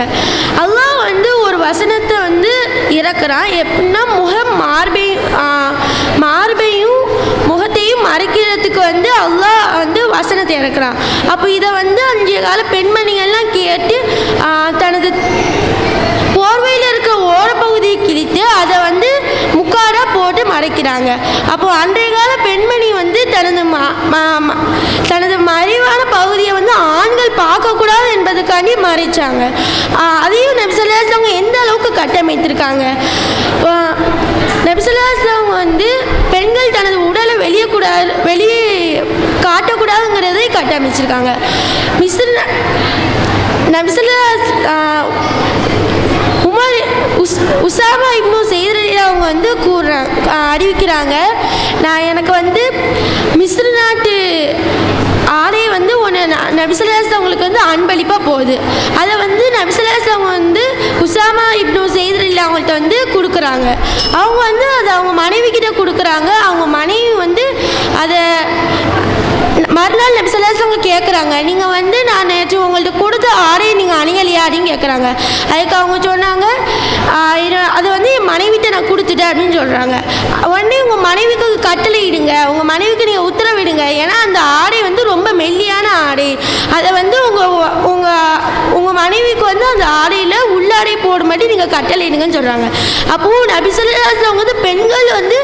அல்லாஹ் ஒரு வசனத்தை இறக்குறான். எப்படின்னா மார்பையும் முகத்தையும் மறைக்கிறதுக்கு அல்லாஹ் வசனத்தை இறக்குறான். அப்போ இதை அன்றைய கால பெண்மணிகள்லாம் கேட்டு தனது போர்வையில் இருக்க ஓரப்பகுதியை கிழித்து அதை முக்காடாக போட்டு மறைக்கிறாங்க. அப்போ அன்றைய கால பெண்மணி தனது மறைவான பகுதியை ஆண்கள் பார்க்கக்கூடாது என்பதுக்காண்டி மறைச்சாங்க. அதையும் நபி ஸல்லல்லாஹு அலைஹி வஸல்லம் எந்த அளவுக்கு கட்டமைத்திருக்காங்க. நபி ஸல்லல்லாஹு அலைஹி வஸல்லம் பெண்கள் தனது உடலை வெளியே காட்ட வரக்கூடாதுங்கிறதை கட்டமைச்சிருக்காங்க. உசாமா இப்னு ஸெய்த் அவங்க வந்து அறிவிக்கிறாங்க, எனக்கு வந்து மிஸ்ர் நாட்டு ஆடை வந்து ஒன்று நபி ஸல்லல்லாஹு அலைஹி அவங்களுக்கு வந்து அன்பளிப்பாக போகுது. அதை வந்து நபி ஸல்லல்லாஹு அலைஹி அவங்க வந்து உசாமா இப்னு ஸெய்த் அவங்கள்ட்ட வந்து கொடுக்குறாங்க. அவங்க வந்து அதை அவங்க மனைவி கிட்ட கொடுக்குறாங்க. அவங்க மனைவி வந்து அதை மறுநாள் நபி ஸல்லல்லாஹு அலைஹி அவங்க கேட்குறாங்க, நீங்கள் வந்து நான் நேற்று உங்கள்ட்ட கொடுத்த ஆடையை நீங்கள் அணியலையா அப்படின்னு கேட்குறாங்க. அதுக்கு அவங்க சொன்னாங்க, அதை வந்து என் மனைவிட்ட நான் கொடுத்துட்டேன் அப்படின்னு சொல்கிறாங்க. உடனே உங்கள் மனைவிக்கு கட்டளை இடுங்க, உங்கள் மனைவிக்கு நீங்கள் உத்தரவிடுங்க, ஏன்னா அந்த ஆடை வந்து ரொம்ப மெல்லியான ஆடை, அதை வந்து உங்கள் மனைவிக்கு வந்து அந்த ஆடையில் உள்ளாடை போடும்படி நீங்கள் கட்டளை இடுங்கன்னு சொல்கிறாங்க. அப்போது நபி ஸல்லல்லாஹு அலைஹி அவங்க வந்து பெண்கள் வந்து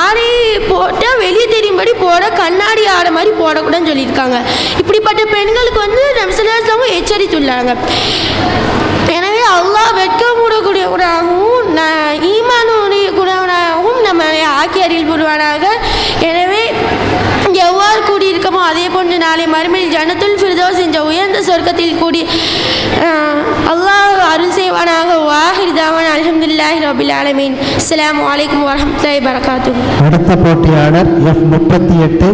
ஆடை போட்டால் வெளியே தெரியும்படி போட கண்ணாடி ஆடை மாதிரி போடக்கூடாதுன்னு சொல்லியிருக்காங்க. இப்படிப்பட்ட பெண்களுக்கு வந்து நபி ஸல்லல்லாஹு அலைஹி அவங்க எச்சரித்துள்ளாங்க. எனவே அல்லாஹ் வெட்கப்படக்கூடியவராகவும் ஈமானுடைய குணவனாகவும் நம்மளை ஆக்கி அருள் புரிவானாக. எனவே இங்கே எவ்வாறு கூடியிருக்கமோ அதே போன்று நாளை மறுமையில் ஜன்னத்துல் ஃபிர்தௌஸ் என்ற உயர்ந்த சொர்க்கத்தில் கூடி அல்லாஹ் அருள் செய்வானாக. வாஹிர் தாவான் அல்ஹம்துலில்லாஹி ரப்பில் ஆலமீன். அஸ்ஸலாமு அலைக்கும் வரஹ்மத்துல்லாஹி வபரகாத்துஹு. அடுத்த போட்டியாளர் F38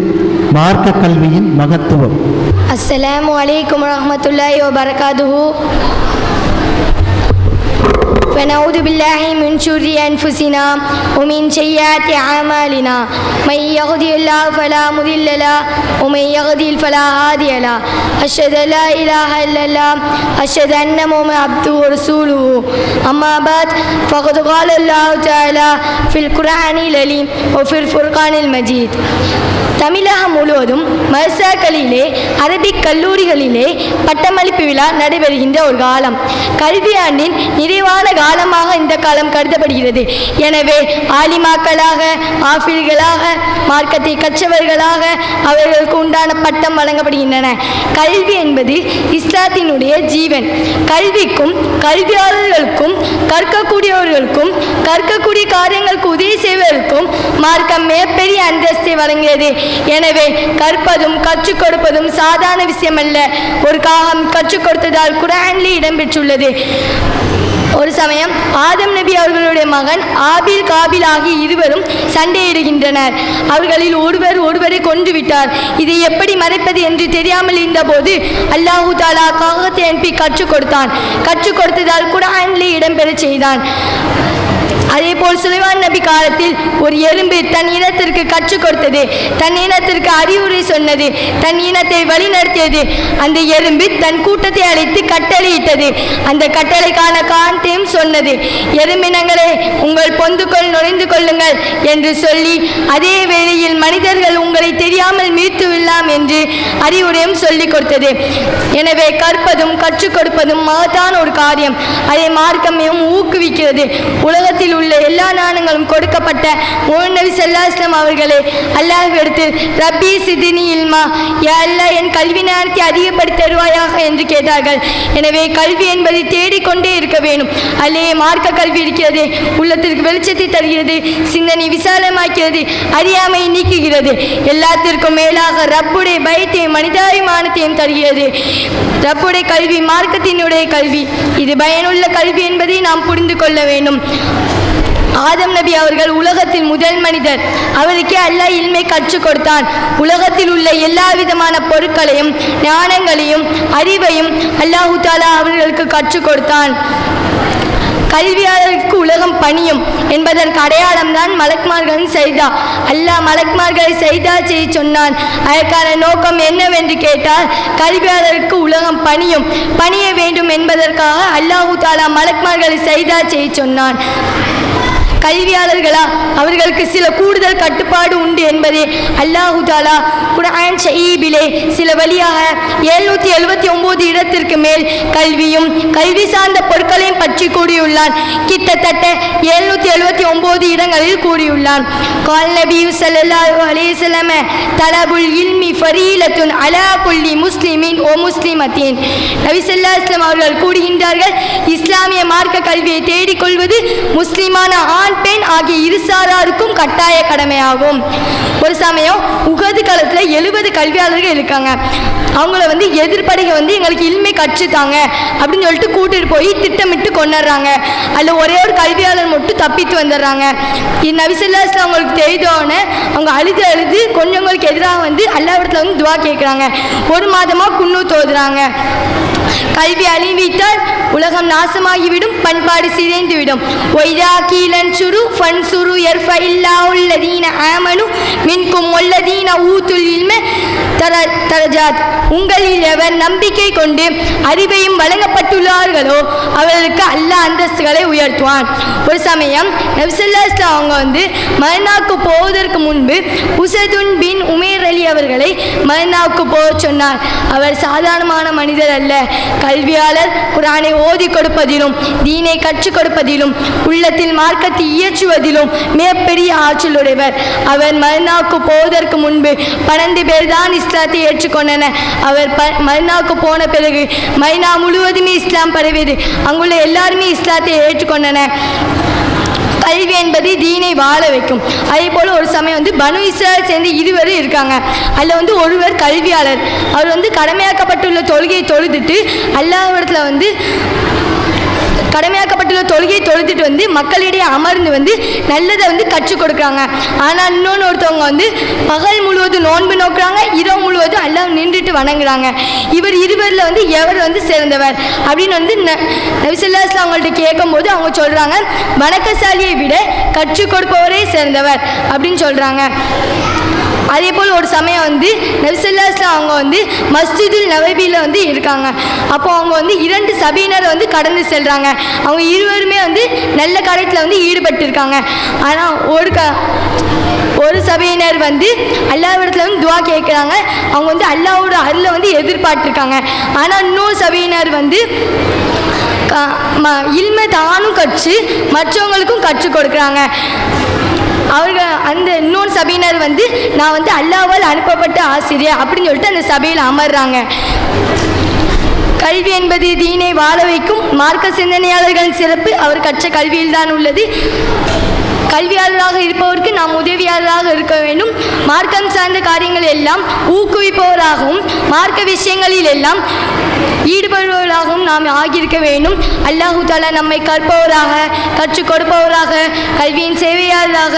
மார்க்க கல்வியின் மகத்துவம். அஸ்ஸலாமு அலைக்கும் வரஹ்மத்துல்லாஹி வபரகாத்துஹு. ونعوذ بالله من شر أنفسنا ومن سيئات أعمالنا من يهده الله فلا مضل له ومن يضلل فلا هادي له أشهد أن لا إله إلا الله أشهد أن محمدا عبده ورسوله أما بعد فقد قال الله تعالى في القرآن العظيم وفي الفرقان المجيد. தமிழகம் முழுவதும் மதரசாக்களிலே அரபிக் கல்லூரிகளிலே பட்டமளிப்பு விழா நடைபெறுகின்ற ஒரு காலம். கல்வியாண்டின் நிறைவான காலமாக இந்த காலம் கருதப்படுகிறது. எனவே ஆலிமாக்களாக, ஆஃபில்களாக, மார்க்கத்தை கற்றவர்களாக அவர்களுக்கு உண்டான பட்டம் வழங்கப்படுகின்றன. கல்வி என்பது இஸ்லாத்தினுடைய ஜீவன். கல்விக்கும் கல்வியாளர்களுக்கும் கற்கக்கூடியவர்களுக்கும் கற்கக்கூடிய காரியங்களுக்கு உதவி செய்வதற்கும் மார்க்கம் மிகப்பெரிய அந்தஸ்தை வழங்கியது. எனவே கற்பதும் கற்றுக் கொடுப்பதும் சாதாரண விஷயம் அல்ல. ஒரு காகம் கற்றுக் கொடுத்ததால் குர்ஆனில் இடம்பெற்றுள்ளது. ஒரு சமயம் ஆதம் நபி அவர்களுடைய மகன் ஆபில் காபில் ஆகிய இருவரும் சண்டையிடுகின்றனர். அவர்களில் ஒருவரை கொன்று விட்டார். இதை எப்படி மறைப்பது என்று தெரியாமல் இருந்தபோது அல்லாஹு தாலா காகத்தை அனுப்பி கற்றுக் கொடுத்தான். கற்றுக் கொடுத்ததால் குர்ஆனில் இடம்பெற செய்தான். அதேபோல் சுலைமான் நபி காலத்தில் ஒரு எறும்பு தன் இனத்திற்கு கற்றுக் கொடுத்தது, தன் இனத்திற்கு அறிவுரை சொன்னது, தன் இனத்தை வழிநடத்தியது. அந்த எறும்பு தன் கூட்டத்தை அழைத்து கட்டளையிட்டது. அந்த கட்டளைக்கான காரணத்தையும் சொன்னது. எறும்பினங்களே, உங்கள் பொந்துக்குள் நுழைந்து கொள்ளுங்கள் என்று சொல்லி அதே வேளையில் மனிதர்கள் உங்களை தெரியாமல் மீட்டு விடலாம் என்று அறிவுரையும் சொல்லிக் கொடுத்தது. எனவே கற்பதும் கற்றுக் கொடுப்பதும் மகத்தான ஒரு காரியம். அதை மார்க்கமையும் ஊக்குவிக்கிறது. உலகத்தில் உள்ள எல்லா நாணங்களும் கொடுக்கப்பட்ட முஹம்மது நபி ஸல்லல்லாஹு அலைஹி வஸல்லம் அவர்களே அல்லாஹ்விடத்தில் ரப்பி சிதினி இல்மா, யா அல்லாஹ் என் கல்வி ஞானத்தை அதிகப்படுத்தி தருவாயாக என்று கேட்டார்கள். எனவே கல்வி என்பதை தேடிக்கொண்டே இருக்க வேண்டும். அல்லே மார்க்க கல்வி இருக்கிறது, உள்ளத்திற்கு வெளிச்சத்தை தருகிறது, சிந்தனை விசாலமாக்கிறது, அறியாமை நீக்குகிறது. எல்லாத்திற்கும் மேலாக ரப்புடைய பயத்தையும் மனிதாபிமானத்தையும் தருகிறது. ரப்புடைய கல்வி மார்க்கத்தினுடைய கல்வி, இது பயனுள்ள கல்வி என்பதை நாம் புரிந்து கொள்ள வேண்டும். ஆதம் நபி அவர்கள் உலகத்தில் முதல் மனிதர். அவருக்கே அல்லாஹ் இல்மை கற்றுக் கொடுத்தான். உலகத்தில் உள்ள எல்லா விதமான பொருட்களையும் ஞானங்களையும் அறிவையும் அல்லாஹு தாலா அவர்களுக்கு கற்றுக் கொடுத்தான். கல்வியாளருக்கு உலகம் பணியும் என்பதற்கு அடையாளம் தான் மலக்மார்களின் சைதா. அல்லாஹ் மலக்மார்களை சைதா செய்ய சொன்னான். அதற்கான நோக்கம் என்னவென்று கேட்டால், கல்வியாளருக்கு உலகம் பணிய வேண்டும் என்பதற்காக அல்லாஹு தாலா மலக்மார்களை சைதா செய்ய சொன்னான். கல்வியாளர்களா, அவர்களுக்கு சில கூடுதல் கட்டுப்பாடு உண்டு என்பதை அல்லாஹு தாலா குர்ஆன் ஷரீஃபிலே சில வழியாக 779 இடத்திற்கு மேல் கல்வியும் கல்வி சார்ந்த பொருட்களையும் பற்றி கூறியுள்ளான். கிட்டத்தட்ட 779 இடங்களில் கூறியுள்ளான். கால் நபி ஸல்லல்லாஹு அலைஹி வஸல்லம் தலபுல் இல்மி ஃபரீலத்துன் அலா குல்லி முஸ்லிமின் ஓ முஸ்லிமத்தின். நபி ஸல்லல்லாஹு அலைஹி வஸல்லம் அவர்கள் கூறுகின்றார்கள், இஸ்லாமிய மார்க்க கல்வியை தேடிக்கொள்வது முஸ்லிமான ஆண் பெண் ஆகிய இருசாராருக்கும் கட்டாய கடமையாகும். ஒரு சமயம் உஹது காலத்தில் 70 கல்வியாளர்கள் இருக்காங்க. அவங்கள வந்து எதிர்ப்படையை வந்து எங்களுக்கு இல்மை கற்றுத்தாங்க அப்படின்னு சொல்லிட்டு கூட்டிட்டு போய் திட்டமிட்டு கொண்டுடுறாங்க. அதில் ஒரே ஒரு கல்வியாளர் மட்டும் தப்பித்து வந்துடுறாங்க. நபி ஸல்லல்லாஹு அலைஹி வஸல்லம் அவங்களுக்கு தெரிந்தோடனே அவங்க அழுது கொஞ்சங்களுக்கு எதிராக வந்து அல்லாஹ்விடத்தில் வந்து துவா கேட்குறாங்க. 1 மாதமாக குன்னூத் ஓதுறாங்க. கல்வி அழிவிட்டால் உலகம் நாசமாகிவிடும், பண்பாடு சிதைந்துவிடும். ஒய்தா கீழன் சுரு ஃபன் சுரு எர்ஃப இல்லாவுல்லதீன ஆமனு மின்கும் ஒல்லதீன ஊத்துல் இல்ம தரஜாத். உங்களில் எவர் நம்பிக்கை கொண்டு அறிவையும் வழங்கப்பட்டுள்ளார்களோ அவர்களுக்கு அல்லாஹ் அந்தஸ்துகளை உயர்த்துவான். ஒரு சமயம் நபி ஸல்லல்லாஹு அலைஹி வஸல்லம் அவங்க வந்து மதீனாவுக்கு போவதற்கு முன்பு உஸதுன் பின் உமைர் அலி அவர்களை மதீனாவுக்கு போக சொன்னார். அவர் சாதாரணமான மனிதர் அல்ல, கல்வியாளர். குர்ஆனை ஓதி கொடுப்பதிலும் தீனை கற்றுக் கொடுப்பதிலும் உள்ளத்தில் மார்க்கத்தை இயற்றுவதிலும் மிகப்பெரிய ஆற்றலுடையவர். அவர் மதீனாவுக்கு போவதற்கு முன்பு 12 பேர் தான் இஸ்லாத்தை ஏற்றுக்கொண்டனர். அவர் மதீனாவுக்கு போன பிறகு மதீனா முழுவதுமே இஸ்லாம் பரவியது. அங்குள்ள எல்லாருமே இஸ்லாத்தை ஏற்றுக்கொண்டனர். கல்வி என்பது தீனை வாழ வைக்கும். அதே போல் ஒரு சமயம் வந்து பனு இஸ்ராயேல் சேர்ந்து 20 இருக்காங்க. அதில் வந்து ஒருவர் கல்வியாளர். அவர் வந்து கடமையாக்கப்பட்டுள்ள தொழுகையை தொழுதுட்டு அல்லாஹ்விடத்தில் வந்து கடமையாக்கப்பட்டுள்ள தொழுகையை தொழுதுட்டு வந்து மக்களிடையே அமர்ந்து வந்து நல்லதை வந்து கற்றுக் கொடுக்குறாங்க. ஆனால் இன்னொன்று ஒருத்தவங்க வந்து பகல் முழுவதும் நோன்பு நோக்குறாங்க, இரவு முழுவதும் எல்லாம் நின்றுட்டு வணங்குறாங்க. இவர் 20 வந்து எவர் வந்து சிறந்தவர் அப்படின்னு வந்து நபி ஸல்லல்லாஹு அலைஹி வஸல்லம் அவங்கள்ட்ட கேட்கும்போது அவங்க சொல்கிறாங்க, வணக்கசாலியை விட கற்றுக் கொடுப்பவரே சிறந்தவர் அப்படின்னு சொல்கிறாங்க. அதே போல் ஒரு சமயம் வந்து நபி ஸல்லல்லாஹு அலைஹி வஸல்லம் அவங்க வந்து மஸ்ஜிதுல் நபவியில் வந்து இருக்காங்க. அப்போ அவங்க வந்து 2 சபையினரை வந்து கடந்து செல்கிறாங்க. அவங்க 20 வந்து நல்ல காரியத்தில் வந்து ஈடுபட்டிருக்காங்க. ஆனால் ஒரு சபையினர் வந்து அல்லாஹ்விடத்தில் வந்து துவா கேட்குறாங்க. அவங்க வந்து அல்லாஹ்வோட அருளை வந்து எதிர்பார்த்துருக்காங்க. ஆனால் இன்னொரு சபையினர் வந்து இல்மை தானும் கற்று மற்றவங்களுக்கும் கற்றுக் கொடுக்குறாங்க. அவர்கள் அந்த இன்னொரு சபையினர் வந்து நான் வந்து அல்லாஹ்வால் அனுப்பப்பட்ட ஆசிரியர் அப்படின்னு சொல்லிட்டு அந்த சபையில் அமர்றாங்க. கல்வி என்பது தீனை வாழ வைக்கும். மார்க்க சிந்தனையாளர்களின் சிறப்பு அவர் கற்ற கல்வியில் தான் உள்ளது. கல்வியாளராக இருப்பவருக்கு நாம் உதவியாளராக இருக்க வேண்டும். மார்க்கம் சார்ந்த காரியங்கள் எல்லாம் ஊக்குவிப்பவராகவும் மார்க்க விஷயங்களில் எல்லாம் ஈடுபடுபவராகவும் நாம் ஆகியிருக்க வேண்டும். அல்லாஹு தஆலா நம்மை கற்பவராக கற்றுக் கொடுப்பவராக கல்வியின் சேவையாளராக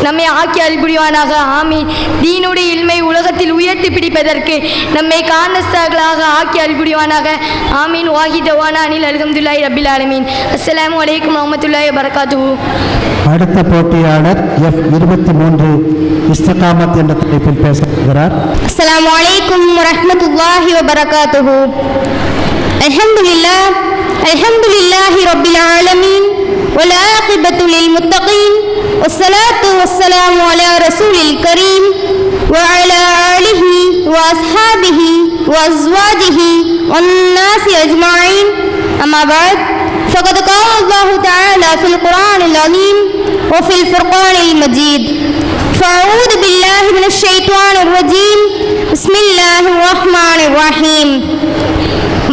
நம்மை ஆக்கி அல்புரிவானாக. ஆமீன். தீனுடைய இல்மை உலகத்தில் உயர்த்தி பிடிப்பதற்கு நம்மை காரணஸ்தர்களாக ஆக்கி அல்புரிவானாக. ஆமீன். வாஹிதவானா அனில் அல்ஹம்துலில்லாஹி ரப்பில் ஆலமீன். அஸ்ஸலாமு அலைக்கும் வரஹ்மத்துல்லாஹி வபரகாத்துஹு. அடுத்த போட்டியாளர் F23 இஸ்திகாமத் என்ற தலைப்பில் பேசுகிறார். அஸ்ஸலாமு அலைக்கும் வரஹ்மத்துல்லாஹி வபரகாத்துஹு. அல்ஹம்துலில்லாஹி ரப்பில் ஆலமீன் வல் ஆகிபத்து லில் முத்தகீன் வஸ்ஸலாத்து வஸ்ஸலாமு அலா ரசூலில் கரீம் وعلى آله وأصحابه وأزواجه والناس أجمعين. أما بعد فقد قال الله تعالى في القرآن العظيم وفي الفرقان المجيد. فأعوذ بالله من الشيطان الرجيم. بسم الله الرحمن الرحيم.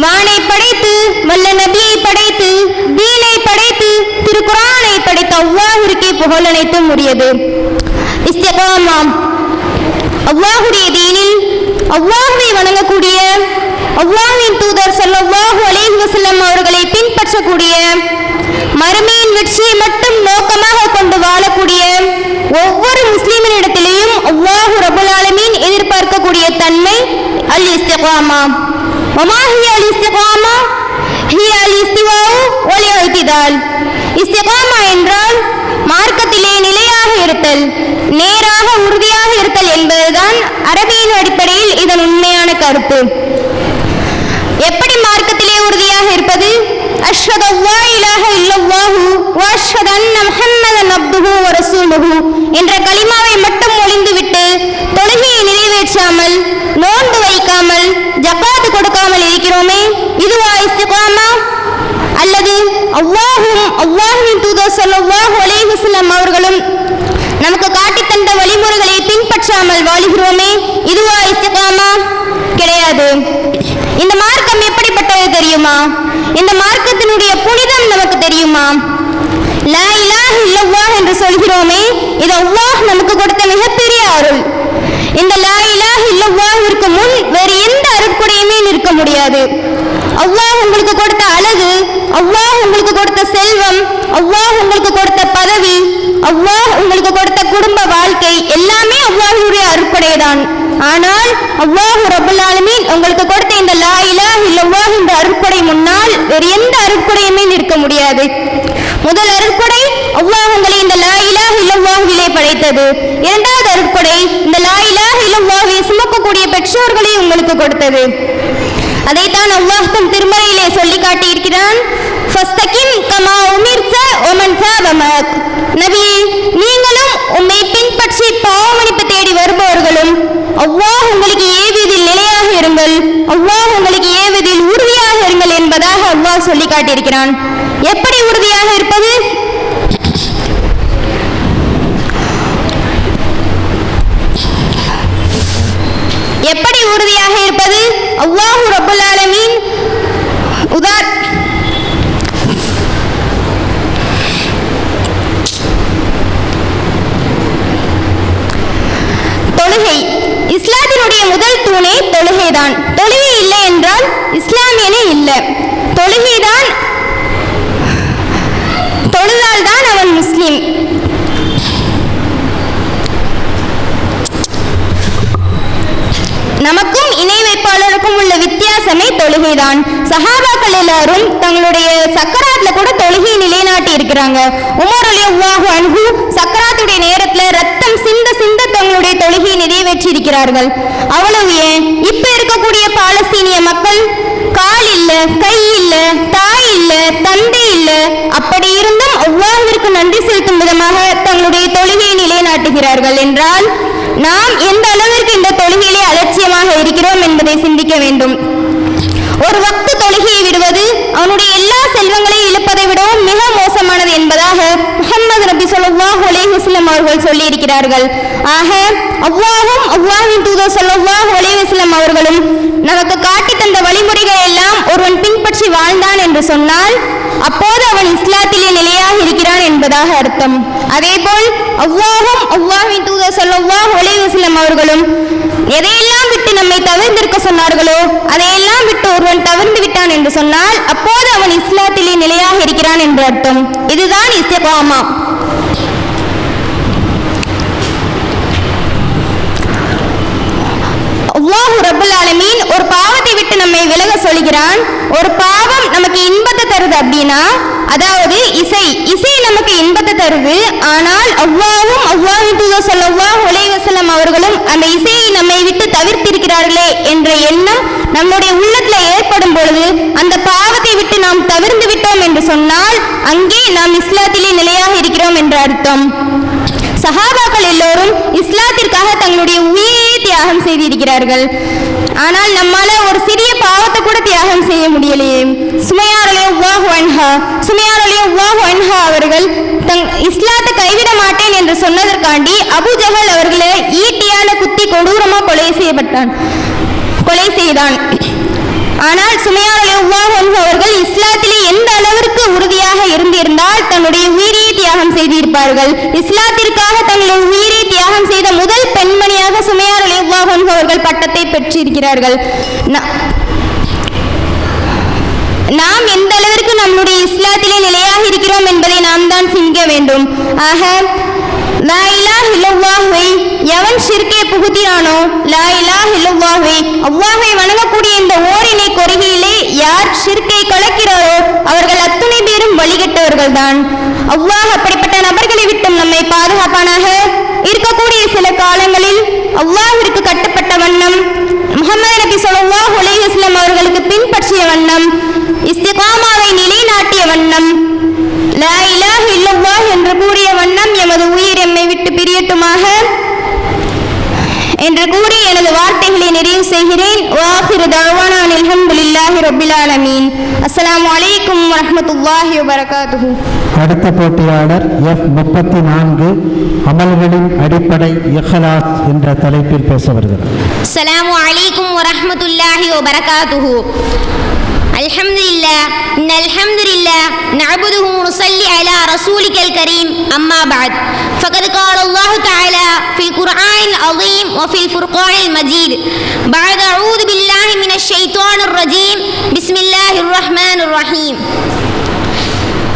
வானை படைத்து வல்ல நபியை படைத்து தீனை படைத்து திருக்குர்ஆனை படைத்த அல்லாஹ்விற்கே புகழ் அனைத்தும் உரியது. இஸ்திகாமா அல்லாஹ்வுடைய தீனில் அல்லாஹ்வை வணங்கக்கூடிய அல்லாஹ்வின் தூதர் ஸல்லல்லாஹு அலைஹி வஸல்லம் அவர்களை பின்பற்றக்கூடிய மறுமையின் வெற்றியை மட்டும் நோக்கமாக கொண்டு வாழக்கூடிய ஒவ்வொரு முஸ்லிமினிடத்திலேயும் அல்லாஹ் ரப்பல் ஆலமீன் எதிர்பார்க்கக்கூடிய தன்மை அல் இஸ்திகாமா. வமா ஹிய அல் இஸ்திகாமா? ஹிய அல் இஸ்திவாஉ வல் இஅ்திதால். இஸ்திகாமா என்றால் மார்க்கத்திலே நிலையாக இருத்தல், நேராக உறுதியாக இருத்தல் என்பதுதான் அரபியின் அடிப்படையில் இதன் உண்மையான கருத்து. எப்படி மார்க்கத்திலே உறுதியாக இருப்பது? அஷ்ஹது அல்லா இலாஹ இல்லல்லாஹு வ அஷ்ஹது அன்ன முஹம்மதன் அப்துஹு வ ரசூலுஹு என்ற கலிமாவை மட்டும் மொழிந்துவிட்டு தொழுகையை நிறைவேற்றாமல் நோன்பு வைக்காமல் ஜகாத் கொடுக்காமல் இருக்கிறோமே, இதுவா இஸ்திகாமா? அல்லது அல்லாஹ்வும் அல்லாஹ்வின் தூதர் ஸல்லல்லாஹு அலைஹி வஸல்லம் அவர்களும் நமக்கு காட்டித் தந்த வழிமுறைகளை பின்பற்றாமல் வாழுகிறோமே, இதுவா இஸ்திகாமா? கிடையாது. இந்த மார்க்கம் எப்படிப்பட்டது தெரியுமா? இந்த மார்க்கத்தினுடைய புனிதம் நமக்கு தெரியுமா? லா இலாஹ இல்லல்லாஹ் என்று சொல்கிறோமே, இது அல்லாஹ் நமக்கு கொடுத்த மிகப்பெரிய அருள். இந்த லா இலாஹ இல்லல்லாஹ்விற்கு முன் வேறு எந்த அருட்கொடையுமே நிற்க முடியாது. அல்லாஹ் உங்களுக்கு கொடுத்த அழகு, அல்லாஹ் உங்களுக்கு கொடுத்த செல்வம், அல்லாஹ் உங்களுக்கு கொடுத்த பதவி, அல்லாஹ் உங்களுக்கு கொடுத்த குடும்ப வாழ்க்கை எல்லாமே அல்லாஹ்வுடைய அருட்கொடைதான். ஆனால் அல்லாஹ் ரப்பல் ஆலமீன் உங்களுக்கு கொடுத்த இந்த லா இலாஹ இல்லல்லாஹ் இந்த அருட்கொடை முன்னால் வேறு எந்த அருட்கொடையுமே நிற்க முடியாது. முதல் அருட்கொடை அல்லாஹ் உங்களை இந்த லா இலாஹ இல்லல்லாஹ்விலே படைத்தது. இரண்டாவது அருட்கொடை இந்த லா இலாஹ இல்லல்லாஹ்வை சுமக்கக்கூடிய பெற்றோர்களை உங்களுக்கு கொடுத்தது. அதைத்தான் அல்லாஹ் தம் திருமறையிலே சொல்லி காட்டியிருக்கிறான். ஃபஸ்தகிம் கமா உமிர்த வமன் தாப மஅக். நபியே, நீங்களும் உம்மை பின்பற்றி பாவமன்னிப்பு தேடி வருபவர்களும் அல்லாஹ் உங்களுக்கு ஏவியதில் நிலையாக இருங்கள், அல்லாஹ் உங்களுக்கு ஏவியதில் உறுதியாக இருங்கள் என்பதாக அல்லாஹ் சொல்லி காட்டியிருக்கிறான். எப்படி உறுதியாக இருப்பது? எப்படி உறுதியாக இருப்பது? அல்லாஹ் ரப்பல் ஆலமீன் தொழுகை. இஸ்லாத்தினுடைய முதல் தூணே தொழுகைதான். தொழுகை இல்லை என்றால் இஸ்லாமியனே இல்லை. தொழுகைதான், தொழுதால்தான் அவன் முஸ்லிம். நமக்கும் இணை வைப்பாளருக்கும் உள்ள வித்தியாசமே தொழுகைதான். சஹாபாக்கள் எல்லாரும் தங்களுடைய சக்கராத்ல கூட தொழுகையை நிலைநாட்டி இருக்கிறாங்க. உமர் ரலியல்லாஹு அன்ஹு சக்கராத்துடைய நேரத்துல ரத்தம் சிந்த சிந்த தங்களுடைய தொழுகையை நிறைவேற்றி இருக்கிறார்கள். அவ்வளவு ஏன், இப்ப இருக்கக்கூடிய பாலஸ்தீனிய மக்கள் கால் இல்ல, கை இல்ல, தாய் இல்ல, தந்தை இல்ல, அப்படி இருந்தும் அல்லாஹ்விற்கு நன்றி செலுத்தும் விதமாக தங்களுடைய தொழுகையை நிலைநாட்டுகிறார்கள் என்றால் நாம் எந்த அளவிற்கு இந்த தொழுகையிலே அலட்சியமாக இருக்கிறோம் என்பதை சிந்திக்க வேண்டும். ஒரு வக்து தொழுகையை விடுவது அவனுடைய எல்லா செல்வங்களையும் இழப்பதை விடவும் மிக மோசமானது என்பதாக முஹம்மது நபி ஸல்லல்லாஹு அலைஹி வஸல்லம் அவர்கள் சொல்லி இருக்கிறார்கள். ஆக அல்லாஹ்வும் அல்லாஹ்வின் தூதர் ஸல்லல்லாஹு அலைஹி வஸல்லம் அவர்களும் நமக்கு காட்டி தந்த வழிமுறைகள் எல்லாம் ஒருவன் பின்பற்றி வாழ்ந்தான் என்று சொன்னால் அப்போது அவன் இஸ்லாத்திலே நிலையாக இருக்கிறான் என்பதாக அர்த்தம். அதேபோல் அல்லாஹ்வும் அல்லாஹ்வின் தூதர் ஸல்லல்லாஹு அலைஹி வஸல்லம் அவர்களும் எதையெல்லாம் விட்டு நம்மை தவிர்ந்திருக்க சொன்னார்களோ அதையெல்லாம் விட்டு ஒருவன் தவிர்ந்து விட்டான் என்று சொன்னால் அப்போது அவன் இஸ்லாத்திலே நிலையாக இருக்கிறான் என்று அர்த்தம். இதுதான் இஸ்திகாமா. அல்லாஹ் ரப்பல் ஆலமீன் ஒரு பாவத்தை விட்டு நம்மை விலக சொல்கிறான். ஒரு பாவம் நமக்கு இன்பத்தை தருது அப்படின்னா, அதாவது இசை நமக்கு இன்பத்தை தருது. ஆனால் அல்லாஹ்வும் அல்லாஹ்வின் தூதர் ஸல்லல்லாஹு அலைஹி வஸல்லம் அவர்களும் அந்த இசையை நம்மை விட்டு தவிர்த்திருக்கிறார்களே என்ற எண்ணம் நம்முடைய உள்ளத்துல ஏற்படும் பொழுது அந்த பாவத்தை விட்டு நாம் தவிர்ந்து விட்டோம் என்று சொன்னால் அங்கே நாம் இஸ்லாத்திலே நிலையாக இருக்கிறோம் என்ற அர்த்தம். சஹாபாக்கள் எல்லோரும் இஸ்லாத்திற்காக தங்களுடைய உயிரை தியாகம் செய்திருக்கிறார்கள். ஆனால் நம்மால ஒரு சிறிய பாவத்தை கூட தியாகம் செய்ய முடியலையே. சுமையா ரலியல்லாஹு அன்ஹா அவர்கள் இஸ்லாத்தை கைவிட மாட்டேன் என்று சொன்னதற்காண்டி அபூ ஜஹல் அவர்களை ஈட்டியால குத்தி கொடூரமா கொலை செய்தான். ஆனால் சுமையா ரலியல்லாஹு அன்ஹா அவர்கள் இஸ்லாத்திலே எந்த அளவிற்கு உறுதியாக இருந்திருந்தால் தன்னுடைய உயிரை தியாகம் செய்திருப்பார்கள். இஸ்லாத்திற்காக தங்களுடைய உயிரை தியாகம் செய்த முதல் பெண்மணியாக சுமையா ரலியல்லாஹு அன்ஹா அவர்கள் பட்டத்தை பெற்றிருக்கிறார்கள். நாம் எந்த அளவிற்கு நம்முடைய இஸ்லாத்திலே நிலையாக இருக்கிறோம் என்பதை நாம் தான் சிந்திக்க வேண்டும். ஆக லா இலாஹ இல்லல்லாஹ்வை எவன் ஷிர்கை புகுத்தினானோ, லா இலாஹ இல்லல்லாஹ்வை அல்லாஹ்வை வணங்கக்கூடிய இந்த ஓரினை கொள்கையிலே யார் ஷிர்கை கலக்கிறாரோ அவர்கள் அத்துணை பேரும் வழிகட்டவர்கள் தான். அல்லாஹ் அப்படிப்பட்ட நபர்களை விட்டும் நம்மை பாதுகாப்பானாக. இருக்கக்கூடிய சில காலங்களில் அல்லாஹ்விற்கு கட்டுப்பட்ட வண்ணம், முஹம்மது நபி ஸல்லல்லாஹு அலைஹி வஸல்லம் அவர்களுக்கு பின்பற்றிய வண்ணம், இஸ்திகாமாவை நிலைநாட்டிய வண்ணம், லா இலாஹ இல்லல்லாஹ் என்று கூறிய வண்ணம் எமது உயிர் எம்மை விட்டு பிரியட்டுமாக என்று கூறி எனது வார்த்தைகளை நிறைவு செய்கிறேன். வாஹிரு தஅவானா அல்ஹம்துலில்லாஹி ரப்பில் ஆலமீன். அஸ்ஸலாமு அலைக்கும் வரஹ்மத்துல்லாஹி வபரகாத்துஹு. அடுத்த போட்டியாளர் F34 அமல்களின் அடிப்படை இஹ்லாஸ் என்ற தலைப்பில் பேச வருகிறார். அஸ்ஸலாமு அலைக்கும் வரஹ்மத்துல்லாஹி வபரகாத்துஹு. அல்ஹம்துலில்லாஹ் இன்னல் ஹம்துலில்லாஹ் لله نعبده ونصلي على رسولك الكريم أما بعد فقد قال الله تعالى في القرآن العظيم وفي الفرقان المجيد بعد أعوذ بالله من الشيطان الرجيم بسم الله الرحمن الرحيم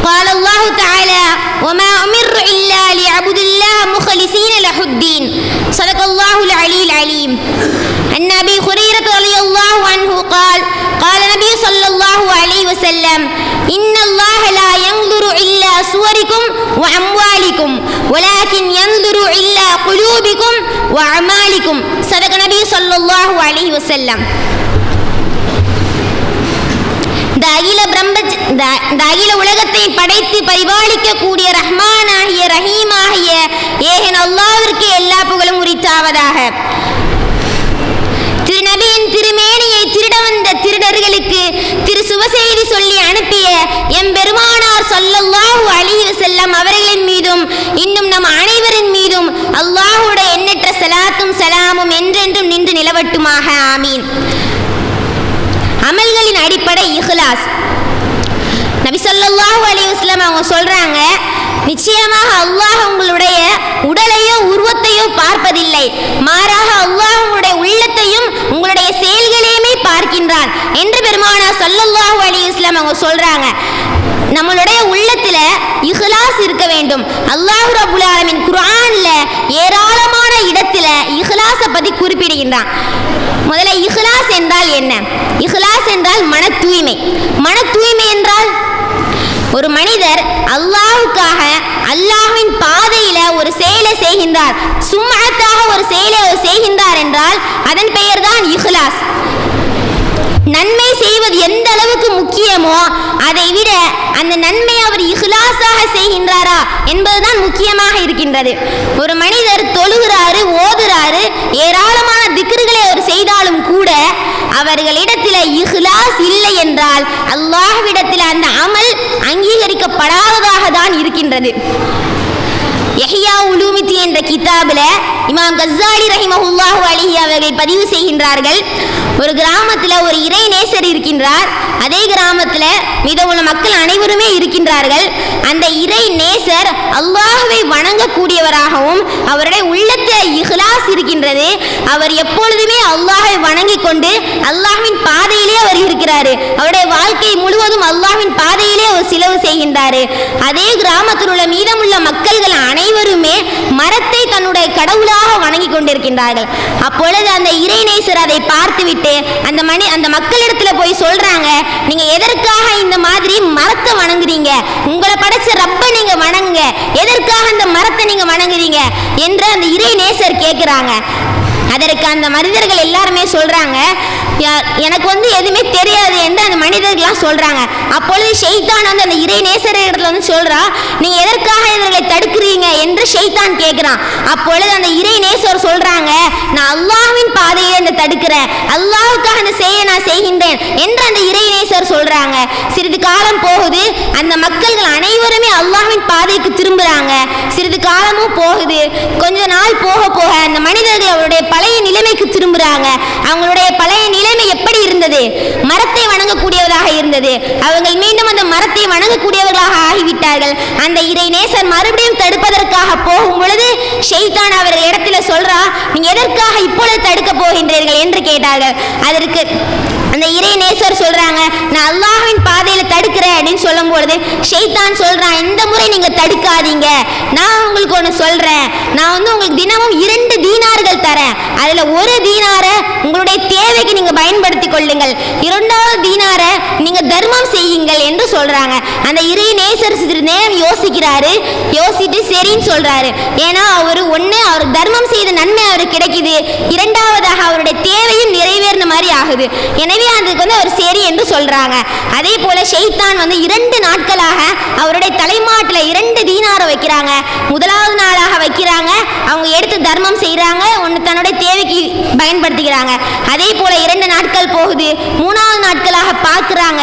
قال الله تعالى وما أمر إلا ليعبدوا الله مخلصين له الدين صدق الله العلي العليم عن أبي هريرة رضي الله عنه قال قال النبي صلى الله عليه وسلم إن الله لا ينظر إلا صوركم وأموالكم ولكن ينظر إلا قلوبكم وأعمالكم صدق النبي صلى الله عليه وسلم. அகில உலகத்தை படைத்து பரிபாலிக்கக்கூடிய ரஹ்மானாகிய ரஹீமாகிய ஏகன் அல்லாஹ்விற்கு எல்லா புகழும் உரித்தாவதாக. திருநபியின் திருமேனியை திருட வந்த திருடர்களுக்கு திரு சுபசெய்தி சொல்லி அனுப்பிய எம்பெருமானார் ஸல்லல்லாஹு அலைஹி வஸல்லம் அவர்களின் மீதும் இன்னும் நம் அனைவரின் மீதும் அல்லாஹ்வுடைய எண்ணற்ற ஸலாத்தும் ஸலாமும் என்றென்றும் நின்று நிலவட்டுமாக. ஆமீன். அமல்களின் அடிப்படை இஹ்லாஸ். நபி ஸல்லல்லாஹு அலைஹி வஸல்லம் அவங்க சொல்றாங்க, நிச்சயமாக அல்லாஹ் உங்களுடைய உடலையோ உருவத்தையோ பார்ப்பதில்லை, மாறாக அல்லாஹ் உங்களுடைய உள்ளத்தையும் உங்களுடைய செயல்களையுமே பார்க்கின்றான் என்று பெருமானார் ஸல்லல்லாஹு அலைஹி வஸல்லம் அவங்க சொல்றாங்க. நம்மளுடைய உள்ளத்துல இஹ்லாஸ் இருக்க வேண்டும். அல்லாஹ் ரப்புல் ஆலமீன் குர்ஆன்ல ஏராளமான இடத்துல இஹ்லாஸை பத்தி குறிப்பிடுகின்றான். முதல்ல இஹ்லாஸ் என்றால் என்ன? இஹ்லாஸ் என்றால் மன தூய்மை. மன தூய்மை என்றால் ஒரு மனிதர் அல்லாஹ்வுக்காக அல்லாஹ்வின் பாதையில ஒரு செயலை செய்கின்றார், சும்அத்தாக ஒரு செயலை செய்கின்றார் என்றால் அதன் பெயர் தான் இஹ்லாஸ். நன்மை செய்வது எந்த அளவுக்கு முக்கியமோ அதை விட அந்த நன்மை அவர் இஹ்லாஸாக செய்கின்றாரா என்பதுதான் முக்கியமாக இருக்கின்றது. ஒரு மனிதர் தொழுகிறாரு, ஓதுறாரு, ஏராளமான திக்ருகளை அவர் செய்தாலும் கூட அவர்களிடத்தில் இஹ்லாஸ் இல்லை என்றால் அல்லாஹ்விடத்தில் அந்த அமல் அங்கீகரிக்கப்படாததாக தான் இருக்கின்றது. யஹ்யா உலூமித்தீன் என்ற கிதாபில் இமாம் கஸ்ஸாலி ரஹிமஹுல்லாஹு அலைஹி அவர்கள் பதிவு செய்கின்றார்கள், ஒரு கிராமத்தில் ஒரு இறை நேசர் இருக்கின்றார். அதே கிராமத்தில் மீதமுள்ள மக்கள் அனைவருமே இருக்கின்றார்கள். அந்த இறை நேசர் அல்லாஹ்வை வணங்கக்கூடியவராகவும் அவருடைய உள்ளத்தில் இஹ்லாஸ் இருக்கின்றது. அவர் எப்பொழுதுமே அல்லாஹ்வை வணங்கி கொண்டு அல்லாஹ்வின் பாதையிலே அவர் இருக்கிறார். அவருடைய வாழ்க்கை முழுவதும் அல்லாஹ்வின் பாதையிலே அவர் செலவு செய்கின்றார். அதே கிராமத்தில் உள்ள மீதமுள்ள மக்கள்கள் அனைவருமே மரத்தை தன்னுடைய கடவுளாக வணங்கி கொண்டிருக்கின்றார்கள். அப்பொழுது அந்த இறைநேசர் அதை பார்த்துவிட்டு அந்த மக்களிடத்துல போய் சொல்றாங்க, நீங்க எதற்காக இந்த மாதிரி மரத்தை வணங்குறீங்க? உங்களை படைச்ச ரப்ப நீங்க வணங்குங்க, எதற்காக அந்த மரத்தை நீங்க வணங்குறீங்க என்று அந்த இறைநேசர் கேட்கிறாங்க. அதற்கு அந்த மனிதர்கள் எல்லாருமே சொல்றாங்க, எனக்கு எதுவுமே தெரியாது என்று அந்த மனிதர்கள்லாம் சொல்றாங்க. அப்பொழுது ஷைத்தான் அந்த இறை நேசரிடத்துல சொல்றா, நீங்க எதற்காக இவர்களை தடுக்கிறீங்க என்று ஷைத்தான் கேட்கிறான். அப்பொழுது அந்த இறை நேசர் சொல்றாங்க, நான் அல்லாஹ்வின் பாதையை தடுக்கிறேன், அல்லாஹ்வுக்காக அந்த செய்ய நான் செய்கின்றேன் என்று அந்த இறை நேசர் சொல்றாங்க. சிறிது காலம் போகுது, அந்த மக்கள்கள் அனைவருமே அல்லாஹ்வின் பாதைக்கு திரும்புறாங்க. சிறிது காலமும் போகுது. கொஞ்ச நாள் போக போக அந்த மனிதர்கள் அவருடைய பழைய நிலைமைக்கு திரும்புறாங்க. அவங்களுடைய பழைய நிலைமை எப்படி இருந்தது? மரத்தை வணங்கக்கூடியவராக இருந்தது. அவர்கள் மீண்டும் அந்த மரத்தை வணங்கக்கூடியவர்களாக ஆகிவிட்டார்கள். அந்த இறை நேசர் மறுபடியும் தடுப்பதற்காக போகும் பொழுது ஷைத்தான் அவர்கள் இடத்துல சொல்றா, நீங்க எதற்காக இப்பொழுது தடுக்க போகின்றீர்கள் என்று கேட்டார்கள். அதற்கு அந்த இறை நேசர் சொல்றாங்க, நான் அல்லாஹ்வின் பாதையில தடுக்கிறேன் அப்படின்னு சொல்லும் பொழுது ஷைத்தான் சொல்றான், இந்த முறை நீங்க தடுக்காதீங்க, நான் உங்களுக்கு ஒன்று சொல்றேன், நான் உங்களுக்கு தினமும் 2 தீனார்கள் தரேன், அதுல ஒரு தீனாரை உங்களுடைய தேவைக்கு நீங்க பயன்படுத்திக் கொள்ளுங்கள், 2வது தீனாரை நீங்க தர்மம் செய்யுங்கள் என்று சொல்றாங்க. அந்த இறை நேசர் சிறிது நேரம் யோசிக்கிறாரு. யோசிட்டு சரின்னு சொல்றாரு. ஏன்னா அவர் தர்மம் செய்த நன்மை அவருக்கு கிடைக்குது, 2வதாக அவருடைய தேவையும் நிறைவேறின மாதிரி ஆகுது. எனவே அதுக்கு அவர் சரி என்று சொல்றாங்க. அதே போல ஷைத்தான் 2 நாட்களாக அவருடைய தலைமாட்டில் 2 தீனாரை வைக்கிறாங்க. முதலாவது நாளாக வைக்கிறாங்க, அவங்க எடுத்து தர்மம் செய்யறாங்க, ஒன்று தன்னுடைய தேவைக்கு பயன்படுத்திக்கிறாங்க. அதே போல 2 நாட்கள் போகுது, 3வது நாட்களாக பார்க்குறாங்க,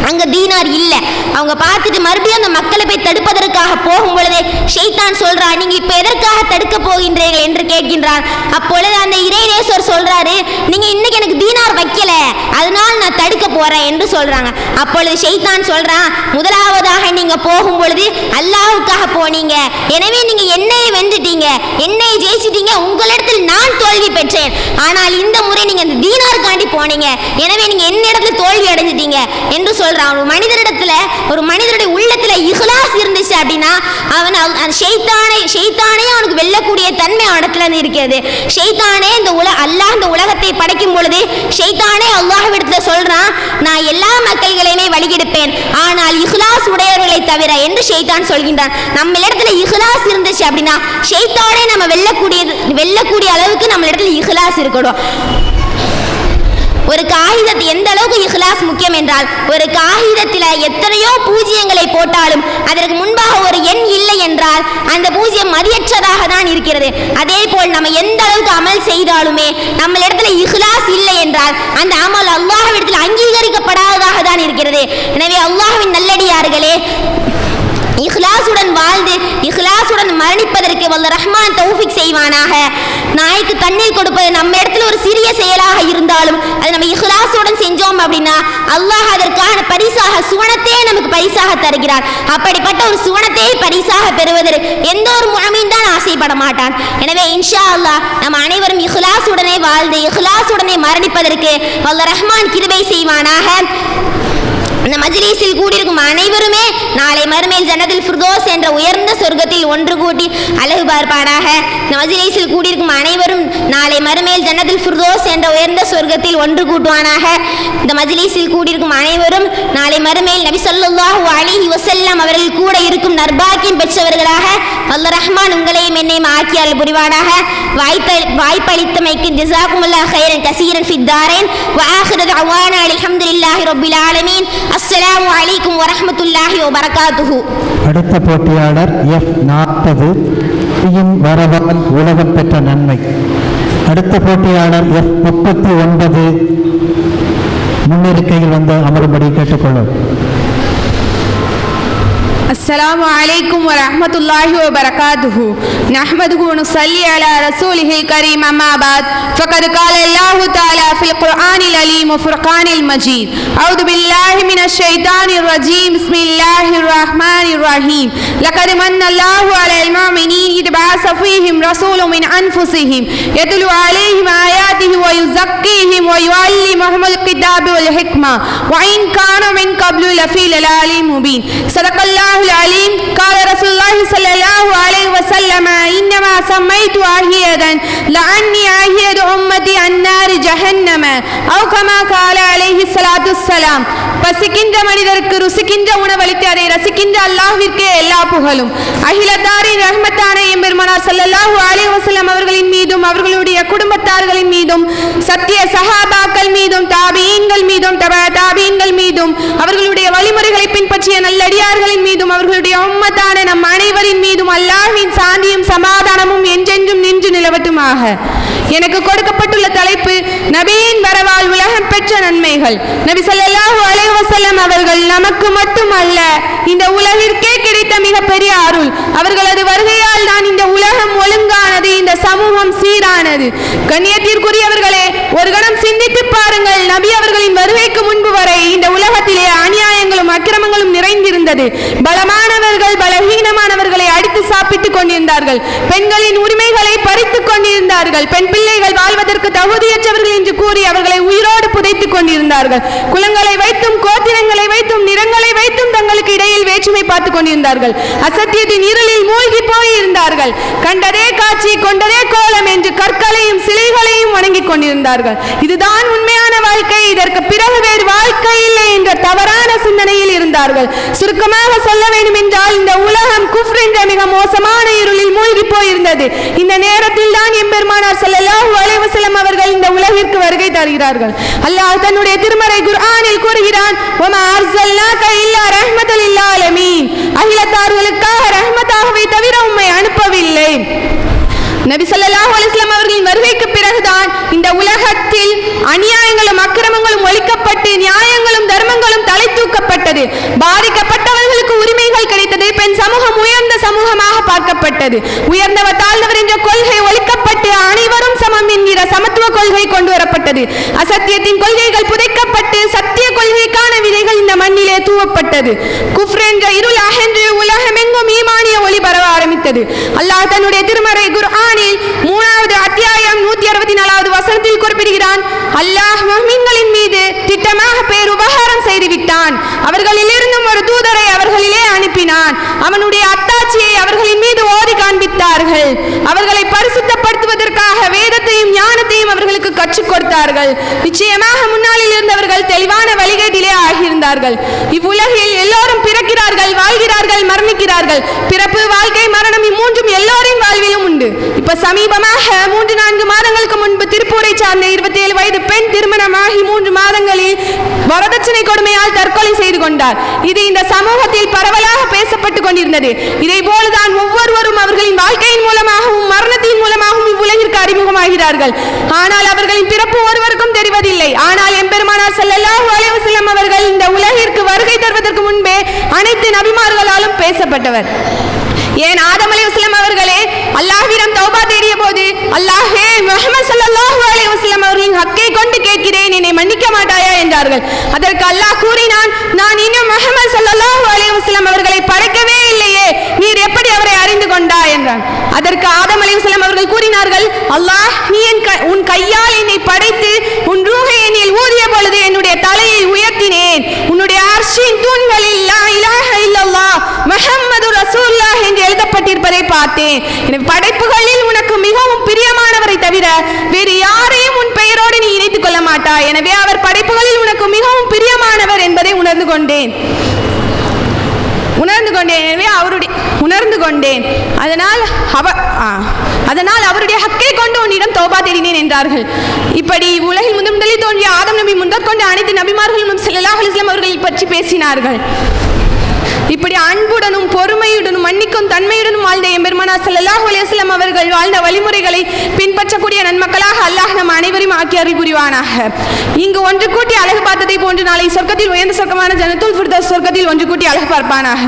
அங்கே தீனார் இல்லை. அவங்க பார்த்துட்டு மறுபடியும் அந்த மக்களை போய் தடுப்பதற்காக போகும் பொழுது ஷைத்தான் சொல்றான், நீங்க இப்ப எதற்காக தடுக்க போகின்றீர்கள் என்று கேட்கின்றான். அப்பொழுது அந்த இறைநேசர் சொல்றாரு, நீங்க இன்னைக்கு எனக்கு தீனார் வைக்கல, அதனால நான் தடுக்க போறேன் என்று சொல்றாங்க. அப்பொழுது ஷைத்தான் சொல்றான், முதலாவதாக நீங்க போகும் பொழுது அல்லாஹ்வுக்காக போனீங்க, எனவே நீங்க என்னையை வென்றுட்டீங்க, என்னையை ஜெயிச்சிட்டீங்க, உங்களிடத்தில் நான் தோல்வி பெற்றேன். ஆனால் இந்த முறை நீங்க அந்த தீனாருக்காண்டி போனீங்க, எனவே நீங்க என்னிடத்தில் தோல்வி அடைஞ்சிட்டீங்க என்று சொல்றான். ஒரு மனிதனுடைய உள்ளத்துல இஹ்லாஸ் இருந்துச்சு அப்படின்னா அவன் ஷைத்தானே அவனுக்கு வெல்லக்கூடிய தன்மை அவனிடத்துல இருக்கிறது. ஷைத்தானே அல்லாஹ் இந்த உலகத்தை படைக்கும் பொழுது ஷைத்தானே அல்லாஹ்விடத்துல சொல்றான், நான் எல்லா மக்கள்களையுமே வழிகெடுப்பேன், ஆனால் இஹ்லாஸ் உடையவர்களை தவிர என்று ஷைத்தான் சொல்கின்றான். நம்ம இடத்துல இஹ்லாஸ் இருந்துச்சு அப்படின்னா ஷைத்தானே நம்ம வெல்லக்கூடிய அளவுக்கு நம்ம இடத்துல இஹ்லாஸ் இருக்கணும். ஒரு காகிதத்தை எந்த அளவுக்கு இஹ்லாஸ் முக்கியம் என்றால், ஒரு காகிதத்தில் எத்தனையோ பூஜ்ஜியங்களை போட்டாலும் அதற்கு முன்பாக ஒரு எண் இல்லை என்றால் அந்த பூஜ்ஜியம் மதியற்றதாக தான் இருக்கிறது. அதே போல் நம்ம எந்த அளவுக்கு அமல் செய்தாலுமே நம்ம இடத்துல இஹ்லாஸ் இல்லை என்றால் அந்த அமல் அல்லாஹ்விடத்தில் அங்கீகரிக்கப்படாததாக தான் இருக்கிறது. எனவே அல்லாஹ்வின் நல்லடியார்களே, இஹ்லாசுடன் வாழ்ந்து இஹ்லாசுடன் மரணிப்பதற்கு வல்ல ரஹ்மான் தௌஃபீக் செய்வானாக. நாய்க்கு தண்ணீர் கொடுப்பது நம்ம இடத்துல ஒரு சிறிய செயலாக இருந்தாலும் அது நம்ம இஹ்லாசுடன் செஞ்சோம் அப்படின்னா அல்லாஹ் அதற்கான பரிசாக சுவனத்தையே நமக்கு பரிசாக தருகிறார். அப்படிப்பட்ட ஒரு சுவனத்தை பரிசாக பெறுவதற்கு எந்த ஒரு முஅமின் தான் ஆசைப்பட மாட்டான். எனவே இன்ஷா அல்லாஹ் நம்ம அனைவரும் இஹ்லாசுடனே வாழ்ந்து இஹ்லாசுடனே மரணிப்பதற்கு வல்ல ரஹ்மான் கிருபை செய்வானாக. இந்த மஜ்லிஸில் கூடியிருக்கும் அனைவருமே நாளை மறுமையில் ஜன்னத்துல் ஃபிர்தௌஸ் என்ற உயர்ந்த சொர்க்கத்தில் ஒன்று கூட்டி அழகு பார்ப்பானாக. இந்த மஜ்லிஸில் கூடியிருக்கும் அனைவரும் நாளை மறுமையில் ஜன்னத்துல் ஃபிர்தௌஸ் என்ற உயர்ந்த சொர்க்கத்தில் ஒன்று கூட்டுவானாக. இந்த மஜ்லிஸில் கூடியிருக்கும் அனைவரும் நாளை மறுமையில் நபி ஸல்லல்லாஹு அலைஹி வஸல்லம் அவர்கள் கூட இருக்கும் நற்பாக்கியம் பெற்றவர்களாக வல்ல ரஹ்மான் உங்களையும் என்னையும் ஆக்கி அருள் புரிவானாக. வாய்ப்பளித்தமைக்கு ஜஸாக்குமுல்லாஹ் கைரன் கஸீரன் ஃபித் தாரைன் வ ஆகிரு தஅவானா அல்ஹம்துலில்லாஹி ரப்பில் ஆலமீன். அஸ்ஸலாமு அலைக்கும் வரஹ்மத்துல்லாஹி வபரகாத்துஹு. அடுத்த போட்டியாளர் F40 வரவால் உலகம் பெற்ற நன்மை. அடுத்த போட்டியாளர் F39 முன்னிருக்கையில் வந்து அமரும்படி கேட்டுக்கொள்ளும். अस्सलामु अलैकुम व रहमतुल्लाहि व बरकातुहु नहमदुहु व नुसल्ली अला रसूलिहिल करीम अम्मा बाद फ़क़द क़ाल अल्लाहु तआला फ़िल क़ुरआनिल अलीम व फ़ुरक़ानिल मजीद अऊज़ु बिल्लाहि मिनश शैतानिर रजीम बिस्मिल्लाहिर रहमानिर रहीम लक़द मन्ना अल्लाहु अलल मुमिनीन इज़ बअस फ़ीहिम रसूलन मिन अनफ़ुसिहिम यतलू अलैहिम आयातिहि व युज़क्कीहिम व युअल्लिमुहुमुल किताब वल हिक्मा व इन कानू मिन क़ब्लु लफ़ी ज़लालिम मुबीन सदक़ल्लाहुल अलीम. क़ाल रसूलुल्लाह सल्लल्लाहु अलैहि वसल्लम इन्नमा सम्मैतु आहियदन लअन्नी आहियदु उम्मती अन्नार जहन्नम औ कमा क़ाल अलैहि ஸலாத்து வஸ்ஸலாம். பசிக்கின்ற மனிதருக்கு ருசிக்கின்ற உணவளித்து அதை ரசிக்கின்ற அல்லாஹ்விற்கே எல்லா புகழும். அகிலத்தாரின் ரஹ்மத்தான எம்பெருமானார் ஸல்லல்லாஹு அலைஹி வஸல்லம் அவர்களின் மீதும் அவர்களுடைய குடும்பத்தார்களின் மீதும் சத்திய சஹாபாக்கள் மீதும் தாபீன்கள் மீதும் தாபீன்கள் மீதும் அவர்களுடைய வழிமுறைகளை பின்பற்றிய நல்லடியார்களின் மீதும் அவர்களுடைய உம்மத்தான நம் அனைவரின் மீதும் அல்லாஹ்வின் சாந்தியும் சமாதானமும் என்றென்றும் நின்று நிலவட்டுமாக. எனக்கு கொடுக்கப்பட்டுள்ள தலைப்பு நபியின் வரவால் உலகம் பெற்ற நன்மைகள். நபி ஸல்லல்லாஹு அலைஹி வஸல்லம் அவர்கள் நமக்கு மட்டுமல்ல இந்த உலகிற்கே கிடைத்த மிகப்பெரிய அருள். அவர்களது வருகையால் தான் இந்த உலகம் ஒழுங்கானது, இந்த சமூகம் சீரானது. கண்ணியத்திற்குரியவர்களே, ஒரு கணம் சிந்தித்து பாருங்கள். நபி அவர்களின் வருகைக்கு முன்பு வரை இந்த உலகத்திலே அநியாயங்களும் அக்கிரமங்களும் நிறைந்திருந்தது. பலமானவர்கள் பலவீனமானவர்களை அடித்து சாப்பிட்டுக் கொண்டிருந்தார்கள். பெண்களின் உரிமைகளை பறித்துக் கொண்டிருந்தார்கள். பெண் பிள்ளைகள் வாழ்வதற்கு தகுதியற்றவர்கள் என்று கூறி அவர்களை உயிரோடு புதைத்துக் கொண்டிருந்தார்கள். குலங்களை வைத்தும் கோத்திரங்களை வைத்தும் நிறங்களை வைத்தும் தங்களுக்கு இடையில் வேற்றுமை பார்த்துக் கொண்டிருந்தார்கள். அசத்தியத்தின் இருளில் மூழ்கி போயிருந்தார்கள். கண்டதே காட்சி கொண்டதே கோலம் என்று கற்களையும் சிலைகளையும் வணங்கிக் கொண்டிருந்தார்கள். இதுதான் உண்மையான வாழ்க்கை, இதற்கு பிறகு வேறு வாழ்க்கை இல்லை என்ற தவறான சிந்தனையில் இருந்தார்கள். சுருக்கமாக சொல்ல வேண்டும் என்றால் இந்த உலகம் குஃப்ர் என்ற மிக மோசமான இருளில் மூழ்கி போயிருந்தது. இந்த நேரத்தில் தான் எம்பெருமானார் ஸல்லல்லாஹு அலைஹி வஸல்லம் அவர்கள் இந்த உலகிற்கு வருகை தருகிறார்கள். அல்லாஹ் தன்னுடைய திருமறை குர்ஆனில் கூறுகிறான், வமா அர்ஸல்னாக இல்லா ரஹ்மத்தல் லில் ஆலமீன், அகிலத்தார்களுக்காக ரஹ்மத்தாகவே தவிர உம்மை அனுப்பவில்லை. நபி ஸல்லல்லாஹு அலைஹி வஸல்லம் அவர்களின் வருகைக்கு பிறகுதான் பார்க்கப்பட்டது. உயர்ந்தவர் தாழ்ந்தவர் என்ற கொள்கை ஒழிக்கப்பட்டு அனைவரும் சமம் என்கிற சமத்துவ கொள்கை கொண்டு வரப்பட்டது. அசத்தியத்தின் கொள்கைகள் புதைக்கப்பட்டு சத்திய கொள்கைக்கான விதைகள் இந்த மண்ணிலே தூவப்பட்டது. குஃப்ர் என்ற இருள் அகன்று உலகமெங்கும் ஈமானிய ஒளி பரவ ஆரம்பித்தது. அல்லாஹ் தன்னுடைய திருமறை குர்ஆனில் 3வது அத்தியாயம் 164வது வசனத்தில் குறிப்பிடுகிறான், அல்லாஹ் முஃமின்களின் மீது திட்டமாக பேருபகாரம் செய்து விட்டான். அவர்களிலிருந்தும் ஒரு தூதரை அவர்களிலே அனுப்பினான். அவனுடைய அத்தாட்சியை அவர்களின் மீது ஓதி காண்பித்தார்கள். அவர்களை பரிசுத்தப்படுத்துவதற்காக வேதத்தையும் ஞானத்தையும் அவர்களுக்கு கற்றுக் கொடுத்தார்கள். நிச்சயமாக முன்னாளில் இருந்தவர்கள் தெளிவான வழிகேட்டிலே ஆகியிருந்தார்கள். இவ்வுலகில் எல்லோரும் பிறக்கிறார்கள், வாழ்கிறார்கள், மரணிக்கிறார்கள். பிறப்பு, வாழ்க்கை, மரணம் இம்மூன்றும் எல்லோரின் வாழ்விலும் உண்டு. இப்ப சமீபமாக 3-4 மாதங்களுக்கு முன்பு திருப்பூரை சார்ந்த 27 வயது பெண் திருமணமாகி 3 மாதங்களில் வரதட்சணை கொடுமையால் தற்கொலை செய்து கொண்டார். இது இந்த சமூகத்தில் பரவலாக பேசப்பட்டுக் கொண்டிருந்தது. இதை போலதான் ஒவ்வொருவரும் அவர்களின் வாழ்க்கையின் மூலமாகவும் மரணத்தின் மூலமாகவும் இவ்வுலகிற்கு அறிமுகமாகிறார்கள். ஆனால் அவர்களின் பிறப்பு ஒருவருக்கும் தெரிவதில்லை. ஆனால் எம்பெருமானார் ஸல்லல்லாஹு அலைஹி வஸல்லம் அவர்கள் இந்த உலகிற்கு வருகை தருவதற்கு முன்பே அனைத்து நபிமார்களாலும் பேசப்பட்டவர். ஏன் ஆதம் அலைஹிஸ்ஸலாம் அவர்களே அல்லாஹ்விடம் தௌபா தேடிய போது, அல்லாஹ்வே முஹம்மது ஸல்லல்லாஹு அலைஹி வஸல்லம் அவர்களின் ஹக்கை கொண்டு கேட்கிறேன், என்னை மன்னிக்க மாட்டாயா என்றார்கள். அதற்கு அல்லாஹ் கூறினான், நான் இன்னும் முஹம்மது ஸல்லல்லாஹு அலைஹி வஸல்லம் அவர்களை படைக்கவே இல்லையே, நீர் எப்படி அவரை அறிந்து கொண்டாய் என்றான். அதற்கு ஆதம் அலைஹிஸ்ஸலாம் அவர்கள் கூறினார்கள், அல்லாஹ் நீ உன் கையால் என்னை படைத்து உன் ரூஹை என்னில் ஊதிய பொழுது என்னுடைய தலையை உயர்த்தினேன். உன்னுடைய அர்ஷின் தூண்களில் லா இலாஹ இல்லல்லாஹ் முஹம்மது ரசூலுல்லாஹ் என்று எழுதப்பட்டிருப்பதை பார்த்தேன். எனவே படைப்புகளில் உனக்கு மிகவும் பிரியமானவரை தவிர வேறு யாரையும் உன் பெயரோடு நீ இணைத்துக் கொள்ள மாட்டாய். எனவே அவர் படைப்புகளில் உனக்கு மிகவும் பிரியமானவர் என்பதை உணர்ந்து கொண்டேன். அதனால் அவருடைய ஹக்கை கொண்டு உன்னிடம் தௌபா தேடினேன் என்றார்கள். இப்படி உலகில் முதலில் தோன்றிய ஆதம் நபி முதற்கொண்டு அனைத்து நபிமார்களும் ஸல்லல்லாஹு அலைஹி வஸல்லம் அவர்களை பற்றி பேசினார்கள். இப்படி அன்புடனும் பொறுமையுடனும் மன்னிக்கும் தன்மையுடனும் வாழ்ந்த எம்பெருமானார் ஸல்லல்லாஹு அலைஹி வஸல்லம் அவர்கள் வாழ்ந்த வழிமுறைகளை பின்பற்றக்கூடிய நன்மக்களாக அல்லாஹ் நம் அனைவரையும் ஆக்கி அருள் புரிவானாக. இங்கு ஒன்று கூட்டி அழகு பார்த்ததை போன்று நாளை சொர்க்கத்தில் உயர்ந்த சொர்க்கமான ஜன்னத்துல் ஃபிர்தௌஸ் சொர்க்கத்தில் ஒன்று கூட்டி அழகு பார்ப்பானாக.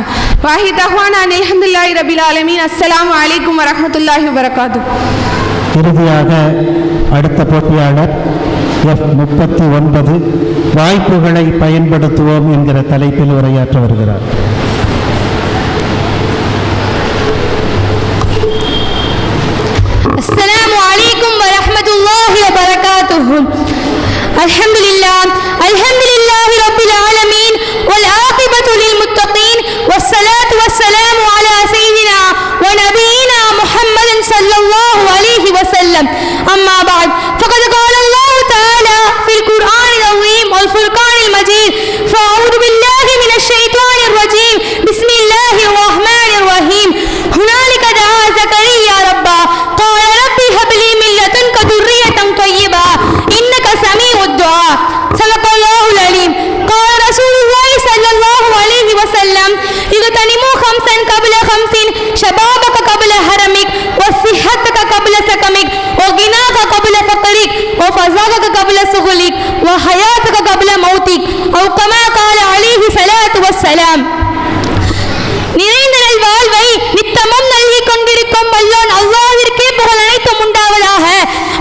வாஹி தஹ்வானா அல்ஹம்துலில்லாஹி ரப்பில் ஆலமீன். அஸ்ஸலாமு அலைக்கும் வரஹ்மத்துல்லாஹி வபரகாத்துஹு. இறுதியாக அடுத்த போட்டியாளர் F39 வாய்ப்புகளை பயன்படுத்துவோம் என்கிற தலைப்பில் உரையாற்ற வருகிறார். அஸ்ஸலாமு அலைக்கும் வரஹ்மத்துல்லாஹி வபரகாத்துஹு. அல்ஹம்துலில்லாஹி ரப்பில் ஆலமீன் வல் ஆகிபத்து லில் முத்தகீன் வஸ்ஸலாத்து வஸ்ஸலாமு அலா சய்யிதினா வ நபியினா முஹம்மதின் ஸல்லல்லாஹு அலைஹி வஸல்லம். அம்மா பஅத் ஃபகத் قال الله تعالى في القرآن العظيم والفرقان المجيد فأعوذ بالله من الشيطان الرجيم بسم الله الرحمن الرحيم هنالك دعا زكريا ربه قال رب هب لي من لدنك ذرية طيبة إنك سميع الدعاء صدق الله العليم. قال رسول الله صلى الله عليه وسلم اغتنموا خمسا قبل خمس شبابك قبل هرمك وصحتك قبل سقمك وغناك قبل فقرك وفزاقك قبل سغلك وحياتك قبل موتك أو كما قال عليه الصلاة والسلام. நிறைந்த நல் வாழ்வை நித்தமும் நல்கிக் கொண்டிருக்கும் வல்லோன் அல்லாஹ்விற்கே புகழ் அனைத்தும் உண்டாவதாக.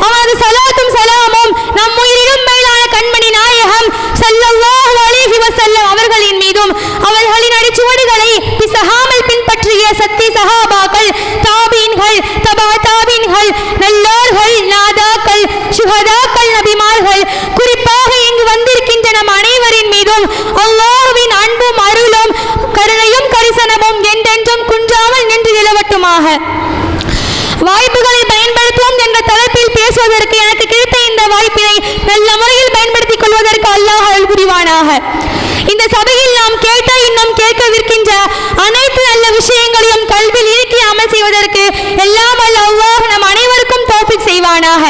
அவனது ஸலாத்தும் ஸலாமும் நம் உயிரிலும் மேலான கண்மணி நாயகம் ஸல்லல்லாஹு அலைஹி வஸல்லம் அவர்களின் மீதும் அவர்களின் அடிச்சுவடுகளை பிசகாமல் பின்பற்றிய சத்திய சஹாபாக்கள், தாபீன்கள், தபா தாபீன்கள், நல்லோர்கள், நாதாக்கள், சுஹதாக்கள், நபிமார்கள், குறிப்பாக இங்கு வந்திருக்கின்ற நம் அனைவரின் மீதும் அல்லாஹ்வின் அன்பும் அருளும் கருணையும் கரிசனமும் என்றென்றும் குன்றாமல் நின்று நிலவட்டுமாக. வாய்ப்புகளை பயன்படுத்துவோம் என்ற தலைப்பில் பேசுவதற்கு எனக்கு கிடைத்த இந்த வாய்ப்பினை நல்ல முறையில் பயன்படுத்திக் கொள்வதற்கு அல்லாஹ் அருள் புரிவானாக. இந்த சபையில் நாம் கேட்ட இன்னும் கேட்கவிருக்கின்ற அனைத்து நல்ல விஷயங்களையும் கல்வியில் இறுக்கி அமல் செய்வதற்கு எல்லாம் வல்ல அல்லாஹ் நம் அனைவருக்கும் தௌஃபீக் செய்வானாக.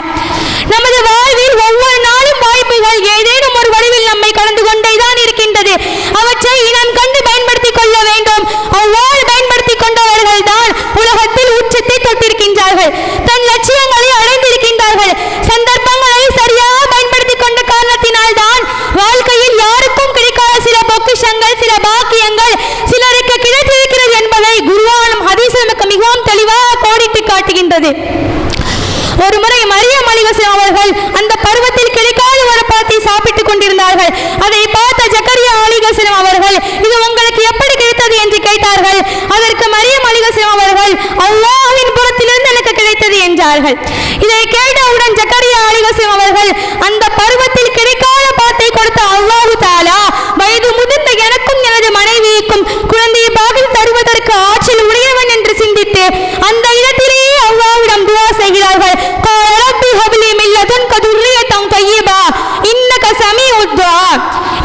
நமது வாழ்வில் ஒவ்வொரு நாளும் வாய்ப்புகள் ஏதேனும் ஒரு வடிவில் நம்மை கடந்து கொண்டேதான் இருக்கின்றது. அவற்றை இனம் கண்டு பயன்படுத்திக் கொள்ள வேண்டும். அவ்வாறு பயன்படுத்திக் கொண்டவர்கள் தான் உலகத்தில் உச்சத்தை தொட்டிருக்கின்றார்கள், தன் லட்சியங்களை அடைந்திருக்கின்றார்கள். சந்தர்ப்பங்களை சரியாக பயன்படுத்திக் கொண்ட காரணத்தினால் தான் வாழ்க்கையில் யாருக்கும் கிடைக்காத சில பொக்கிஷங்கள், சில பாக்கியங்கள் சிலருக்கு கிடைத்திருக்கிறது என்பதை குர்ஆனும் ஹதீஸும் மிகவும் அந்த பருவத்தில் கிடைக்காத ஒரு பழத்தை சாப்பிட்டுக் கொண்டிருந்தார்கள். அதை பார்த்த ஜக்கரியா அலைஹிஸ்ஸலாம் அவர்கள் இது உங்களுக்கு எப்படி கிடைத்தது என்று கேட்டார்கள். அதற்கு மரியம் அலைஹிஸ்ஸலாம் அவர்கள் அல்லாஹ்வின் புறத்திலிருந்து எனக்கு கிடைத்தது என்றார்கள். இதை கேட்டவுடன் ஜக்கரியா அலைஹிஸ்ஸலாம் அவர்கள் அந்த பருவத்தில் கிடைக்காத பழத்தை கொடுத்த அல்லாஹ் தஆலா வயது முதிர்ந்த எனக்கும் எனது மனைவிக்கும் குழந்தையை பாகில் தருவதற்கு ஆற்றல் உடையவன் என்று சிந்தித்து அந்த இடத்திலேயே அல்லாஹ்விடம் துஆ செய்கிறார்கள். قال رب هب لي من لدنك ذرية طيبة إنك سميع الدعاء.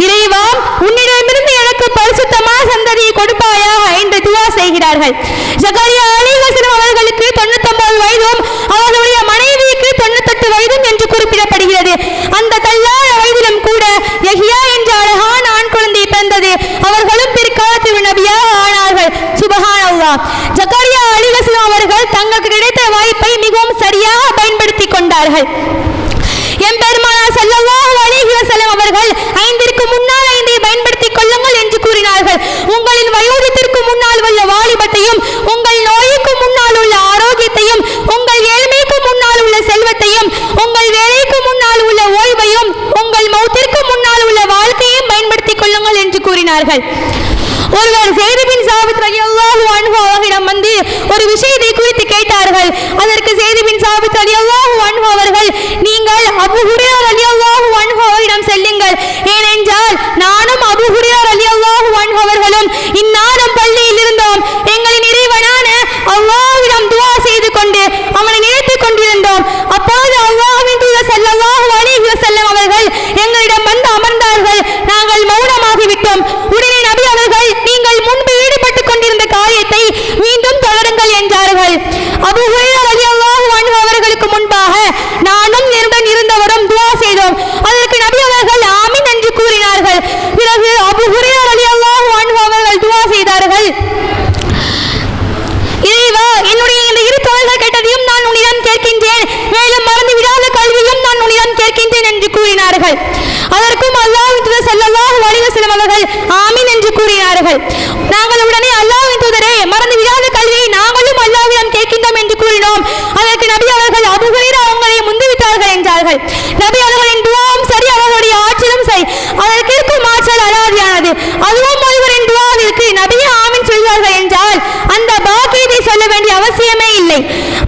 இறைவா உன்னிடமிருந்து எனக்கு பரிசுத்தமான சந்ததியை கொடுப்பாயாக என்று துஆ செய்கிறார்கள். ஜக்கரியா அலைஹிஸ்ஸலாம் அவர்களுக்கு 99 வயதும் அவர்களுடைய மனைவிக்கு 98 வயதும் என்று குறிப்பிடப்படுகிறது. அந்த தள்ளாத வயதிலும் கூட யஹ்யா என்ற அழகான ஆண் குழந்தை பிறந்தது. அவர்களும் பிற்காலத்தில் நபியாக ஆனார்கள். சுப்ஹானல்லாஹ். ஜக்கரியா அலைஹிஸ்ஸலாம் அவர்கள் தங்களுக்கு கிடைத்த வாய்ப்பை மிகவும் சரியாக பயன்படுத்திக் கொண்டார்கள். எம்பெருமானார் ஸல்லல்லாஹு அலைஹி வஸல்லம் அவர்கள் 5ற்கு முன்னால் 5ஐ பயன்படுத்திக் கொள்ளுங்கள் என்று கூறினார்கள். உங்களின் வயோதிகத்திற்கு முன்னால் உள்ள வாலிபத்தையும், உங்கள் நோய்க்கு முன்னால் உள்ள ஆரோக்கியத்தையும், உங்கள் ஏழ்மைக்கு முன்னால் உள்ள செல்வத்தையும், உங்கள் வேலைக்கு முன்னால் உள்ள ஓய்வையும், உங்கள் மௌத்திற்கு முன்னால் உள்ள வாழ்க்கையையும் பயன்படுத்திக் கொள்ளுங்கள் என்று கூறினார்கள். ஒருவர் ஸைத் பின் சாபித் ரலியல்லாஹு அன்ஹு அவர்களிடம் வந்து ஒரு விஷயத்தை குறித்து கேட்டார்கள். அதற்கு ஸைத் பின் சாபித் ரலியல்லாஹு அன்ஹு அவர்கள் நீங்கள் அபூ ஹுரைரா ரலியல்லாஹு அன்ஹு அவர்களிடம் செல்லுங்கள், ஏனென்றால் நானும் அபூ ஹுரைரா ரலியல்லாஹு அன்ஹு அவர்களும் இந்நாளும் பள்ளியில் இருந்தோம். எங்களின் இறைவனான அல்லாஹ்விடம் துஆ செய்து கொண்டு அவனை நினைத்துக் கொண்டிருந்தோம். அப்போது அல்லாஹ்வின் தூதர் ஸல்லல்லாஹு அலைஹி வஸல்லம் அவர்கள் எங்களிடம் வந்து அமர்ந்தார்கள். நாங்கள் மௌனமாகிவிட்டோம். உடனே நபி அவர்கள் நீங்கள் முன்பு ஈடுபட்டுக் கொண்டிருந்த காரியத்தை மீண்டும் தொடருங்கள் என்றார்கள். அபூ ஹுரைரா ரலியல்லாஹு அன்ஹு அவர்களுக்கு முன்பாக நானும் என்னுடன் இருந்தவரும் துஆ செய்தோம். அதற்கு நபி அவர்கள் ஆமீன் என்று கூறினார்கள். பிறகு அபூ ஹுரைரா ரலியல்லாஹு அன்ஹு அவர்கள் துஆ செய்தார்கள். இறைவா என்னுடைய இந்த இரு தோள்கள் கேட்டதையும் நான் உன்னிடம் கேட்கின்றேன், மேலும் மறந்து விடாத கல்வியும் நான் உன்னிடம் கேட்கின்றேன் என்று கூறினார்கள். அதற்கும் அல்லாஹ்வின் தூதர் ஸல்லல்லாஹு அலைஹி வஸல்லம் அவர்கள் ஆமீன் என்று கூறினார்கள். நாங்கள் உடனே அல்லாஹ்வின் தூதரே மறந்து விடாத கல்வியை நாங்களும் அல்லாஹ்விடம் கேட்கின்றோம் என்று கூறினோம். அதற்கு நபி அவர்கள் அபூ ஹுரைரா அவங்களை முந்திவிட்டார்கள் என்றார்கள். நபி அவர்களின் துஆவும் சரி, அவர்களுடைய ஆற்றலும் சரி, அதற்கு இருக்கும் ஆற்றல் அலாதியானது. அதுவும் ஒருவரின் துஆவிற்கு நபியே ஆமீன் சொல்வார்கள் என்றால் அந்த பாக்கியத்தை சொல்ல வேண்டிய அவசியமே இல்லை.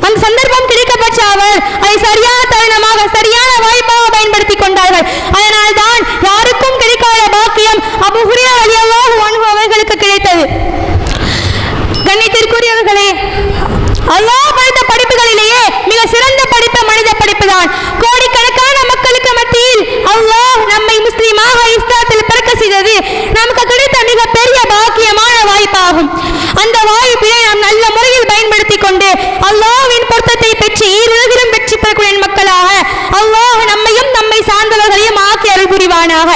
அந்த சந்தர்ப்பம் கிடைக்கப்பட்ட அவர் அதை சரியான தருணமாக சரியான வாய்ப்பாக பயன்படுத்திக் கொண்டார்கள். அதனால் தான் யாருக்கும் கிடைக்காத பாக்கியம் அபூ ஹுரைரா ரலியல்லாஹு அன்ஹு அவர்களுக்கு கிடைத்தது. கண்ணியத்திற்குரியவர்களே, அல்லாஹ் படைத்த படிப்புகளிலேயே மிக சிறந்த படிப்பு மனித படிப்பு தான். கோடிக்கணக்கான மக்களுக்கு மத்தியில் அல்லாஹ் நம்மை முஸ்லிமாக இஸ்லாத்தில் பிறக்க செய்தது நமக்கு கிடைத்த மிக பெரிய பாக்கியமான வாய்ப்பாகும். அந்த வாய்ப்பினை நாம் நல்ல முறையில் பயன்படுத்திக் கொண்டு அல்லாஹ்வின் பொருத்தத்தை பெற்று ஈருலகிலும் வெற்றி பெறக்கூடிய மக்களாக அல்லாஹ் நம்மையும் நம்மை சார்ந்தவர்களையும் ஆக்கி அருள் புரிவானாக.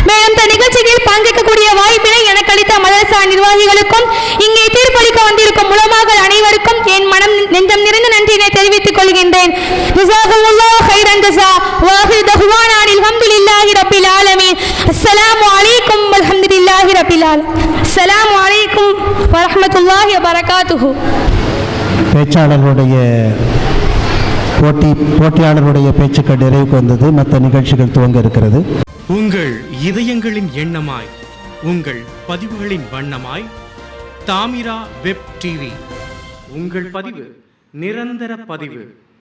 மேலும் இந்த நிகழ்ச்சியில் பங்கேற்கக்கூடிய வாய்ப்பினை எனக்கு அளித்த மதரசா நிர்வாகிகளுக்கும் இங்கே தீர்ப்பளிக்க வந்திருக்கும் உலமாக்கள் அனைவருக்கும் என் மனம் நெஞ்சம் நிறைந்த நன்றியினை தெரிவித்துக் கொள்கின்றேன். ஜஸாகுமுல்லாஹு கைரன் ஜஸா வ ஆகிரு தஅவானா அல்ஹம்துலில்லாஹி ரப்பில் ஆலமீன். அஸ்ஸலாமு அலைக்கும் வல்ஹம்துலில்லாஹி ரப்பில் ஆலமீன். அஸ்ஸலாமு அலைக்கும் வரஹ்மத்துல்லாஹி வ பரகாத்துஹு. போட்டியாளருடைய பேச்சுக்கள் நிறைவுக்கு வந்தது. மற்ற நிகழ்ச்சிகள் துவங்க இருக்கிறது. உங்கள் இதயங்களின் எண்ணமாய், உங்கள் பதிவுகளின் வண்ணமாய் தாமிரா வெப் டிவி. உங்கள் பதிவு நிரந்தர பதிவு.